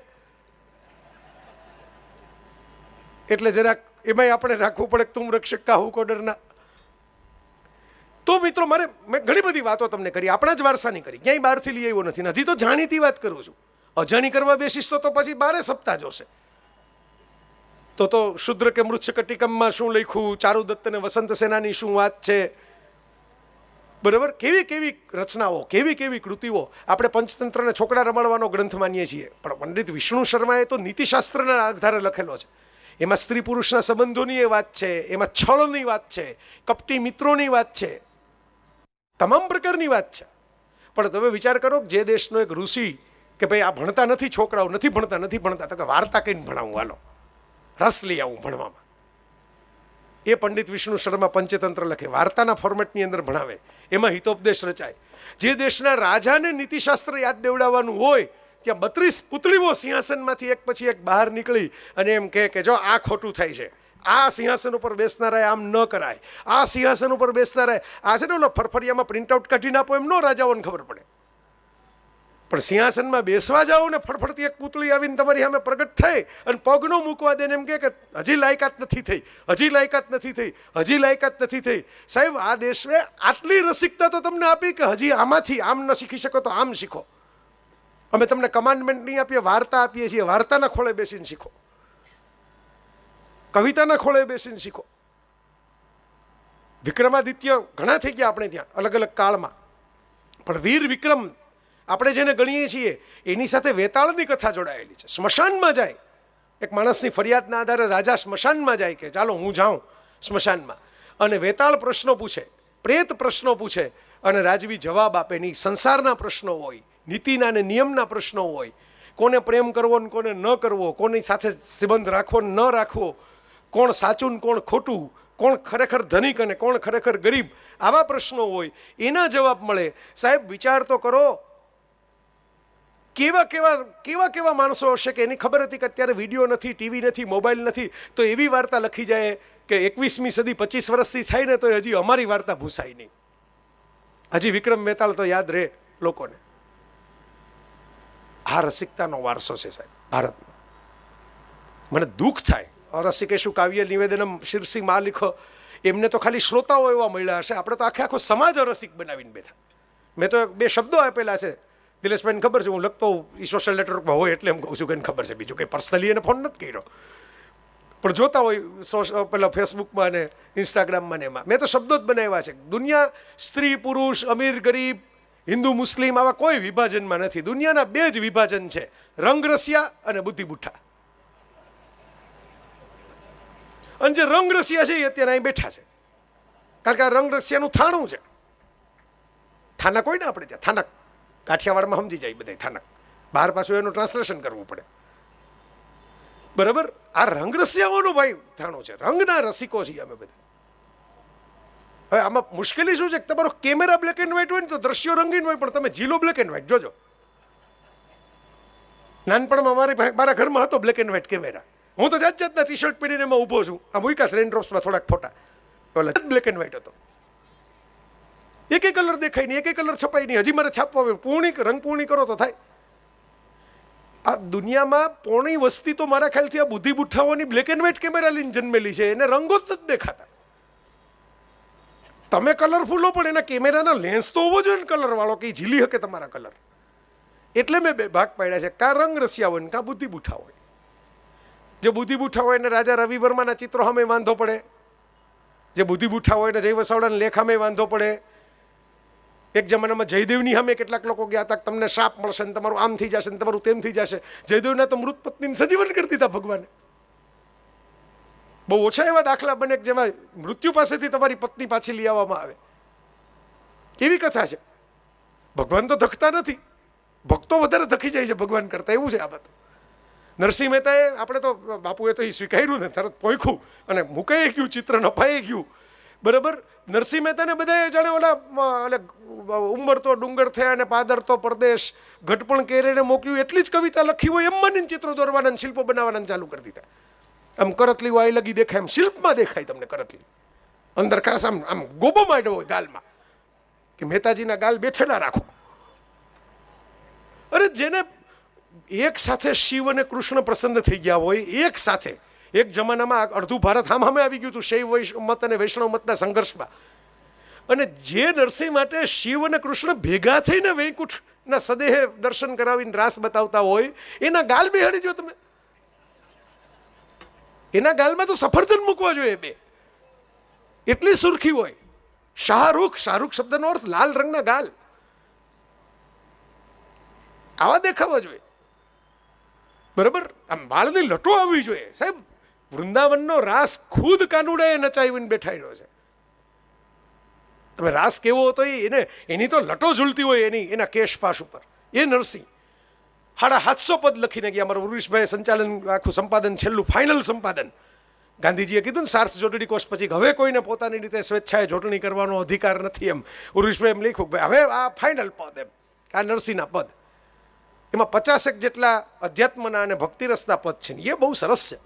એટલે જરાક એમાંય આપણે રાખવું પડે. તું રક્ષક કાહુ કો ડરના. તો મિત્રો મેં ઘણી બધી વાતો તમને કરી, આપણા જ વારસાની કરી, ક્યાંય બહારથી લઈ આવ્યો નથી. હજી તો જાણીતી વાત કરું છું. અજાણી કરવા બેસીશ તો પછી 12 સપ્તાહ જોશે. તો શુદ્ર કે મૃચ્છકટિકમમાં શું લખ્યું, ચારુદત્ત અને વસંત સેનાની શું વાત છે, બરાબર, કેવી કેવી રચનાઓ, કેવી કેવી કૃતિઓ. આપણે પંચતંત્રને છોકરા રમાડવાનો ગ્રંથ માનીએ છીએ, પણ પંડિત વિષ્ણુ શર્માએ તો નીતિશાસ્ત્રના આધારે લખેલો છે. એમાં સ્ત્રી પુરુષના સંબંધોની એ વાત છે, એમાં છળની વાત છે, કપટી મિત્રોની વાત છે, તમામ પ્રકારની વાત છે. પણ તમે વિચાર કરો કે જે દેશનો એક ઋષિ કે ભાઈ આ ભણતા નથી છોકરાઓ, નથી ભણતા તો કે વાર્તા કહીને ભણાવું, હાલો રસ લઈ આવું ભણવામાં. એ પંડિત વિષ્ણુ શર્મા પંચતંત્ર લખે, વાર્તાના ફોર્મેટની અંદર ભણાવે, એમાં હિતોપદેશ રચાય. જે દેશના રાજાને નીતિશાસ્ત્ર યાદ દેવડાવવાનું હોય ત્યાં 32 પુતળીઓ સિંહાસનમાંથી એક પછી એક બહાર નીકળી અને એમ કે જો આ ખોટું થાય છે, આ સિંહાસન ઉપર બેસનારાએ આમ ન કરાય, આ સિંહાસન ઉપર બેસનારાએ આ છે ને ઓલો ફરફરિયામાં પ્રિન્ટઆઉટ કાઢીને આપો એમ ન રાજાઓને ખબર પડે. પણ સિંહાસનમાં બેસવા જાઓ ને ફડફડતી એક પૂતળી આવીને તમારી સામે પ્રગટ થઈ અને પગ ન મૂકવા દે ને એમ કે હજી લાયકાત નથી થઈ, હજી લાયકાત નથી થઈ, હજી લાયકાત નથી થઈ. સાહેબ આ દેશને આટલી રસિકતા તો તમને આપી કે હજી આમાંથી આમ ન શીખી શકો તો આમ શીખો. અમે તમને કમાન્ડમેન્ટ નહીં આપીએ, વાર્તા આપીએ છીએ, વાર્તાના ખોળે બેસીને શીખો, કવિતાના ખોળે બેસીને શીખો. વિક્રમાદિત્ય ઘણા થઈ ગયા આપણે ત્યાં અલગ અલગ કાળમાં, પણ વીર વિક્રમ આપણે જેને ગણીએ છીએ એની સાથે વેતાળની કથા જોડાયેલી છે. સ્મશાનમાં જાય, એક માણસની ફરિયાદના આધારે રાજા સ્મશાનમાં જાય કે ચાલો હું જાઉં સ્મશાનમાં, અને વેતાળ પ્રશ્નો પૂછે, પ્રેત પ્રશ્નો પૂછે અને રાજવી જવાબ આપે. નહીં સંસારના પ્રશ્નો હોય, નીતિના અને નિયમના પ્રશ્નો હોય, કોને પ્રેમ કરવો ને કોને ન કરવો, કોની સાથે સંબંધ રાખવો ને ન રાખવો, કોણ સાચું ને કોણ ખોટું, કોણ ખરેખર ધનિક અને કોણ ખરેખર ગરીબ, આવા પ્રશ્નો હોય, એના જવાબ મળે. સાહેબ વિચાર તો કરો, કેવા કેવા માણસો હશે કે એની ખબર હતી કે અત્યારે વિડીયો નથી, ટીવી નથી, મોબાઈલ નથી, તો એવી વાર્તા લખી જાય કે 21મી સદી 25 વર્ષથી થાય ને તો હજી અમારી વાર્તા ભૂસાય નહીં, હજી વિક્રમ વેતાળ તો યાદ રહે લોકોને. આ રસિકતાનો વારસો છે સાહેબ ભારતમાં. મને દુઃખ થાય, રસિકેશુ કાવ્ય નિવેદનમ શીર્ષી માં લીખો, એમને તો ખાલી શ્રોતાઓ એવા મળ્યા હશે, આપણે તો આખો સમાજ રસિક બનાવીને બેઠા. મેં તો 2 શબ્દો આપેલા છે, દિલેશભાઈને ખબર છે, હું લખતો એ સોશિયલ નેટવર્કમાં હોય એટલે એમ કહું છું કે એને ખબર છે, બીજું કંઈ પર્સનલી એને ફોન નથી કર્યો, પણ જોતા હોય પેલા ફેસબુકમાં ને ઇન્સ્ટાગ્રામમાં ને એમાં મેં તો શબ્દો જ બનાવ્યા છે. દુનિયા સ્ત્રી પુરુષ, અમીર ગરીબ, હિન્દુ મુસ્લિમ આવા કોઈ વિભાજનમાં નથી. દુનિયાના 2 જ વિભાજન છે, રંગ રસિયા અને બુદ્ધિ બુઠ્ઠા. અને જે રંગ રસિયા છે એ અત્યારે અહીં બેઠા છે, કારણ કે આ રંગ રસિયાનું થાણું છે. થાનક હોય ને આપણે ત્યાં, થાનક કાઠિયાવાડમાં સમજી જાય બધા થાનક, બહાર પાછું એનું ટ્રાન્સલેશન કરવું પડે, બરાબર. આ રંગ રસિયાઓનું ભાઈ થાણું છે, રંગના રસિકો છીએ અમે બધા. હવે આમાં મુશ્કેલી શું છે કે તમારો કેમેરા બ્લેક એન્ડ વ્હાઇટ હોય ને તો દ્રશ્યો રંગીન હોય, પણ તમે જીલો બ્લેક એન્ડ વ્હાઇટ જોજો. નાનપણમાં મારા ઘરમાં હતો બ્લેક એન્ડ વ્હાઇટ કેમેરા, હું તો જાતના ટી શર્ટ પહેરીને એમાં ઊભો છું, આ મૂક્યા રેનડ્રોપ્સમાં થોડાક ફોટા, બ્લેક એન્ડ વ્હાઇટ હતો. એક કલર દેખાય નહીં, એક કલર છપાય નહીં, હજી મારે છાપવા આવે, રંગપૂર્ણી કરો તો થાય. આ દુનિયામાં પોણી વસ્તી તો મારા ખ્યાલથી આ બુદ્ધિ બુઠ્ઠાઓની બ્લેક એન્ડ વ્હાઇટ કેમેરા લઈને જન્મેલી છે, એને રંગો જ નથી દેખાતા. તમે કલરફુલ હો પણ એના કેમેરાના લેન્સ તો હોવો જોઈએ ને કલર વાળો, કે ઝીલી શકે તમારા કલર. એટલે મેં 2 ભાગ પાડ્યા છે, કાં રંગ રસિયા હોય ને કાં બુદ્ધિ બુઠ્ઠા હોય. જે બુદ્ધિ બુઠ્ઠા હોય એને રાજા રવિ વર્માના ચિત્રો સામે વાંધો પડે, જે બુદ્ધિ બુઠ્ઠા હોય ને જય વસાવડાના લેખ સામે વાંધો પડે, એક જમાનામાં જયદેવની સામે કેટલાક લોકો ગયા હતા, તમને શ્રાપ મળશે ને તમારું આમ થઈ જશે ને તમારું તેમ થઈ જશે. જયદેવના તો મૃત પત્નીને સજીવન કરી દીધા ભગવાને. બહુ ઓછા એવા દાખલા બને કે જેમાં મૃત્યુ પાસેથી તમારી પત્ની પાછી લઈ આવવામાં આવે. કેવી કથા છે. ભગવાન તો ધખતા નથી, ભક્તો વધારે ધખી જાય છે ભગવાન કરતા, એવું છે આ બધું. નરસિંહ મહેતાએ, આપણે તો બાપુએ તો એ સ્વીકાર્યું ને, તરત પોઈખું અને મુકાઈ ગયું, ચિત્ર નપાઈ ગયું. બરાબર. નરસિંહ મહેતાને બધાએ જાણે ઓલા ઉંબર તો ડુંગર થયા અને પાદર તો પરદેશ, ઘટપણ કેરેને મોકલ્યું એટલી જ કવિતા લખી હોય એમ માનીને ચિત્રો દોરવાના શિલ્પો બનાવવાના ચાલુ કરી દીધા. આમ કરતલી વાય લગી દેખાય, એમ શિલ્પમાં દેખાય તમને કરતલી. અંદર ખાસ આમ આમ ગોબો માંડ્યો હોય ગાલમાં કે મહેતાજીના ગાલ બેઠેલા રાખો. અરે જેને એક સાથે શિવ અને કૃષ્ણ પ્રસન્ન થઈ ગયા હોય, એક સાથે, એક જમાનામાં અડધું ભારત સામે આવી ગયું હતું શૈવ મત અને વૈષ્ણવ મતના સંઘર્ષમાં, અને જે નરસિંહ માટે શિવ અને કૃષ્ણ ભેગા થઈને વૈકુંઠના સદેહે દર્શન કરાવીને રાસ બતાવતા હોય, એના ગાલ બેહાડી દો તમે. એના ગાલમાં તો સફરજન મૂકવા જોઈએ બે, એટલી સુરખી હોય. શાહરૂખ, શાહરૂખ શબ્દનો અર્થ લાલ રંગના ગાલ, આવા દેખાવા જોઈએ. બરાબર. આમ વાળની લટો આવવી જોઈએ. સાહેબ, વૃંદાવનનો રાસ ખુદ કાનુડાએ નચાવીને બેઠાડ્યો છે. તમે રાસ કેવો હતો એને, એની તો લટો ઝૂલતી હોય એના કેશપાશ ઉપર. એ નરસિંહ 750 પદ લખીને ગયા. અમારા ઉર્વિશભાઈ સંચાલન, આખું સંપાદન, છેલ્લું ફાઇનલ સંપાદન. ગાંધીજીએ કીધું ને સાર્સ જોટણી કોષ પછી, હવે કોઈને પોતાની રીતે સ્વેચ્છાએ જોટણી કરવાનો અધિકાર નથી એમ. ઉર્વિશભાઈ એમ લખ્યું ભાઈ હવે આ ફાઇનલ પદ એમ, આ નરસિંહના પદ. એમાં 50 જેટલા અધ્યાત્મના અને ભક્તિરસના પદ છે ને એ બહુ સરસ છે.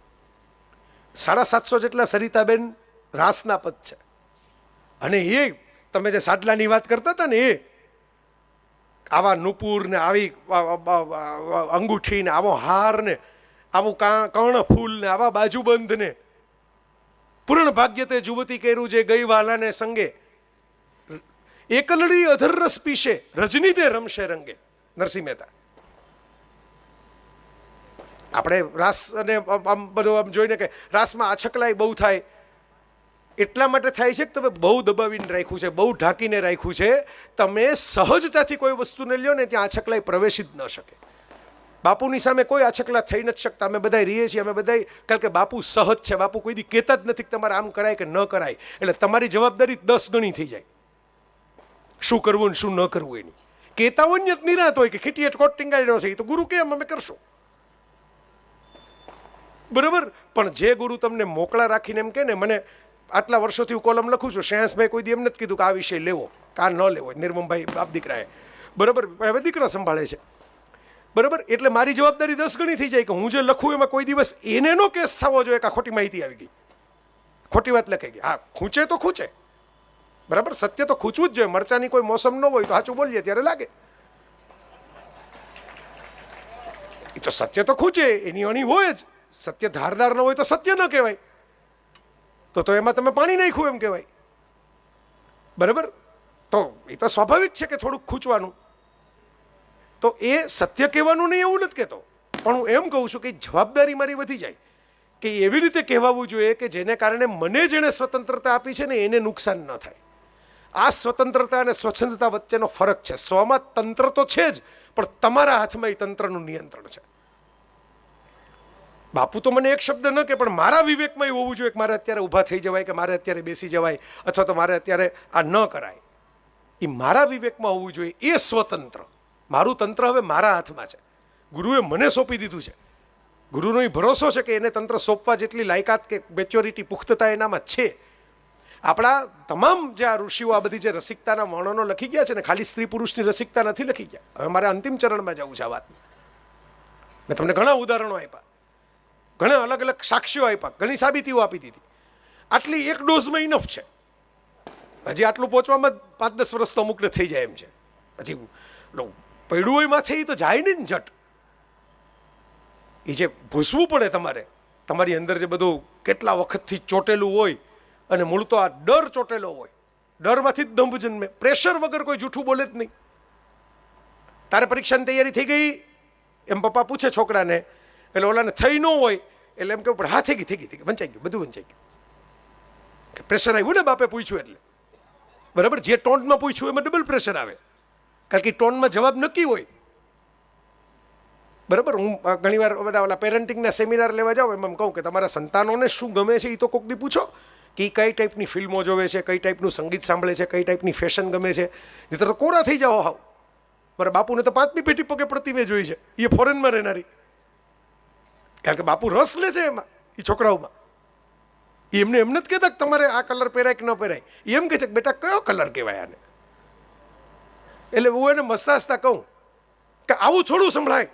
750 જેટલા સરિતાબેન રાસના પદ છે. અને એ તમે જે સાડલાની વાત કરતા હતા ને, એ આવા નુપુર ને આવી અંગૂઠી ને આવો હાર ને આવું કર્ણફૂલ ને આવા બાજુબંધ ને પૂર્ણ ભાગ્ય તે જુવતી કર્યું જે ગઈ વાલાને સંગે, એકલડી અધરરસ પીશે રજની તે રમશે રંગે. નરસિંહ મહેતા. આપણે રાસ અને આમ બધું આમ જોઈને કે રાસમાં આછકલાઈ બહુ થાય, એટલા માટે થાય છે કે તમે બહુ દબાવીને રાખ્યું છે, બહુ ઢાંકીને રાખ્યું છે. તમે સહજતાથી કોઈ વસ્તુને લ્યો ને ત્યાં આછકલાઈ પ્રવેશી જ ન શકે. બાપુની સામે કોઈ આછકલા થઈ નથી શકતા. અમે બધા રહીએ છીએ, અમે બધા, કારણ કે બાપુ સહજ છે. બાપુ કોઈ દી કહેતા જ નથી કે તમારે આમ કરાય કે ન કરાય. એટલે તમારી જવાબદારી 10 ગણી થઈ જાય શું કરવું ને શું ન કરવું એની. કહેતા હોય ને નિરાત હોય કે ખીટીએ કોટ ટીંગાડ્યો છે, એ તો ગુરુ કેમ અમે કરશું. બરાબર. પણ જે ગુરુ તમને મોકળા રાખીને એમ કે ને, મને આટલા વર્ષોથી હું કોલમ લખું છું, શ્રેયાસભાઈ કોઈ દી એમ નથી કીધું કે આ વિષય લેવો કા ન લેવો. નિર્મમભાઈ બાપ દીકરાએ, બરાબર, હવે દીકરા સંભાળે છે. બરાબર. એટલે મારી જવાબદારી 10 ગણી થઈ જાય કે હું જે લખું એમાં કોઈ દિવસ એને નો કેસ થવો જોઈએ કે ખોટી માહિતી આવી ગઈ, ખોટી વાત લખાઈ ગઈ. હા, ખૂંચે તો ખૂંચે, બરાબર. સત્ય તો ખૂંચવું જ જોઈએ. મરચાની કોઈ મોસમ ન હોય તો સાચું બોલીએ ત્યારે લાગે. એ તો સત્ય તો ખૂંચે, એની અણી હોય જ. સત્ય ધારદાર ન હોય તો સત્ય ન કહેવાય. તો એમાં તમે પાણી નાખ્યું એમ કહેવાય. બરાબર. તો એ તો સ્વાભાવિક છે કે થોડુંક ખૂંચવાનું. તો એ સત્ય કહેવાનું નહીં એવું નથી કહેતો, પણ હું એમ કહું છું કે જવાબદારી મારી વધી જાય કે એવી રીતે કહેવાવું જોઈએ કે જેને કારણે મને જેણે સ્વતંત્રતા આપી છે ને એને નુકસાન ન થાય. આ સ્વતંત્રતા અને સ્વચ્છંદતા વચ્ચેનો ફરક છે. સ્વમાં તંત્ર તો છે જ, પણ તમારા હાથમાં એ તંત્રનું નિયંત્રણ છે. બાપુ તો મને એક શબ્દ ન કે, પણ મારા વિવેકમાં એવું હોવું જોઈએ કે મારે અત્યારે ઊભા થઈ જવાય, કે મારે અત્યારે બેસી જવાય, અથવા તો મારે અત્યારે આ ન કરાય. એ મારા વિવેકમાં હોવું જોઈએ. એ સ્વતંત્ર. મારું તંત્ર હવે મારા હાથમાં છે. ગુરુએ મને સોંપી દીધું છે. ગુરુનો એ ભરોસો છે કે એને તંત્ર સોંપવા જેટલી લાયકાત કે મેચ્યોરિટી, પુખ્તતા એનામાં છે. આપણા તમામ જે આ ઋષિઓ આ બધી જે રસિકતાના વર્ણનો લખી ગયા છે ને, ખાલી સ્ત્રી પુરુષની રસિકતા નથી લખી ગયા. હવે મારે અંતિમ ચરણમાં જવું છે આ વાતમાં. મેં તમને ઘણા ઉદાહરણો આપ્યા, ઘણા અલગ અલગ સાક્ષીઓ આપ્યા, ઘણી સાબિતીઓ આપી દીધી. આટલી એક ડોઝમાં ઇનફ છે. હજી આટલું પહોંચવામાં 5-10 વર્ષ તો અમુકને થઈ જાય એમ છે. હજી પડ્યું હોય માથે એ તો જાય ને જટ. એ જે ભૂસવું પડે તમારે, તમારી અંદર જે બધું કેટલા વખતથી ચોટેલું હોય, અને મૂળ તો આ ડર ચોટેલો હોય. ડરમાંથી જ દંભ જન્મે. પ્રેશર વગર કોઈ જૂઠું બોલે જ નહીં. તારે પરીક્ષાની તૈયારી થઈ ગઈ એમ પપ્પા પૂછે છોકરાને, એટલે ઓલાને થઈ ન હોય એટલે એમ કેવું પડે હા થઈ ગઈ, વંચાઈ ગયું, બધું વંચાઈ ગયું. પ્રેશર આવ્યું ને બાપે પૂછ્યું એટલે. બરાબર, જે ટોનમાં પૂછ્યું એમાં ડબલ પ્રેશર આવે, કારણ કે ટોનમાં જવાબ નક્કી હોય. બરાબર, હું ઘણીવાર બધા ઓલા પેરેન્ટિંગના સેમિનાર લેવા જાઉં એમાં કહું કે તમારા સંતાનોને શું ગમે છે એ તો કોક દી પૂછો, કે એ કઈ ટાઈપની ફિલ્મો જોવે છે, કઈ ટાઈપનું સંગીત સાંભળે છે, કઈ ટાઈપની ફેશન ગમે છે. નહીં તો કોરા થઈ જાઓ હાવ. મારા બાપુને તો 5મી પેઢી પગે પડતી મેં જોઈ છે, એ ફોરેનમાં રહેનારી, કારણ કે બાપુ રસ લે છે એમાં, એ છોકરાઓમાં. એ એમને એમ નથી કહેતા કે તમારે આ કલર પહેરાય કે ન પહેરાય, એ એમ કહે છે કે બેટા કયો કલર કહેવાય આને. એટલે હું એને મસ્તા હસતા કહું કે આવું થોડું સંભળાય,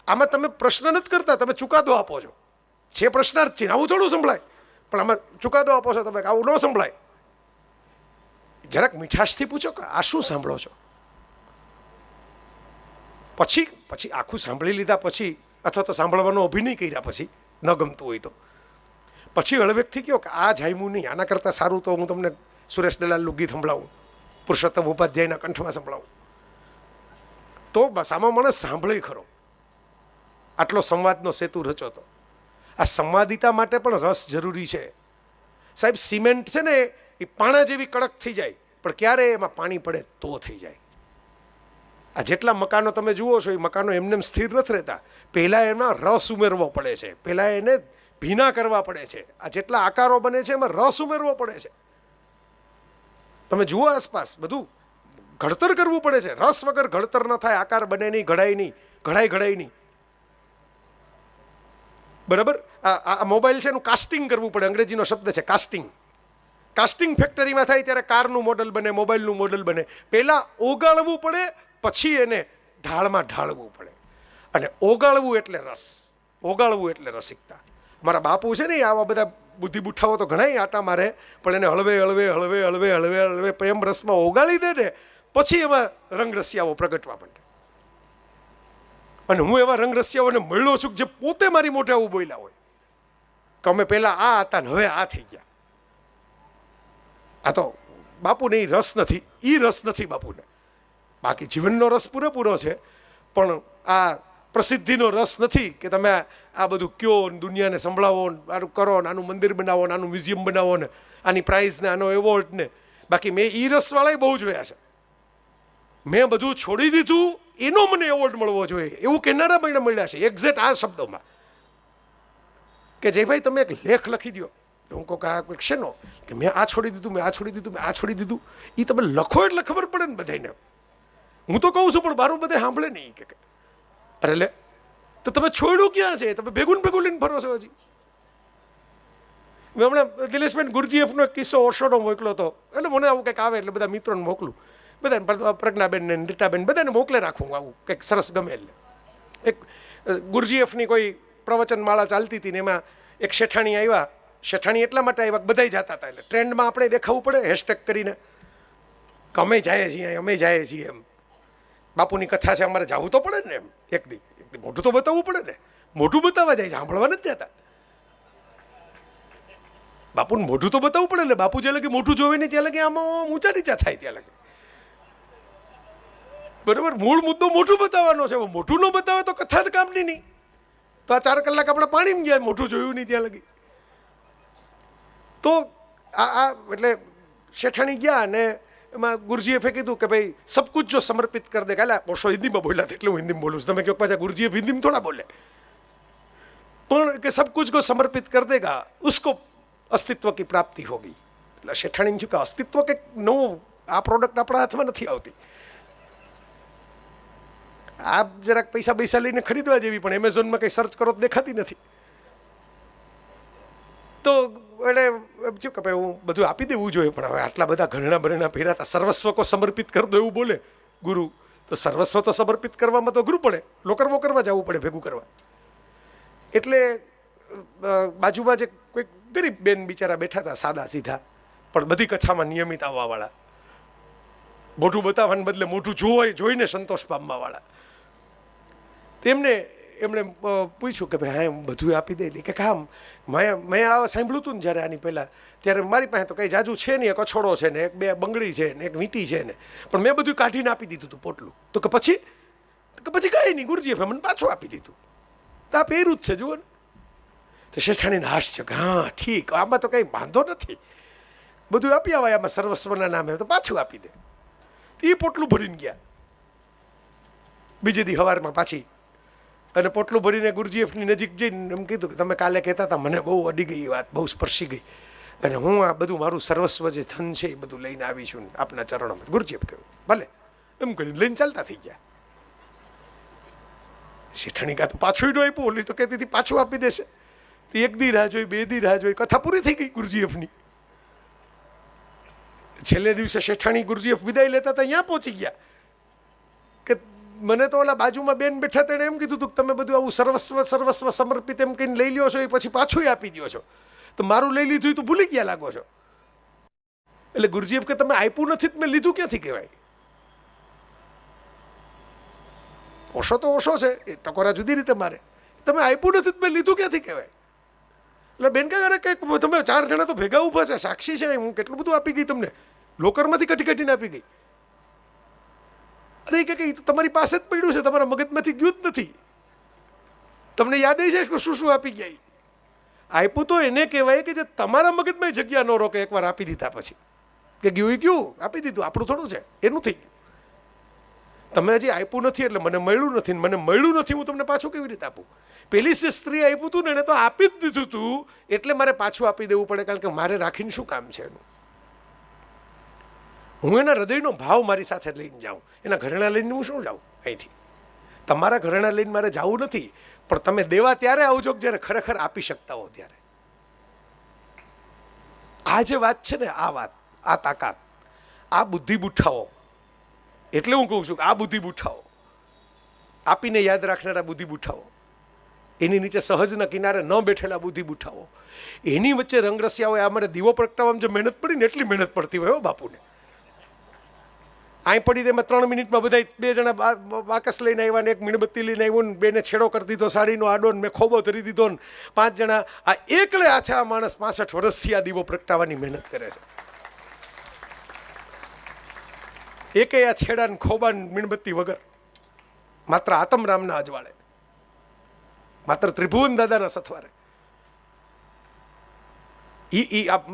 આમાં તમે પ્રશ્ન નથી કરતા, તમે ચુકાદો આપો છો. છે પ્રશ્નાર્થ છે, આવું થોડું સંભળાય, પણ આમાં ચુકાદો આપો છો તમે, આવું ન સંભળાય. જરાક મીઠાશથી પૂછો કે આ શું સાંભળો છો. પછી આખું સાંભળી લીધા પછી, અથવા તો સાંભળવાનો અભિનય કર્યા પછી ન ગમતું હોય તો પછી હળવેકથી કહો કે આ જાયમું નહીં, આના કરતાં સારું તો હું તમને સુરેશ દલાલનું ગીત સંભળાવું, પુરુષોત્તમ ઉપાધ્યાયના કંઠમાં સંભળાવું. તો બસ આમાં માણસ સાંભળે ખરો. આટલો સંવાદનો સેતુ રચો તો. આ સંવાદિતા માટે પણ રસ જરૂરી છે સાહેબ. સિમેન્ટ છે ને એ પાણા જેવી કડક થઈ જાય, પણ ક્યારે એમાં પાણી પડે તો થઈ જાય. આ જેટલા મકાનો તમે જુઓ છો એ મકાનો એમને સ્થિર નથી રહેતા, પહેલાં એમાં રસ ઉમેરવો પડે છે, પહેલાં એને ભીના કરવા પડે છે. આ જેટલા આકારો બને છે એમાં રસ ઉમેરવો પડે છે. તમે જુઓ આસપાસ બધું ઘડતર કરવું પડે છે. રસ વગર ઘડતર ન થાય, આકાર બને નહીં, ઘડાય નહીં, ઘડાય નહીં. બરાબર, આ મોબાઈલ છે એનું કાસ્ટિંગ કરવું પડે, અંગ્રેજીનો શબ્દ છે કાસ્ટિંગ. કાસ્ટિંગ ફેક્ટરીમાં થાય ત્યારે કારનું મોડલ બને, મોબાઈલનું મોડલ બને. પહેલાં ઓગાળવું પડે, પછી એને ઢાળમાં ઢાળવું પડે. અને ઓગાળવું એટલે રસ, ઓગાળવું એટલે રસિકતા. મારા બાપુ છે ને આવા બધા બુદ્ધિ બુઠ્ઠાઓ તો ઘણા આટા મારે, પણ એને હળવે હળવે હળવે હળવે હળવે હળવે પ્રેમ રસમાં ઓગાળી દે ને પછી એમાં રંગરસિયાઓ પ્રગટવા માંડે. અને હું એવા રંગરસિયાઓને મળ્યો છું જે પોતે મારી મોઢે આવું બોલ્યા હોય કે અમે પહેલાં આ હતા ને હવે આ થઈ ગયા. આ તો બાપુને એ રસ નથી, એ રસ નથી બાપુને. બાકી જીવનનો રસ પૂરેપૂરો છે, પણ આ પ્રસિદ્ધિનો રસ નથી કે તમે આ બધું કયો, દુનિયાને સંભળાવો, આનું કરો, આનું મંદિર બનાવો, આનું મ્યુઝિયમ બનાવો ને આની પ્રાઇઝ ને આનો એવોર્ડ ને. બાકી મેં એ રસવાળા બહુ જોયા છે. મેં બધું છોડી દીધું એનો મને એવોર્ડ મળવો જોઈએ એવું કહેનારા મને મળ્યા છે, એક્ઝેક્ટ આ શબ્દોમાં. કે જય ભાઈ તમે એક લેખ લખી દો. હું કહું કે આ કોઈ શેનો, કે મેં આ છોડી દીધું, મેં આ છોડી દીધું, મેં આ છોડી દીધું. એ તમે લખો એટલે ખબર પડે ને બધાને. હું તો કહું છું પણ મારું બધે સાંભળે નહીં. કે અરે લે તો તમે છોડ્યું ક્યાં છે, તમે ભેગું લઈને ફરો છો હજી. મેં હમણાં ગિલેશબેન ગુરજીએફનો એક કિસ્સો ઓશોનો મોકલો હતો, એટલે મને આવું કંઈક આવે એટલે બધા મિત્રોને મોકલું, બધાને પ્રજ્ઞાબેન ને રીટાબેન બધાને મોકલે રાખું, આવું કંઈક સરસ ગમે. એટલે એક ગુરજીએફની કોઈ પ્રવચન માળા ચાલતી હતી ને એમાં એક શેઠાણી આવ્યા. શેઠાણી એટલા માટે આવ્યા કે બધા જતા હતા, એટલે ટ્રેન્ડમાં આપણે દેખાવું પડે હેશટેગ કરીને કે અમે જાય છીએ, અમે જાય છીએ એમ. બાપુની કથા છે, અમારે જવું તો પડે ને એમ. એક દી મોઢું તો બતાવવું પડે ને, મોઢું બતાવવા જાય, સાંભળવા નથી જતા. બાપુને મોઢું તો બતાવવું પડે. એટલે બાપુ જ્યાં લગી મોઢું જોવે નહીં ત્યાં લગી આમાં ઊંચા નીચા થાય ત્યાં લગી. બરાબર, મૂળ મુદ્દો મોઢું બતાવવાનો છે. મોઢું ન બતાવે તો કથા જ કામની નહીં. તો આ 4 કલાક આપણે પાણીમાં ગયા, મોઢું જોયું નહીં ત્યાં લગી. તો આ એટલે શેઠાણી ગયા ને એમાં ગુરજીએફે કીધું કે ભાઈ સબ કુછ જો સમર્પિત કર દે. કાલે ઓશો હિન્દીમાં બોલ્યા એટલે હું હિન્દીમાં બોલું છું. તમે કહો પાછા ગુરજીએફ હિન્દીમાં થોડા બોલે, પણ કે સબ કુછ કો સમર્પિત કર દેગા ઉસકો અસ્તિત્વ કી પ્રાપ્તિ હોગી. એટલે શેઠાણીને શું કે અસ્તિત્વ કંઈક નવું, આ પ્રોડક્ટ આપણા હાથમાં નથી આવતી. આ જરાક પૈસા લઈને ખરીદવા જેવી, પણ એમેઝોનમાં કંઈ સર્ચ કરો તો દેખાતી નથી. તો એટલે શું કે ભાઈ હું બધું આપી દેવું જોઈએ, પણ હવે આટલા બધા ઘરણા ભરણા પહેરાતા સર્વસ્વ કો સમર્પિત કરી દો એવું બોલે ગુરુ, તો સર્વસ્વ તો સમર્પિત કરવામાં તો અઘરું પડે, લોકર વોકરમાં જવું પડે ભેગું કરવા. એટલે બાજુમાં જે કોઈ ગરીબ બેન બિચારા બેઠા હતા, સાદા સીધા, પણ બધી કથામાં નિયમિત આવવાવાળા, મોઢું બતાવવાને બદલે મોઢું જોઈને સંતોષ પામવાવાળા. એમણે પૂછ્યું કે ભાઈ હા હું બધું આપી દે. કે કામ મેં આ સાંભળ્યું હતું ને જ્યારે આની પહેલાં, ત્યારે મારી પાસે તો કંઈ જાજુ છે નહીં, એક અછોડો છે ને એક 2 બંગડી છે ને એક વીંટી છે ને, પણ મેં બધું કાઢીને આપી દીધું હતું પોટલું. તો કે પછી કાંઈ નહીં, ગુરુજીએ મને પાછું આપી દીધું. તો આ પહેરું જ છે જુઓ ને. તો શેઠાણીને હાશ છે કે હા ઠીક, આમાં તો કંઈ વાંધો નથી. બધું આપી આવાય આમાં સર્વસ્વના નામે, તો પાછું આપી દે. એ પોટલું ભરીને ગયા. બીજે દી સવારમાં પાછી, અને પોટલું ભરીને ગુરુજીએફની નજીક જઈને એમ કીધું કે તમે કાલે કહેતા હતા મને બહુ અડી ગઈ એ વાત, બહુ સ્પર્શી ગઈ, અને હું આ બધું મારું સર્વસ્વ જે ધન છે એ બધું લઈને આવી છું આપના ચરણોમાં. ગુરુજીએફ કહ્યું ભલે, એમ કરીને લઈને ચાલતા થઈ ગયા. શેઠાણી કાં તો પાછું ન આપ્યું, ઓલી તો કહેતી હતી પાછું આપી દેશે. તો એક દી રાહ જોઈ, બે દી રાહ જોઈ, કથા પૂરી થઈ ગઈ ગુરુજીએફની. છેલ્લે દિવસે શેઠાણી ગુરુજીએફ વિદાય લેતા હતા અહીંયા પહોંચી ગયા કે મને તો ઓલા બાજુમાં બેન બેઠા તેણે એમ કીધું હતું કે તમે બધું આવું સર્વસ્વ સમર્પિત એમ કહીને લઈ લ્યો છો, એ પછી પાછું આપી દો છો, તો મારું લઈ લીધું તો ભૂલી ગયા લાગો છો. એટલે ગુરુજીએફ કે તમે આપ્યું નથી મેં લીધું ક્યાંથી કહેવાય? ઓછો તો ઓછો છે, એ ટકોરા જુદી રીતે મારે. તમે આપ્યું નથી મેં લીધું ક્યાંથી કહેવાય? એટલે બેન કહે અરે કંઈક તમે 4 જણા તો ભેગા ઊભા છે, સાક્ષી છે, હું કેટલું બધું આપી ગઈ તમને, લોકરમાંથી કટીને આપી ગઈ. અરે કે તમારી પાસે જ પડ્યું છે, તમારા મગજમાંથી ગયું જ નથી, તમને યાદ છે કે શું શું આપી ગયા. આપ્યું તો એને કહેવાય કે જે તમારા મગજમાં જગ્યા ન રોકે એકવાર આપી દીધા પછી, કે ગયું આપી દીધું, આપણું થોડું છે, એનું થઈ ગયું. તમે હજી આપ્યું નથી એટલે મને મળ્યું નથી, મને મળ્યું નથી હું તમને પાછું કેવી રીતે આપું? પેલી જે સ્ત્રી આપ્યું હતું ને એને તો આપી જ દીધું હતું, એટલે મારે પાછું આપી દેવું પડે, કારણ કે મારે રાખીને શું કામ છે એનું? હું એના હૃદયનો ભાવ મારી સાથે લઈને જાઉં, એના ઘરેણા લઈને હું શું જાઉં અહીંથી? તમારા ઘરેણા લઈને મારે જવું નથી, પણ તમે દેવા ત્યારે આવજો જ્યારે ખરેખર આપી શકતા હો ત્યારે. આ જે વાત છે ને, આ વાત, આ તાકાત, આ બુદ્ધિ બુઠ્ઠાઓ, એટલે હું કહું છું કે આ બુદ્ધિ બુઠ્ઠાઓ, આપીને યાદ રાખનારા બુદ્ધિ બુઠ્ઠાઓ, એની નીચે સહજના કિનારે ન બેઠેલા બુદ્ધિ બુઠ્ઠાઓ, એની વચ્ચે રંગરસિયાઓએ અમારે દીવો પ્રગટાવવામાં જે મહેનત પડી ને એટલી મહેનત પડતી હોય બાપુને. અહીં પડી તેમાં 3 મિનિટમાં બધા 2 જણા બાકસ લઈને આવ્યા ને 1 મીણબત્તી લઈને આવ્યો ને 2ને છેડો કરી દીધો સાડીનો આડો ને મેં ખોબો ધરી દીધો ને 5 જણા આ એકલે આ છે. આ માણસ 65 વર્ષથી આ દીવો પ્રગટાવવાની મહેનત કરે છે. એકે આ છેડા ને ખોબા ને મીણબત્તી વગર, માત્ર આતમરામના અજવાળે, માત્ર ત્રિભુવન દાદાના સથવારે.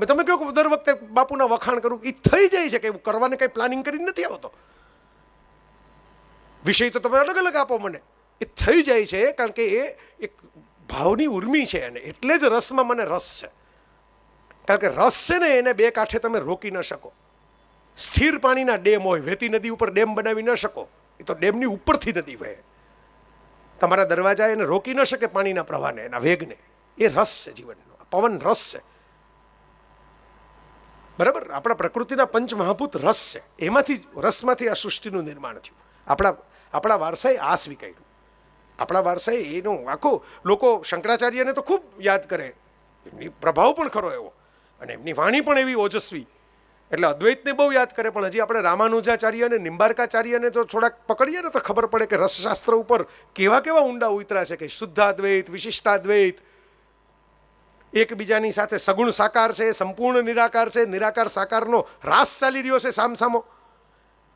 તમે કહો દર વખતે બાપુના વખાણ કરું, એ થઈ જાય છે કે એવું કરવાને કઈ પ્લાનિંગ કરીને નથી આવતો. વિષય તો તમે અલગ અલગ આપો મને, એ થઈ જાય છે કારણ કે એ એક ભાવની ઉર્મી છે, અને એટલે જ રસમાં મને રસ છે. કારણ કે રસ છે ને એને બે કાંઠે તમે રોકી ન શકો. સ્થિર પાણીના ડેમ હોય, વહેતી નદી ઉપર ડેમ બનાવી ન શકો, એ તો ડેમની ઉપરથી નદી વહે. તમારા દરવાજા એને રોકી ન શકે પાણીના પ્રવાહને, એના વેગને. એ રસ છે જીવનનો, પવન રસ છે. બરાબર, આપણા પ્રકૃતિના પંચમહાભૂત રસ છે, એમાંથી રસમાંથી આ સૃષ્ટિનું નિર્માણ થયું. આપણા વારસાએ આ સ્વીકાર્યું. આપણા વારસાએ એનું આખું, લોકો શંકરાચાર્યને તો ખૂબ યાદ કરે, એમની પ્રભાવ પણ ખરો એવો, અને એમની વાણી પણ એવી ઓજસ્વી, એટલે અદ્વૈતને બહુ યાદ કરે. પણ હજી આપણે રામાનુજાચાર્ય અને નિંબાર્કાચાર્યને તો થોડાક પકડીએ ને તો ખબર પડે કે રસશાસ્ત્ર ઉપર કેવા ઊંડા ઉતરા છે, કે શુદ્ધાદ્વૈત, વિશિષ્ટાદ્વૈત, એકબીજાની સાથે સગુણ સાકાર છે, સંપૂર્ણ નિરાકાર છે, નિરાકાર સાકારનો રાસ ચાલી રહ્યો છે સામસામો,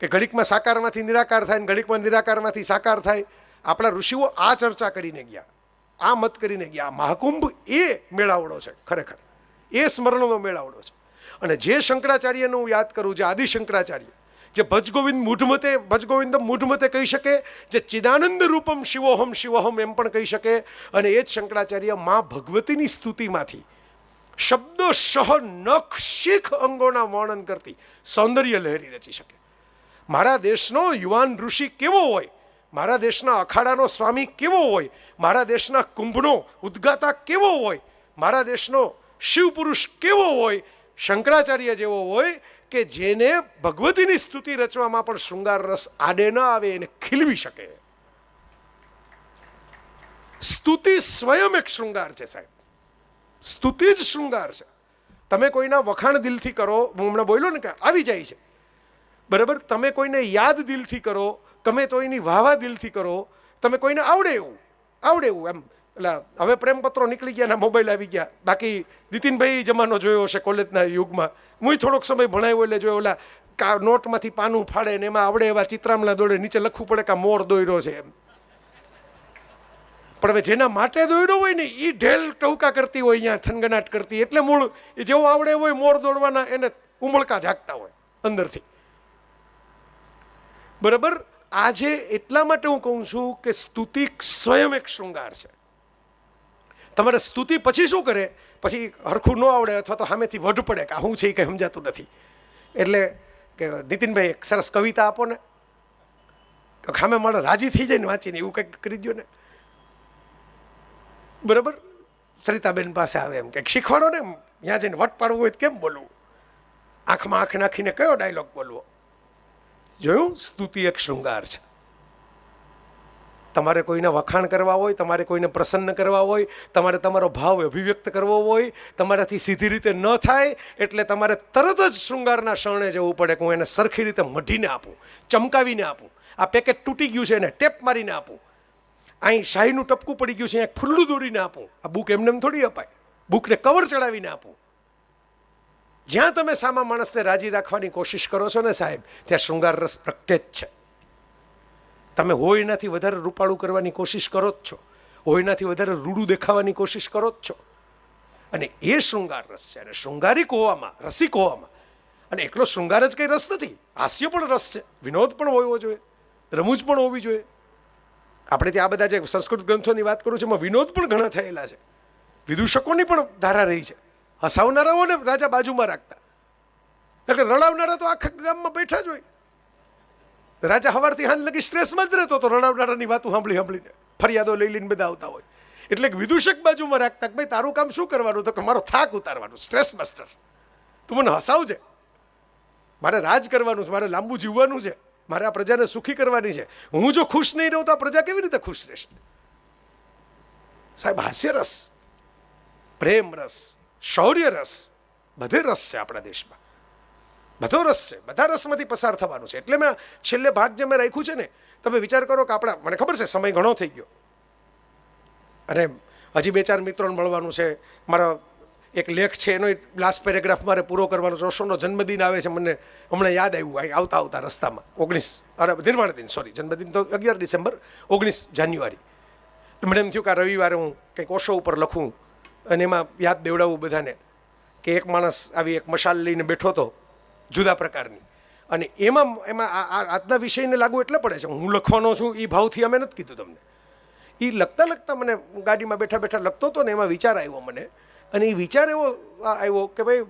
કે ઘડીકમાં સાકારમાંથી નિરાકાર થાય ને ઘડીકમાં નિરાકારમાંથી સાકાર થાય. આપણા ઋષિઓ આ ચર્ચા કરીને ગયા, આ મત કરીને ગયા. મહાકુંભ એ મેળાવડો છે, ખરેખર એ સ્મરણનો મેળાવડો છે. અને જે શંકરાચાર્યને હું યાદ કરું, જે આદિ શંકરાચાર્ય, જે ભજગોવિંદમ મૂઢમતે કહી શકે, જે ચિદાનંદ રૂપમ શિવોહમ શિવોહમ એમ પણ કહી શકે, અને એ જ શંકરાચાર્ય મા ભગવતીની સ્તુતિમાંથી શબ્દોશઃ નખ શીખ અંગોના વર્ણન કરતી સૌંદર્ય લહેરી રચી શકે. મારા દેશનો યુવાન ઋષિ કેવો હોય, મારા દેશના અખાડાનો સ્વામી કેવો હોય, મારા દેશના કુંભનો ઉદ્ગાતા કેવો હોય, મારા દેશનો શિવ પુરુષ કેવો હોય, શંકરાચાર્ય જેવો હોય, કે જેને ભગવતીની સ્તુતિ રચવામાં પણ શૃંગાર રસ આડે ન આવે, એને ખીલવી શકે. સ્તુતિ સ્વયં એક શૃંગાર છે સાહેબ, સ્તુતિ જ શૃંગાર છે. તમે કોઈના વખાણ દિલથી કરો, હું હમણાં બોલ્યો ને કે આવી જાય છે, બરાબર. તમે કોઈને યાદ દિલથી કરો, તમે કોઈની વાહવા દિલથી કરો, તમે કોઈને આવડે એવું એમ. એટલે હવે પ્રેમપત્રો નીકળી ગયા, મોબાઈલ આવી ગયા. બાકી નીતિનભાઈ જમાનો જોયો હશે કોલેજના યુગમાં, હું થોડોક સમય ભણાવ્યો એટલે જોયો, ઓલા નોટમાંથી પાનું ફાડે ને એમાં આવડે એવા ચિત્રામણા દોડે, નીચે લખવું પડે કે મોર દોર્યો છે એમ. પણ હવે જેના માટે દોર્યો હોય ને એ ઢેલ ટહુકા કરતી હોય, અહીંયા થનગનાટ કરતી, એટલે મૂળ જેવો આવડે હોય મોર દોડવાના એને ઉમળકા જાગતા હોય અંદરથી. બરાબર. આજે એટલા માટે હું કહું છું કે સ્તુતિ સ્વયં એક શૃંગાર છે. તમારે સ્તુતિ પછી શું કરે, પછી હરખું ન આવડે અથવા તો સામેથી વઢ પડે કે આ શું છે એ કંઈ સમજાતું નથી, એટલે કે નીતિનભાઈ એક સરસ કવિતા આપો ને, સામે મારે રાજી થઈ જાય ને વાંચીને, એવું કંઈક કરી દો ને. બરાબર. સરિતાબેન પાસે આવે એમ કંઈક શીખવાડો ને, ત્યાં જઈને વટ પાડવું હોય તો કેમ બોલવું, આંખમાં આંખ નાખીને કયો ડાયલોગ બોલવો. જોયું, સ્તુતિ એક શૃંગાર છે. તમારે કોઈને વખાણ કરવા હોય, તમારે કોઈને પ્રસન્ન કરવા હોય, તમારે તમારો ભાવ અભિવ્યક્ત કરવો હોય, તમારાથી સીધી રીતે ન થાય એટલે તમારે તરત જ શૃંગારના શરણે જવું પડે કે હું એને સરખી રીતે મઢીને આપું, ચમકાવીને આપું. આ પેકેટ તૂટી ગયું છે એને ટેપ મારીને આપું, અહીં શાહીનું ટપકું પડી ગયું છે અહીંયા ફૂલ્લું દોરીને આપું. આ બુક એમને એમ થોડી અપાય, બુકને કવર ચડાવીને આપું. જ્યાં તમે સામા માણસને રાજી રાખવાની કોશિશ કરો છો ને સાહેબ, ત્યાં શૃંગાર રસ પ્રગટે જ છે. તમે હોય એનાથી વધારે રૂપાળું કરવાની કોશિશ કરો જ છો, હોય એનાથી વધારે રૂડું દેખાવાની કોશિશ કરો જ છો, અને એ શૃંગાર રસ છે. અને શૃંગારિક હોવામાં, રસિક હોવામાં, અને એકલો શૃંગાર જ કંઈ રસ નથી, હાસ્ય પણ રસ છે, વિનોદ પણ હોવો જોઈએ, રમૂજ પણ હોવી જોઈએ. આપણે ત્યાં આ બધા જે સંસ્કૃત ગ્રંથોની વાત કરું છું એમાં વિનોદ પણ ઘણા થયેલા છે, વિદૂષકોની પણ ધારા રહી છે. હસાવનારાઓને રાજા બાજુમાં રાખતા, એટલે રડાવનારા તો આખા ગામમાં બેઠા જ હોય. રાજા સવારથી હાંજ લગી સ્ટ્રેસમાં જ રહેતો તો રડાવનારાની વાતો સાંભળીને ફરિયાદો લઈ લઈને બધા આવતા હોય. એટલે વિદૂષક બાજુમાં રાખતા કે ભાઈ તારું કામ શું કરવાનું, તો કે મારો થાક ઉતારવાનું, સ્ટ્રેસ બસ્ટર, તું મને હસાવજે, મારે રાજ કરવાનું છે, મારે લાંબુ જીવવાનું છે, મારે આ પ્રજાને સુખી કરવાની છે. હું જો ખુશ નહીં રહું તો આ પ્રજા કેવી રીતે ખુશ રહેશે? સાહેબ, હાસ્ય રસ, પ્રેમ રસ, શૌર્ય રસ, બધે રસ છે આપણા દેશમાં, બધો રસ છે, બધા રસમાંથી પસાર થવાનું છે. એટલે મેં છેલ્લે ભાગ જે મેં રાખ્યું છે ને, તમે વિચાર કરો કે આપણા, મને ખબર છે સમય ઘણો થઈ ગયો અને હજી 2-4 મિત્રોને મળવાનું છે. મારો એક લેખ છે એનો લાસ્ટ પેરેગ્રાફ મારે પૂરો કરવાનો છે. ઓશોનો જન્મદિન આવે છે, મને હમણાં યાદ આવ્યું આવતા આવતા રસ્તામાં. 19 નિર્વાણ દિન, સોરી, જન્મદિન તો 11 ડિસેમ્બર, 19 જાન્યુઆરી. મને એમ થયું કે રવિવારે હું કંઈક ઓશો ઉપર લખું અને એમાં યાદ દેવડાવું બધાને કે એક માણસ આવી એક મશાલ લઈને બેઠો હતો જુદા પ્રકારની, અને એમાં આજના વિષયને લાગુ એટલે પડે છે. હું લખવાનો છું એ ભાવથી અમે નથી કીધું તમને. એ લખતા મને ગાડીમાં બેઠા બેઠા લખતો હતો ને એમાં વિચાર આવ્યો મને, અને એ વિચાર એવો આવ્યો કે ભાઈ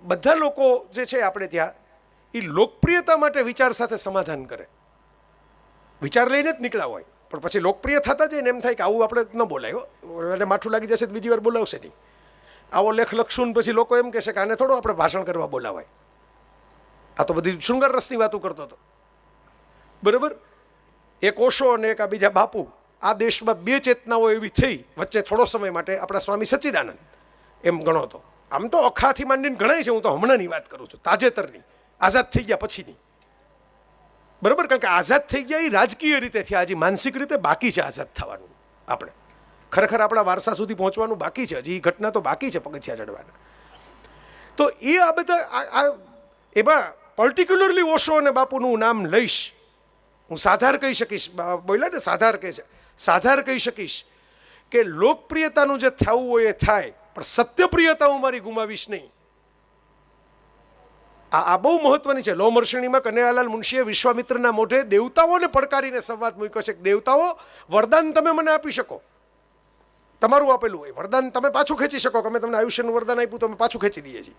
બધા લોકો જે છે આપણે ત્યાં એ લોકપ્રિયતા માટે વિચાર સાથે સમાધાન કરે, વિચાર લઈને જ નીકળ્યા હોય, પણ પછી લોકપ્રિય થતા જઈને એમ થાય કે આવું આપણે ન બોલાયો, અને માઠું લાગી જશે તો બીજી વાર બોલાવશે નહીં. આવો લેખ લખશું ને પછી લોકો એમ કહેશે કે આને થોડો આપણે ભાષણ કરવા બોલાવાય, આ તો બધી શૃંગાર રસની વાતો કરતો હતો. બરાબર. એક ઓશો અને એક આ બીજા બાપુ, આ દેશમાં 2 ચેતનાઓ એવી થઈ વચ્ચે થોડો સમય માટે, આપણા સ્વામી સચ્ચિદાનંદ એમ ગણો તો. આમ તો અખાથી માંડીને ગણાય છે, હું તો હમણાંની વાત કરું છું, તાજેતરની, આઝાદ થઈ ગયા પછીની. બરાબર. કારણ કે આઝાદ થઈ ગયા એ રાજકીય રીતે થયા, હજી માનસિક રીતે બાકી છે આઝાદ થવાનું. આપણે ખરેખર આપણા વારસા સુધી પહોંચવાનું બાકી છે, હજી એ ઘટના તો બાકી છે પગથિયા ચડવાના. તો એ આ બધા એમાં પર્ટિક્યુલરલી ઓશો અને બાપુનું નામ લઈશ હું. સાધાર કહી શકીશ, બોલ્યા ને સાધાર કહે છે, સાધાર કહી શકીશ કે લોકપ્રિયતાનું જે થવું હોય એ થાય, પણ સત્યપ્રિયતા હું મારી ગુમાવીશ નહીં. આ બહુ મહત્વની છે. લોમર્ષિણીમાં કનૈયાલાલ મુનશીએ વિશ્વામિત્રના મોઢે દેવતાઓને પડકારીને સંવાદ મૂક્યો છે કે દેવતાઓ, વરદાન તમે મને આપી શકો, તમારું આપેલું હોય વરદાન તમે પાછું ખેંચી શકો, કે અમે તમને આયુષ્યનું વરદાન આપ્યું તો અમે પાછું ખેંચી લઈએ છીએ,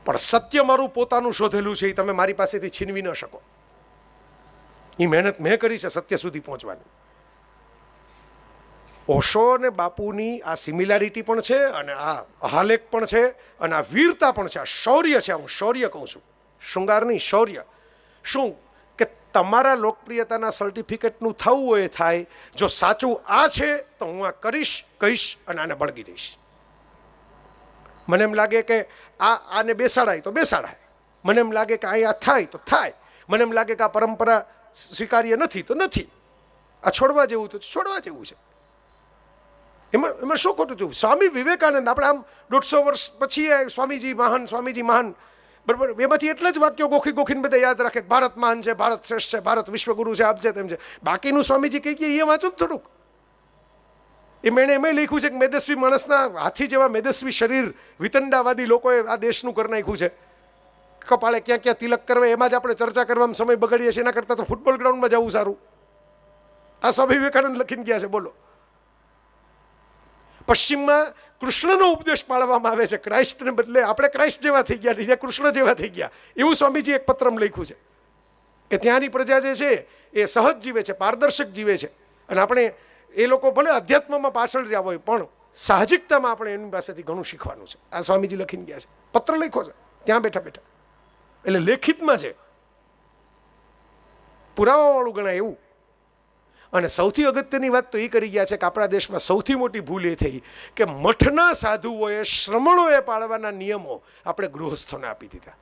પણ સત્ય મારું પોતાનું શોધેલું છે એ તમે મારી પાસેથી છીનવી ન શકો. એ મહેનત મેં કરી છે સત્ય સુધી પહોંચવાની. ઓશો અને બાપુની આ સિમિલારિટી પણ છે, અને આ અહાલેખ પણ છે, અને આ વીરતા પણ છે, આ શૌર્ય છે. હું શૌર્ય કહું છું, શૃંગાર નહીં, શૌર્ય. શું કે તમારા લોકપ્રિયતાના સર્ટિફિકેટનું થવું હોય થાય, જો સાચું આ છે તો હું આ કરીશ, કહીશ અને આને બળગી દઈશ. મને એમ લાગે કે આને બેસાડાય તો બેસાડાય, મને એમ લાગે કે આ થાય તો થાય, મને એમ લાગે કે આ પરંપરા સ્વીકાર્ય નથી તો નથી, આ છોડવા જેવું તો છોડવા જેવું છે. એમાં શું ખોટું થયું? સ્વામી વિવેકાનંદ, આપણે આમ 150 વર્ષ પછી સ્વામીજી મહાન, બરાબર, એમાંથી એટલા જ વાક્યો ગોખીને બધા યાદ રાખે, ભારત મહાન છે, ભારત શ્રેષ્ઠ છે, ભારત વિશ્વગુરુ છે, આપ છે તેમ છે. બાકીનું સ્વામીજી કઈ કે એ વાંચો થોડુંક. એમણે લખ્યું છે કે મેદસ્વી માણસના હાથી જેવા મેદસ્વી શરીર વિતંડાવાદી લોકોએ આ દેશનું કરી નાખ્યું છે. કપાળે ક્યાં ક્યાં તિલક કરવા, એમાં જ આપણે ચર્ચા કરવામાં સમય બગાડીએ છીએ. એના કરતાં તો ફૂટબોલ ગ્રાઉન્ડમાં જવું સારું. આ સ્વામી વિવેકાનંદ લખીને ગયા છે. બોલો, પશ્ચિમમાં કૃષ્ણનો ઉપદેશ પાળવામાં આવે છે. ક્રાઇસ્ટને બદલે આપણે ક્રાઇસ્ટ જેવા થઈ ગયા, બીજા કૃષ્ણ જેવા થઈ ગયા, એવું સ્વામીજી એક પત્રમાં લખ્યું છે કે ત્યાંની પ્રજા જે છે એ સહજ જીવે છે, પારદર્શક જીવે છે. અને આપણે એ લોકો ભલે અધ્યાત્મમાં પાછળ રહ્યા હોય પણ સાહજિકતામાં આપણે એની પાસેથી ઘણું શીખવાનું છે. આ સ્વામીજી લખીને ગયા છે, પત્ર લખ્યો છે ત્યાં બેઠા બેઠા. એટલે લેખિતમાં છે, પુરાવાવાળું ગણાય એવું. અને સૌથી અગત્યની વાત તો એ કરી ગયા છે કે આપણા દેશમાં સૌથી મોટી ભૂલ એ થઈ કે મઠના સાધુઓએ, શ્રમણોએ પાળવાના નિયમો આપણે ગૃહસ્થોને આપી દીધા.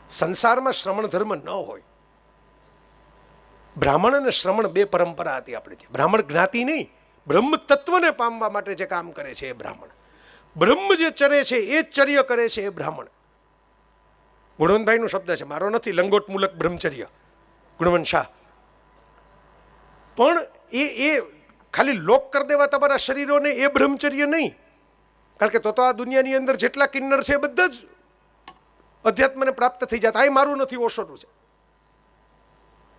સંસારમાં શ્રમણ ધર્મ ન હોય. બ્રાહ્મણ અને શ્રમણ બે પરંપરા હતી આપણે ત્યાં. બ્રાહ્મણ જ્ઞાતિ નહીં, બ્રહ્મ તત્વને પામવા માટે જે કામ કરે છે એ બ્રાહ્મણ. બ્રહ્મ જે ચરે છે એ જ ચર્ય કરે છે એ બ્રાહ્મણ. ગુણવંતભાઈનો શબ્દ છે, મારો નથી. લંગોટ મૂલક બ્રહ્મચર્ય, ગુણવંત શાહ. પણ એ ખાલી લોક કરી દેવા તમારા શરીરોને એ બ્રહ્મચર્ય નહીં. કારણ કે તો આ દુનિયાની અંદર જેટલા કિન્નર છે એ બધા જ અધ્યાત્મને પ્રાપ્ત થઈ જતા. આ મારું નથી, ઓશોનું છે.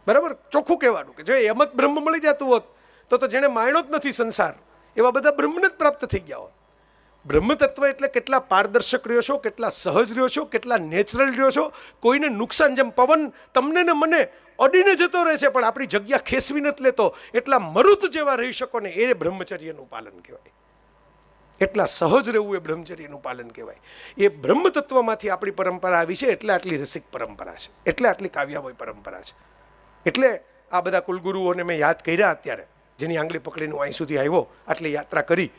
બરાબર, ચોખ્ખું કહેવાનું કે જો એમ જ બ્રહ્મ મળી જતું હોત તો જેણે માયણો જ નથી સંસાર, એવા બધા બ્રહ્મને જ પ્રાપ્ત થઈ ગયા હોત. બ્રહ્મ તત્વ એટલે કેટલા પારદર્શક રહ્યો છો, કેટલા સહજ રહ્યો છો, કેટલા નેચરલ રહ્યો છો. કોઈને નુકસાન, જેમ પવન તમને ને મને અડીને જતો રહે છે પણ આપણી જગ્યા ખેસવી નથી લેતો, એટલા મરુત જેવા રહી શકો ને એ બ્રહ્મચર્યનું પાલન કહેવાય. એટલા સહજ રહેવું એ બ્રહ્મચર્યનું પાલન કહેવાય. એ બ્રહ્મ તત્વમાંથી આપણી પરંપરા આવી છે. એટલે આટલી રસિક પરંપરા છે, એટલે આટલી કાવ્યામય પરંપરા છે. એટલે આ બધા કુલગુરુઓને મેં યાદ કર્યા અત્યારે, જેની આંગળી પકડીને અહીં સુધી આવ્યો, આટલી યાત્રા કરી.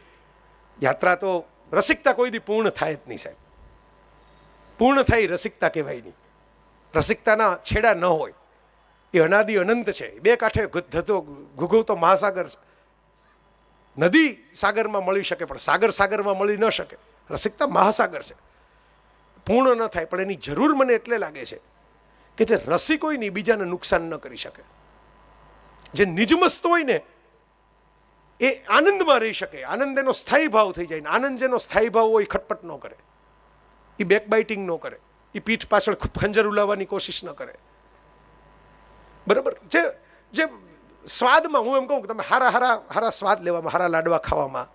યાત્રા તો રસિકતા કોઈ દી પૂર્ણ થાય જ નહીં સાહેબ. પૂર્ણ થાય રસિકતા કહેવાય નહીં. રસિકતાના છેડા ન હોય. એ અનાદિ અનંત છે. બે કાંઠે ધતો ઘૂઘવતો મહાસાગર છે. નદી સાગરમાં મળી શકે પણ સાગર સાગરમાં મળી ન શકે. રસિકતા મહાસાગર છે, પૂર્ણ ન થાય. પણ એની જરૂર મને એટલે લાગે છે કે જે રસિક હોય ને બીજાને નુકસાન ન કરી શકે. જે નિજમસ્ત હોય ને એ આનંદમાં રહી શકે. આનંદ એનો સ્થાયી ભાવ થઈ જાય. આનંદ જેનો સ્થાયી ભાવ હોય ખટપટ ન કરે, એ બેકબાઇટિંગ ન કરે, એ પીઠ પાછળ ખંજર ઉલાવવાની કોશિશ ન કરે. બરાબર, જે સ્વાદમાં, હું એમ કહું કે તમે હારા સ્વાદ લેવામાં, હારા લાડવા ખાવામાં,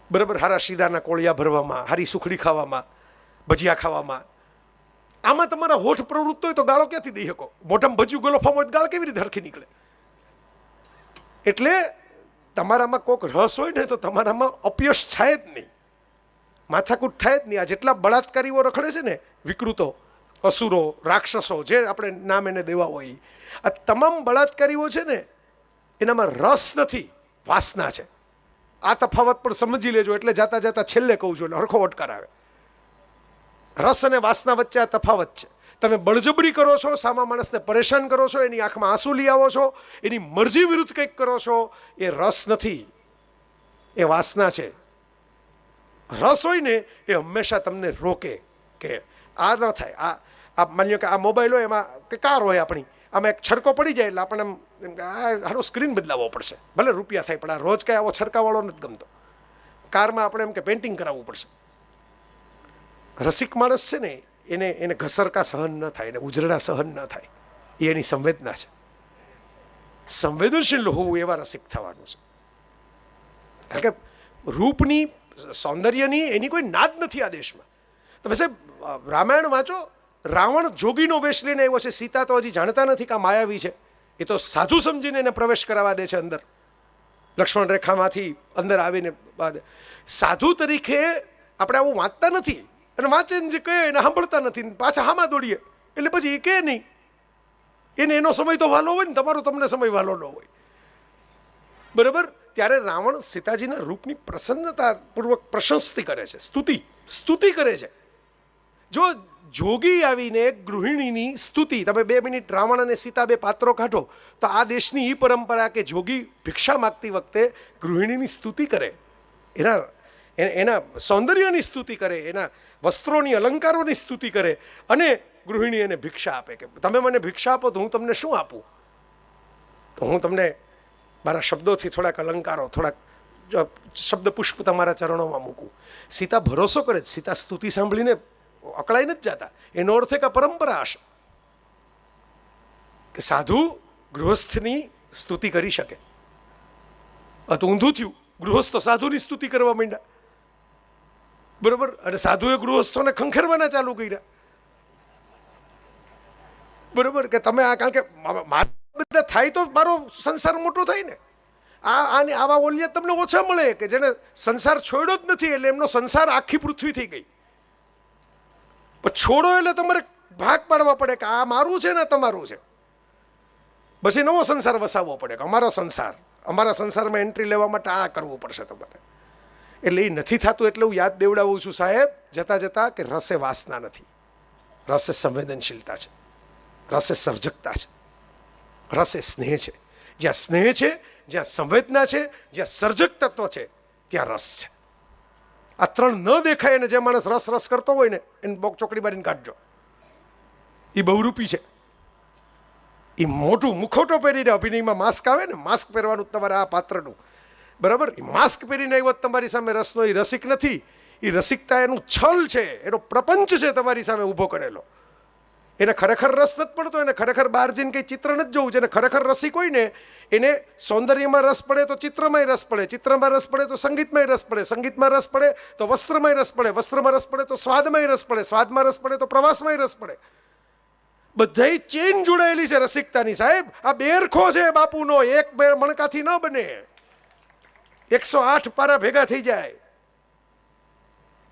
બરાબર, હારા શીરાના કોળિયા ભરવામાં, હારી સુખડી ખાવામાં, ભજીયા ખાવામાં, આમાં તમારા હોઠ પ્રવૃત્ત હોય તો ગાળો ક્યાંથી દઈ શકો? મોઢામાં ભજીયું ગોલફામ હોય તો ગાળ કેવી રીતે હરખી નીકળે? એટલે તમારામાં કોઈક રસ હોય ને તો તમારામાં અપયશ થાય જ નહીં, માથાકૂટ થાય જ નહીં. આ જેટલા બળાત્કારીઓ રખડે છે ને, વિકૃતો, અસુરો, રાક્ષસો, જે આપણે નામ એને દેવા હોય, આ તમામ બળાત્કારીઓ છે ને એનામાં રસ નથી, વાસના છે. આ તફાવત પણ સમજી લેજો. એટલે જાતા જાતા છેલ્લે કહું છું, એટલે હરખો ઓટકાર આવે. રસ અને વાસના વચ્ચે આ તફાવત છે. તમે બળજબરી કરો છો, સામા માણસને પરેશાન કરો છો, એની આંખમાં આંસુ લઈ આવો છો, એની મરજી વિરુદ્ધ કંઈક કરો છો, એ રસ નથી, એ વાસના છે. રસ હોય ને એ હંમેશા તમને રોકે કે આ ન થાય. આ માન્યો કે આ મોબાઈલ હોય, એમાં કે કાર હોય આપણી, આમાં એક છડકો પડી જાય એટલે આપણે એમ કે આ હારો સ્ક્રીન બદલાવવો પડશે, ભલે રૂપિયા થાય પણ આ રોજ કાંઈ આવો છડકાવાળો નથી ગમતો. કારમાં આપણે એમ કે પેઇન્ટિંગ કરાવવું પડશે. રસિક માણસ છે ને એને ઘસરકા સહન ન થાય, એને ઉજરડા સહન ન થાય. એ એની સંવેદના છે. સંવેદનશીલ હોવું એવા રસિક થવાનું છે. કારણ કે રૂપની, સૌંદર્યની એની કોઈ નાદ નથી આ દેશમાં. તમે સાહેબ રામાયણ વાંચો, રાવણ જોગીનો વેશ લઈને આવ્યો છે. સીતા તો હજી જાણતા નથી કે આ માયાવી છે. એ તો સાધુ સમજીને એને પ્રવેશ કરાવવા દે છે અંદર. લક્ષ્મણ રેખામાંથી અંદર આવીને સાધુ તરીકે આપણે આવું વાંચતા નથી, અને વાંચે જે કહે એને સાંભળતા નથી, પાછા હામાં દોડીએ. એટલે પછી એ કહે નહીં, એને એનો સમય તો વાલો હોય ને, તમારો તમને સમય વાલો ન હોય. બરાબર, ત્યારે રાવણ સીતાજીના રૂપની પ્રસન્નતાપૂર્વક પ્રશંસા કરે છે, સ્તુતિ કરે છે. જો જોગી આવીને ગૃહિણીની સ્તુતિ, તમે 2 મિનિટ રાવણ અને સીતા બે પાત્રો કાઢો તો આ દેશની એ પરંપરા કે જોગી ભિક્ષા માગતી વખતે ગૃહિણીની સ્તુતિ કરે, એના સૌંદર્યની સ્તુતિ કરે, એના વસ્ત્રોની, અલંકારોની સ્તુતિ કરે, અને ગૃહિણી એને ભિક્ષા આપે કે તમે મને ભિક્ષા આપો તો હું તમને શું આપું? તો હું તમને મારા શબ્દોથી થોડાક અલંકારો, થોડાક શબ્દ પુષ્પ તમારા ચરણોમાં મૂકું. સીતા ભરોસો કરે છે, સીતા સ્તુતિ સાંભળીને અકળાઈ નથી જતા. એનો અર્થ એક પરંપરા હશે કે સાધુ ગૃહસ્થની સ્તુતિ કરી શકે. આ તો ઊંધું થયું, ગૃહસ્થો સાધુની સ્તુતિ કરવા માંડ્યા, બરોબર, અને સાધુએ ગૃહસ્થોને ખંખેરવાના ચાલુ કર્યા, બરોબર, કે તમે આ, કારણ કે મારા બધા થાય તો મારો સંસાર મોટો થાય ને. આવા ઓલિયા તમને ઓછા મળે કે જેને સંસાર છોડ્યો જ નથી, એટલે એમનો સંસાર આખી પૃથ્વી થઈ ગઈ. પણ છોડો એટલે તમારે ભાગ પાડવા પડે કે આ મારું છે ને તમારું છે, પછી નવો સંસાર વસાવવો પડે કે અમારા સંસારમાં એન્ટ્રી લેવા માટે આ કરવું પડશે તમારે. એટલે એ નથી થતું. એટલે હું યાદ દેવડાવું છું સાહેબ જતા જતા કે રસે વાસના નથી, રસે સંવેદનશીલતા છે, રસે સર્જકતા છે, રસે સ્નેહ છે. જ્યાં સ્નેહ છે, જ્યાં સંવેદના છે, જ્યાં સર્જક તત્વ છે, ત્યાં રસ છે. આ ત્રણ ન દેખાય ને જે માણસ રસ રસ કરતો હોય ને એને બોક ચોકડી બારીને કાઢજો. એ બહુરૂપી છે. એ મોટું મુખોટો પહેરીને અભિનયમાં માસ્ક આવે ને, માસ્ક પહેરવાનું તમારે આ પાત્રનું, બરાબર, એ માસ્ક પહેરીને આવ્યો તમારી સામે રસનો. એ રસિક નથી, એ રસિકતા એનું છલ છે, એનો પ્રપંચ છે તમારી સામે ઊભો કરેલો. એને ખરેખર રસ નથી પડતો, એને ખરેખર બહાર જઈને કંઈ ચિત્ર નથી જોવું. જેને ખરેખર રસિક હોય ને એને સૌંદર્યમાં રસ પડે તો ચિત્રમાંય રસ પડે, ચિત્રમાં રસ પડે તો સંગીતમાંય રસ પડે, સંગીતમાં રસ પડે તો વસ્ત્રમાંય રસ પડે, વસ્ત્રમાં રસ પડે તો સ્વાદમાંય રસ પડે, સ્વાદમાં રસ પડે તો પ્રવાસમાંય રસ પડે. બધાય ચેન જોડાયેલી છે રસિકતાની સાહેબ. આ બેરખો છે બાપુનો, એક બે મણકાથી ન બને, 108 પારા ભેગા થઈ જાય.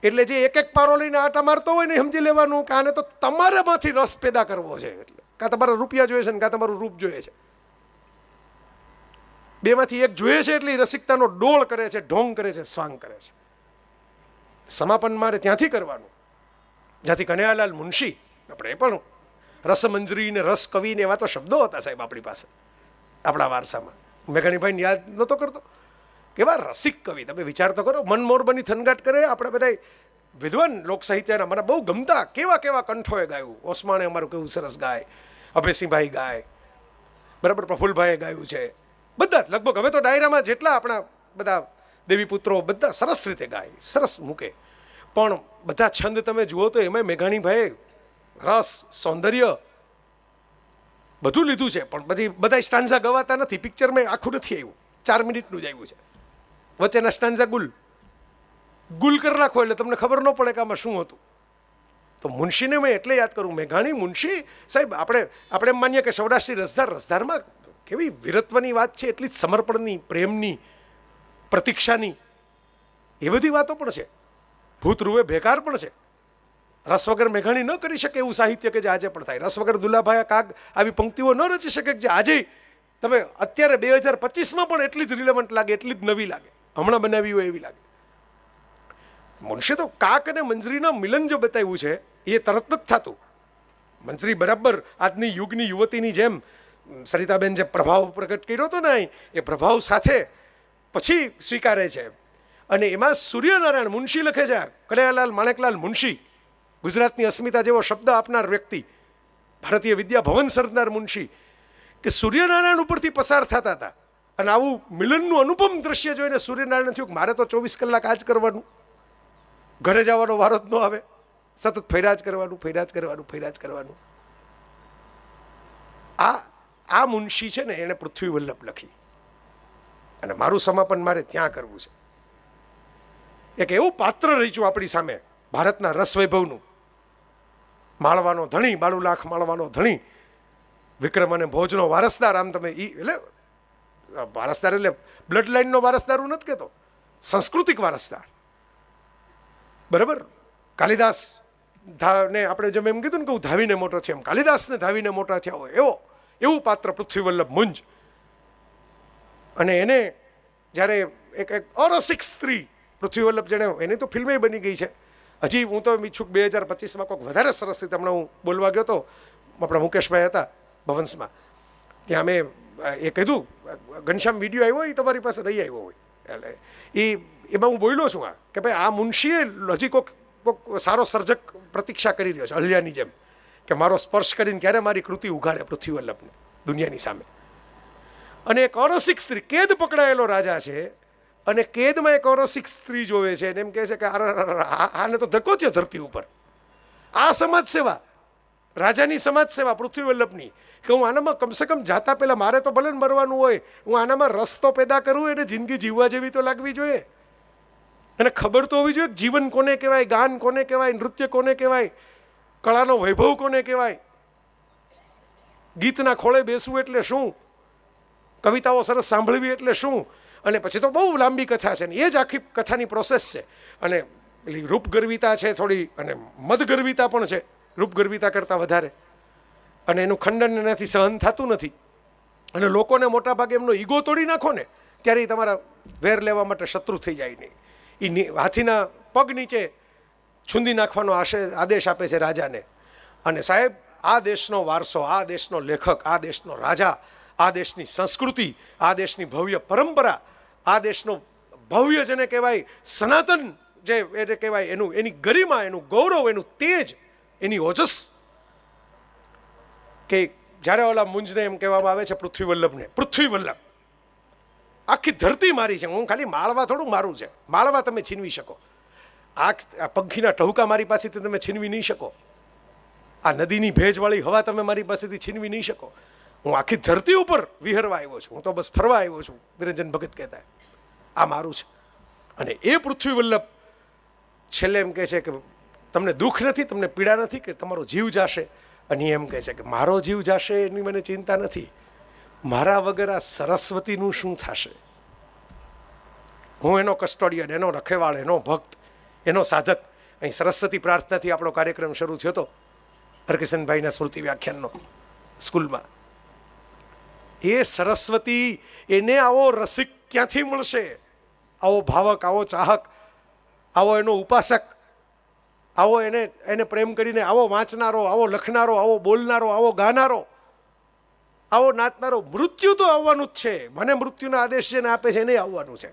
એટલે જે એક એક પારો લઈને આટા મારતો હોય ને સમજી લેવાનું કે આને તો તમારામાંથી રસ પેદા કરવો છે. એટલે કાં તમારા રૂપિયા જોઈએ છે ને કાં તમારું રૂપ જોઈએ છે. બેમાંથી એક જોઈએ છે એટલે રસિકતાનો ડોળ કરે છે, ઢોંગ કરે છે, સ્વાંગ કરે છે. સમાપન મારે ત્યાંથી કરવાનું જ્યાંથી કનૈયાલાલ મુનશી, આપણે એ પણ રસમંજરી ને રસ કવિ ને એવા તો શબ્દો હતા સાહેબ આપણી પાસે, આપણા વારસામાં. મેઘાણીભાઈને યાદ નહોતો કરતો, કેવા રસિક કવિ. તમે વિચાર તો કરો, મનમોર બની થનગાટ કરે. આપણે બધા વિદ્વાન લોક સાહિત્યના મને બહુ ગમતા કેવા કેવા કંઠોએ ગાયું. ઓસમાણે અમારું કેવું સરસ ગાય, અભયસિંહભાઈ ગાય, બરાબર, પ્રફુલ્લભાઈએ ગાયું છે. બધા જ લગભગ હવે તો ડાયરામાં જેટલા આપણા બધા દેવી પુત્રો બધા સરસ રીતે ગાય, સરસ મૂકે. પણ બધા છંદ તમે જુઓ તો એમાં મેઘાણીભાઈએ રસ, સૌંદર્ય બધું લીધું છે. પણ પછી બધા સ્ટાન્ઝા ગવાતા નથી. પિક્ચરમાં આખું નથી આવ્યું, 4 મિનિટનું જ આવ્યું છે. વચ્ચેના સ્ટાન્ઝા ગુલ કરી નાખો એટલે તમને ખબર ન પડે કે આમાં શું હતું. તો મુનશીને મેં એટલે યાદ કરું, મેઘાણી, મુનશી સાહેબ. આપણે એમ માનીએ કે સૌરાષ્ટ્રી રસધારમાં કેવી વીરત્વની વાત છે, એટલી જ સમર્પણની, પ્રેમની, પ્રતીક્ષાની એ બધી વાતો પણ છે. ભૂતરૂવે બેકાર પણ છે. રસ વગર મેઘાણી ન કરી શકે એવું સાહિત્ય કે જે આજે પણ થાય. રસ વગર દુલાભાઈ કાગ આવી પંક્તિઓ ન રચી શકે જે આજે તમે અત્યારે 2025માં પણ એટલી જ રિલેવન્ટ લાગે, એટલી જ નવી લાગે, હમણાં બનાવી હોય એવી લાગે. મુનશી તો કાક અને મંજરીના મિલન જો બતાવ્યું છે એ તરત જ થતું. મંજરી બરાબર આજની યુગની યુવતીની જેમ સરિતાબેન જે પ્રભાવ પ્રગટ કર્યો હતો ને એ પ્રભાવ સાથે પછી સ્વીકારે છે. અને એમાં સૂર્યનારાયણ મુનશી લખે છે, કનૈયાલાલ માણેકલાલ મુનશી, ગુજરાતની અસ્મિતા જેવો શબ્દ આપનાર વ્યક્તિ, ભારતીય વિદ્યા ભવન સર્જનાર મુનશી, કે સૂર્યનારાયણ ઉપરથી પસાર થતા હતા. અને આવું મિલનનું અનુપમ દ્રશ્ય જોઈને સૂર્યનારાયણ થયું કે મારે તો 24 કલાક આ જ કરવાનું, ઘરે જવાનો વારો જ ન આવે, સતત ફૈરાજ કરવાનું. આ મુનશી છે ને એને પૃથ્વી વલ્લભ લખી, અને મારું સમાપન મારે ત્યાં કરવું છે. એક એવું પાત્ર રહીશું આપણી સામે ભારતના રસ વૈભવનું, માળવાનો ધણી, બાળુલાખ માળવાનો ધણી, વિક્રમ અને ભોજનો વારસદાર. આમ તમે એટલે વારસદાર એટલે બ્લડ લાઇનનો વારસદાર હું નથી કહેતો, સાંસ્કૃતિક વારસદાર, બરાબર. કાલિદાસ ને આપણે જેમ એમ કીધું ને કે હું ધાવીને મોટો થયો, એમ કાલિદાસને ધાવીને મોટા થયા હોય એવું પાત્ર પૃથ્વી વલ્લભ મુંજ. અને એને જ્યારે એક અરસિક સ્ત્રી પૃથ્વી વલ્લભ, જેણે એની તો ફિલ્મે બની ગઈ છે. હજી હું તો ઈચ્છુક 2025માં કોઈક વધારે સરસ રીતે, હમણાં હું બોલવા ગયો તો, આપણા મુકેશભાઈ હતા ભવન્સમાં, ત્યાં મેં એ કીધું ઘનશ્યામ વિડીયો આવ્યો એ તમારી પાસે રહી આવ્યો હોય, એટલે એમાં હું બોલ્યો છું આ કે ભાઈ આ મુનશીએ હજી કોઈક સારો સર્જક પ્રતીક્ષા કરી રહ્યો છે અહલ્યાની જેમ, કે મારો સ્પર્શ કરીને ક્યારે મારી કૃતિ ઉઘાડે પૃથ્વી વલ્લભને દુનિયાની સામે. અને એક અરસિક સ્ત્રી, કેદ પકડાયેલો રાજા છે અને કેદમાં એક અરસિક સ્ત્રી જોવે છે અને એમ કહે છે કે આને તો ધક્કો થયો ધરતી ઉપર. આ સમાજ સેવા, રાજાની સમાજ સેવા પૃથ્વી વલ્લભની, કે હું આનામાં કમસે કમ જાતા પહેલાં મારે તો ભલે મરવાનું હોય, હું આનામાં રસ્તો પેદા કરું, એને જિંદગી જીવવા જેવી તો લાગવી જોઈએ. અને ખબર તો હોવી જોઈએ કે જીવન કોને કહેવાય, ગાન કોને કહેવાય, નૃત્ય કોને કહેવાય, કળાનો વૈભવ કોને કહેવાય, ગીતના ખોળે બેસવું એટલે શું, કવિતાઓ સરસ સાંભળવી એટલે શું. અને પછી તો બહુ લાંબી કથા છે ને એ જ આખી કથાની પ્રોસેસ છે. અને પેલી રૂપગર્વિતા છે થોડી, અને મદગર્વિતા પણ છે, રૂપગર્વિતા કરતાં વધારે. અને એનું ખંડન એનાથી સહન થતું નથી. અને લોકોને મોટા ભાગે એમનો ઈગો તોડી નાખો ને ત્યારે એ તમારા વેર લેવા માટે શત્રુ થઈ જાય નહીં. એ હાથીના પગ નીચે છૂંદી નાખવાનો આદેશ આપે છે રાજાને. અને સાહેબ, આ દેશનો વારસો, આ દેશનો લેખક, આ દેશનો રાજા, આ દેશની સંસ્કૃતિ, આ દેશની ભવ્ય પરંપરા, આ દેશનો ભવ્ય જેને કહેવાય સનાતન જે એને કહેવાય, એની ગરિમા, એનું ગૌરવ, એનું તેજ, એની ઓજસ, કે જ્યારે ઓલા મુંજને એમ કહેવામાં આવે છે પૃથ્વી વલ્લભને, પૃથ્વી વલ્લભ આખી ધરતી મારી છે, હું ખાલી માળવા થોડું મારું છે, માળવા તમે છીનવી શકો, આ પંખીના ટહુકા મારી પાસેથી તમે છીનવી નહીં શકો, આ નદીની ભેજવાળી હવા તમે મારી પાસેથી છીનવી નહીં શકો. હું આખી ધરતી ઉપર વિહરવા આવ્યો છું, હું તો બસ ફરવા આવ્યો છું, નિરંજન ભગત કહેતા. આ મારું છે. અને એ પૃથ્વી વલ્લભ છેલ્લે એમ કહે છે કે તમને દુઃખ નથી, તમને પીડા નથી કે તમારો જીવ જાશે. અને એમ કહે છે કે મારો જીવ જાશે એની મને ચિંતા નથી, મારા વગર આ સરસ્વતીનું શું થશે. હું એનો કસ્ટોડિયન, એનો રખેવાળ, એનો ભક્ત, એનો સાધક. અહીં સરસ્વતી પ્રાર્થનાથી આપણો કાર્યક્રમ શરૂ થયો હતો હરકિશનભાઈના સ્મૃતિ વ્યાખ્યાનનો સ્કૂલમાં. એ સરસ્વતી, એને આવો રસિક ક્યાંથી મળશે, આવો ભાવક, આવો ચાહક, આવો એનો ઉપાસક, આવો એને પ્રેમ કરીને આવો વાંચનારો, આવો લખનારો, આવો બોલનારો, આવો ગાનારો, આવો નાચનારો. મૃત્યુ તો આવવાનું જ છે. મને મૃત્યુનો આદેશ જેને આપે છે એને આવવાનું છે.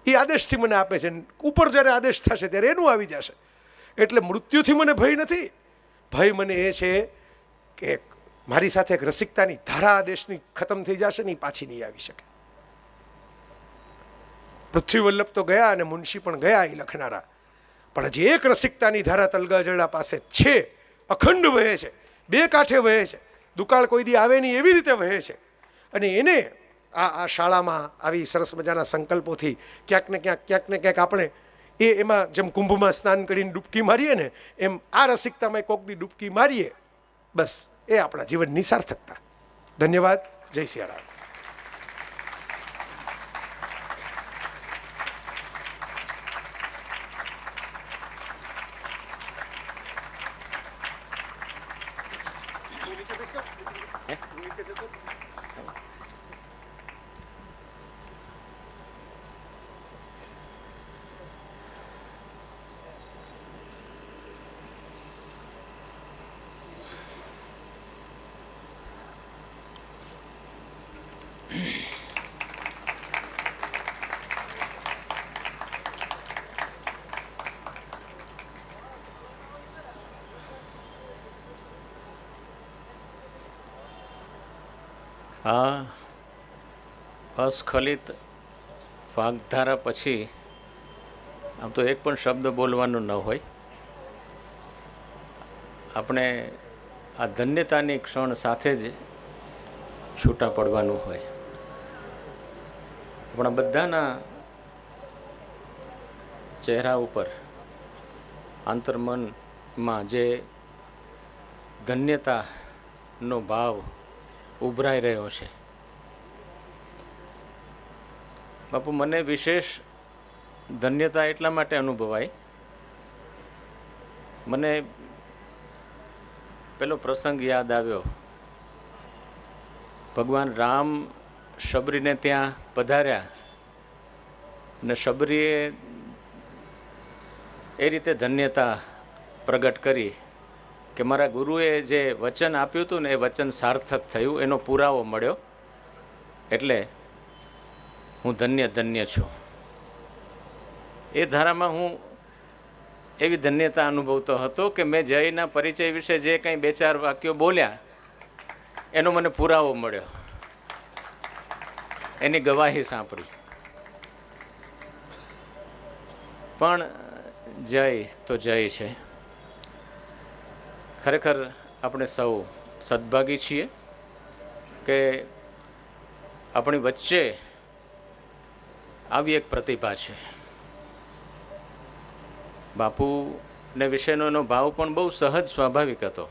એ આદેશથી મને આપે છે. ઉપર જ્યારે આદેશ થશે ત્યારે એનું આવી જશે. એટલે મૃત્યુથી મને ભય નથી. ભય મને એ છે કે મારી સાથે એક રસિકતાની ધારા આદેશની ખતમ થઈ જશે ને એ પાછી નહીં આવી શકે. પૃથ્વી વલ્લભ તો ગયા અને મુનશી પણ ગયા એ લખનારા, પણ હજી એક રસિકતાની ધારા તલગાજરડા પાસે છે, અખંડ વહે છે, બે કાંઠે વહે છે, દુકાળ કોઈ દી આવે નહીં એવી રીતે વહે છે. અને એને આ શાળામાં આવી સરસ મજાના સંકલ્પોથી ક્યાંક ને ક્યાંક આપણે એમાં જેમ કુંભમાં સ્નાન કરીને ડૂબકી મારીએ ને એમ આ રસિકતામાં કોક દી ડૂબકી મારીએ, બસ એ આપણા જીવનની સાર્થકતા. ધન્યવાદ. જય સિયારામ. આ અસ્ખલિત વાગ્ધારા પછી આમ તો એક પણ શબ્દ બોલવાનો ન હોય. આપણે આ ધન્યતાની ક્ષણ સાથે જ છૂટા પડવાનું હોય. આપણા બધાના ચહેરા ઉપર આંતરમનમાં જે ધન્યતાનો ભાવ ઉભરાઈ રહ્યો છે. બાપુ, મને વિશેષ ધન્યતા એટલા માટે અનુભવાય, મને પેલો પ્રસંગ યાદ આવ્યો. ભગવાન રામ શબરીને ત્યાં પધાર્યા અને શબરીએ એ રીતે ધન્યતા પ્રગટ કરી કે મારા ગુરુએ જે વચન આપ્યું હતું ને એ વચન સાર્થક થયું, એનો પુરાવો મળ્યો, એટલે હું ધન્ય છું. એ ધારામાં હું એવી ધન્યતા અનુભવતો હતો કે મેં જયના પરિચય વિશે જે કંઈ બે ચાર વાક્યો બોલ્યા એનો મને પુરાવો મળ્યો. એની ગવાહી સાંભળી. પણ જય તો જય છે. ખરેખર આપણે સૌ સદભાગી છીએ કે આપણી વચ્ચે આવી એક પ્રતિભા છે. બાપુને વિશેનો એનો ભાવ પણ બહુ સહજ સ્વાભાવિક હતો.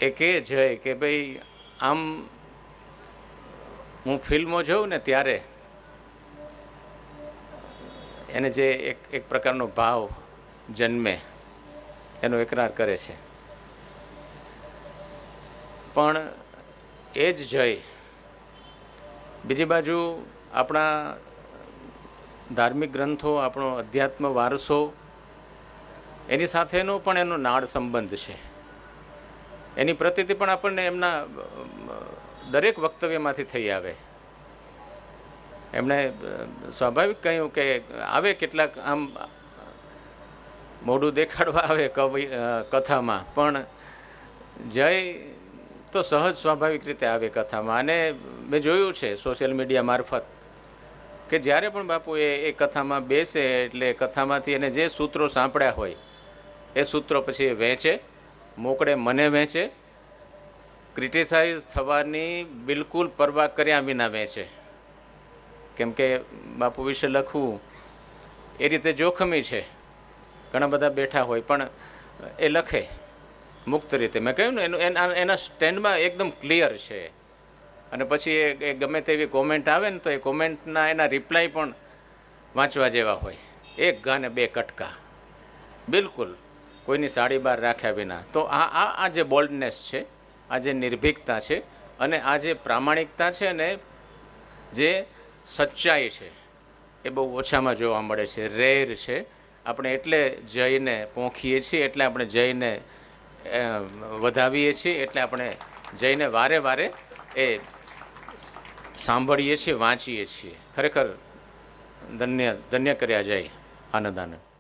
એ કહે છે કે ભાઈ આમ હું ફિલ્મો જોઉં ને ત્યારે એને જે એક પ્રકારનો ભાવ જન્મે એનો એકરાર કરે છે. પણ એ જ જય બીજી બાજુ આપણા ધાર્મિક ગ્રંથો, આપણો અધ્યાત્મ વારસો, એની સાથેનો પણ એનો નાળ સંબંધ છે. એની પ્રતીતિ પણ આપણને એમના દરેક વક્તવ્યમાંથી થઈ આવે. એમણે સ્વાભાવિક કહ્યું કે આવે કેટલાક આમ મોઢું દેખાડવા આવે કથામાં, પણ જય તો સહજ સ્વાભાવિક રીતે આવે કથામાં. અને મેં જોયું છે સોશિયલ મીડિયા મારફત કે જ્યારે પણ બાપુ એ કથામાં બેસે એટલે કથામાંથી એને જે સૂત્રો સાંભળ્યા હોય એ સૂત્રો પછી એ વહેંચે, મોકળે મને વહેંચે, ક્રિટિસાઇઝ થવાની બિલકુલ પરવા કર્યા વિના વહેંચે. કેમ કે બાપુ વિશે લખવું એ રીતે જોખમી છે. ઘણા બધા બેઠા હોય પણ એ લખે મુક્ત રીતે. મેં કહ્યું ને એના સ્ટેન્ડમાં એકદમ ક્લિયર છે. અને પછી એ ગમે તેવી કોમેન્ટ આવે ને તો એ કોમેન્ટના એના રિપ્લાય પણ વાંચવા જેવા હોય. એક ગાને બે કટકા, બિલકુલ કોઈની સાડી બહાર રાખ્યા વિના. તો આ જે બોલ્ડનેસ છે, આ જે નિર્ભીકતા છે, અને આ જે પ્રામાણિકતા છે, અને જે સચ્ચાઈ છે, એ બહુ ઓછામાં જોવા મળે છે, રેર છે. આપણે એટલે જઈને પોંખીએ છીએ, એટલે આપણે જઈને વધાવીએ છીએ, એટલે આપણે જઈને વારે વારે એ સાંભળીએ છીએ, વાંચીએ છીએ. ખરેખર ધન્ય કર્યા જાય. આનંદ આનંદ.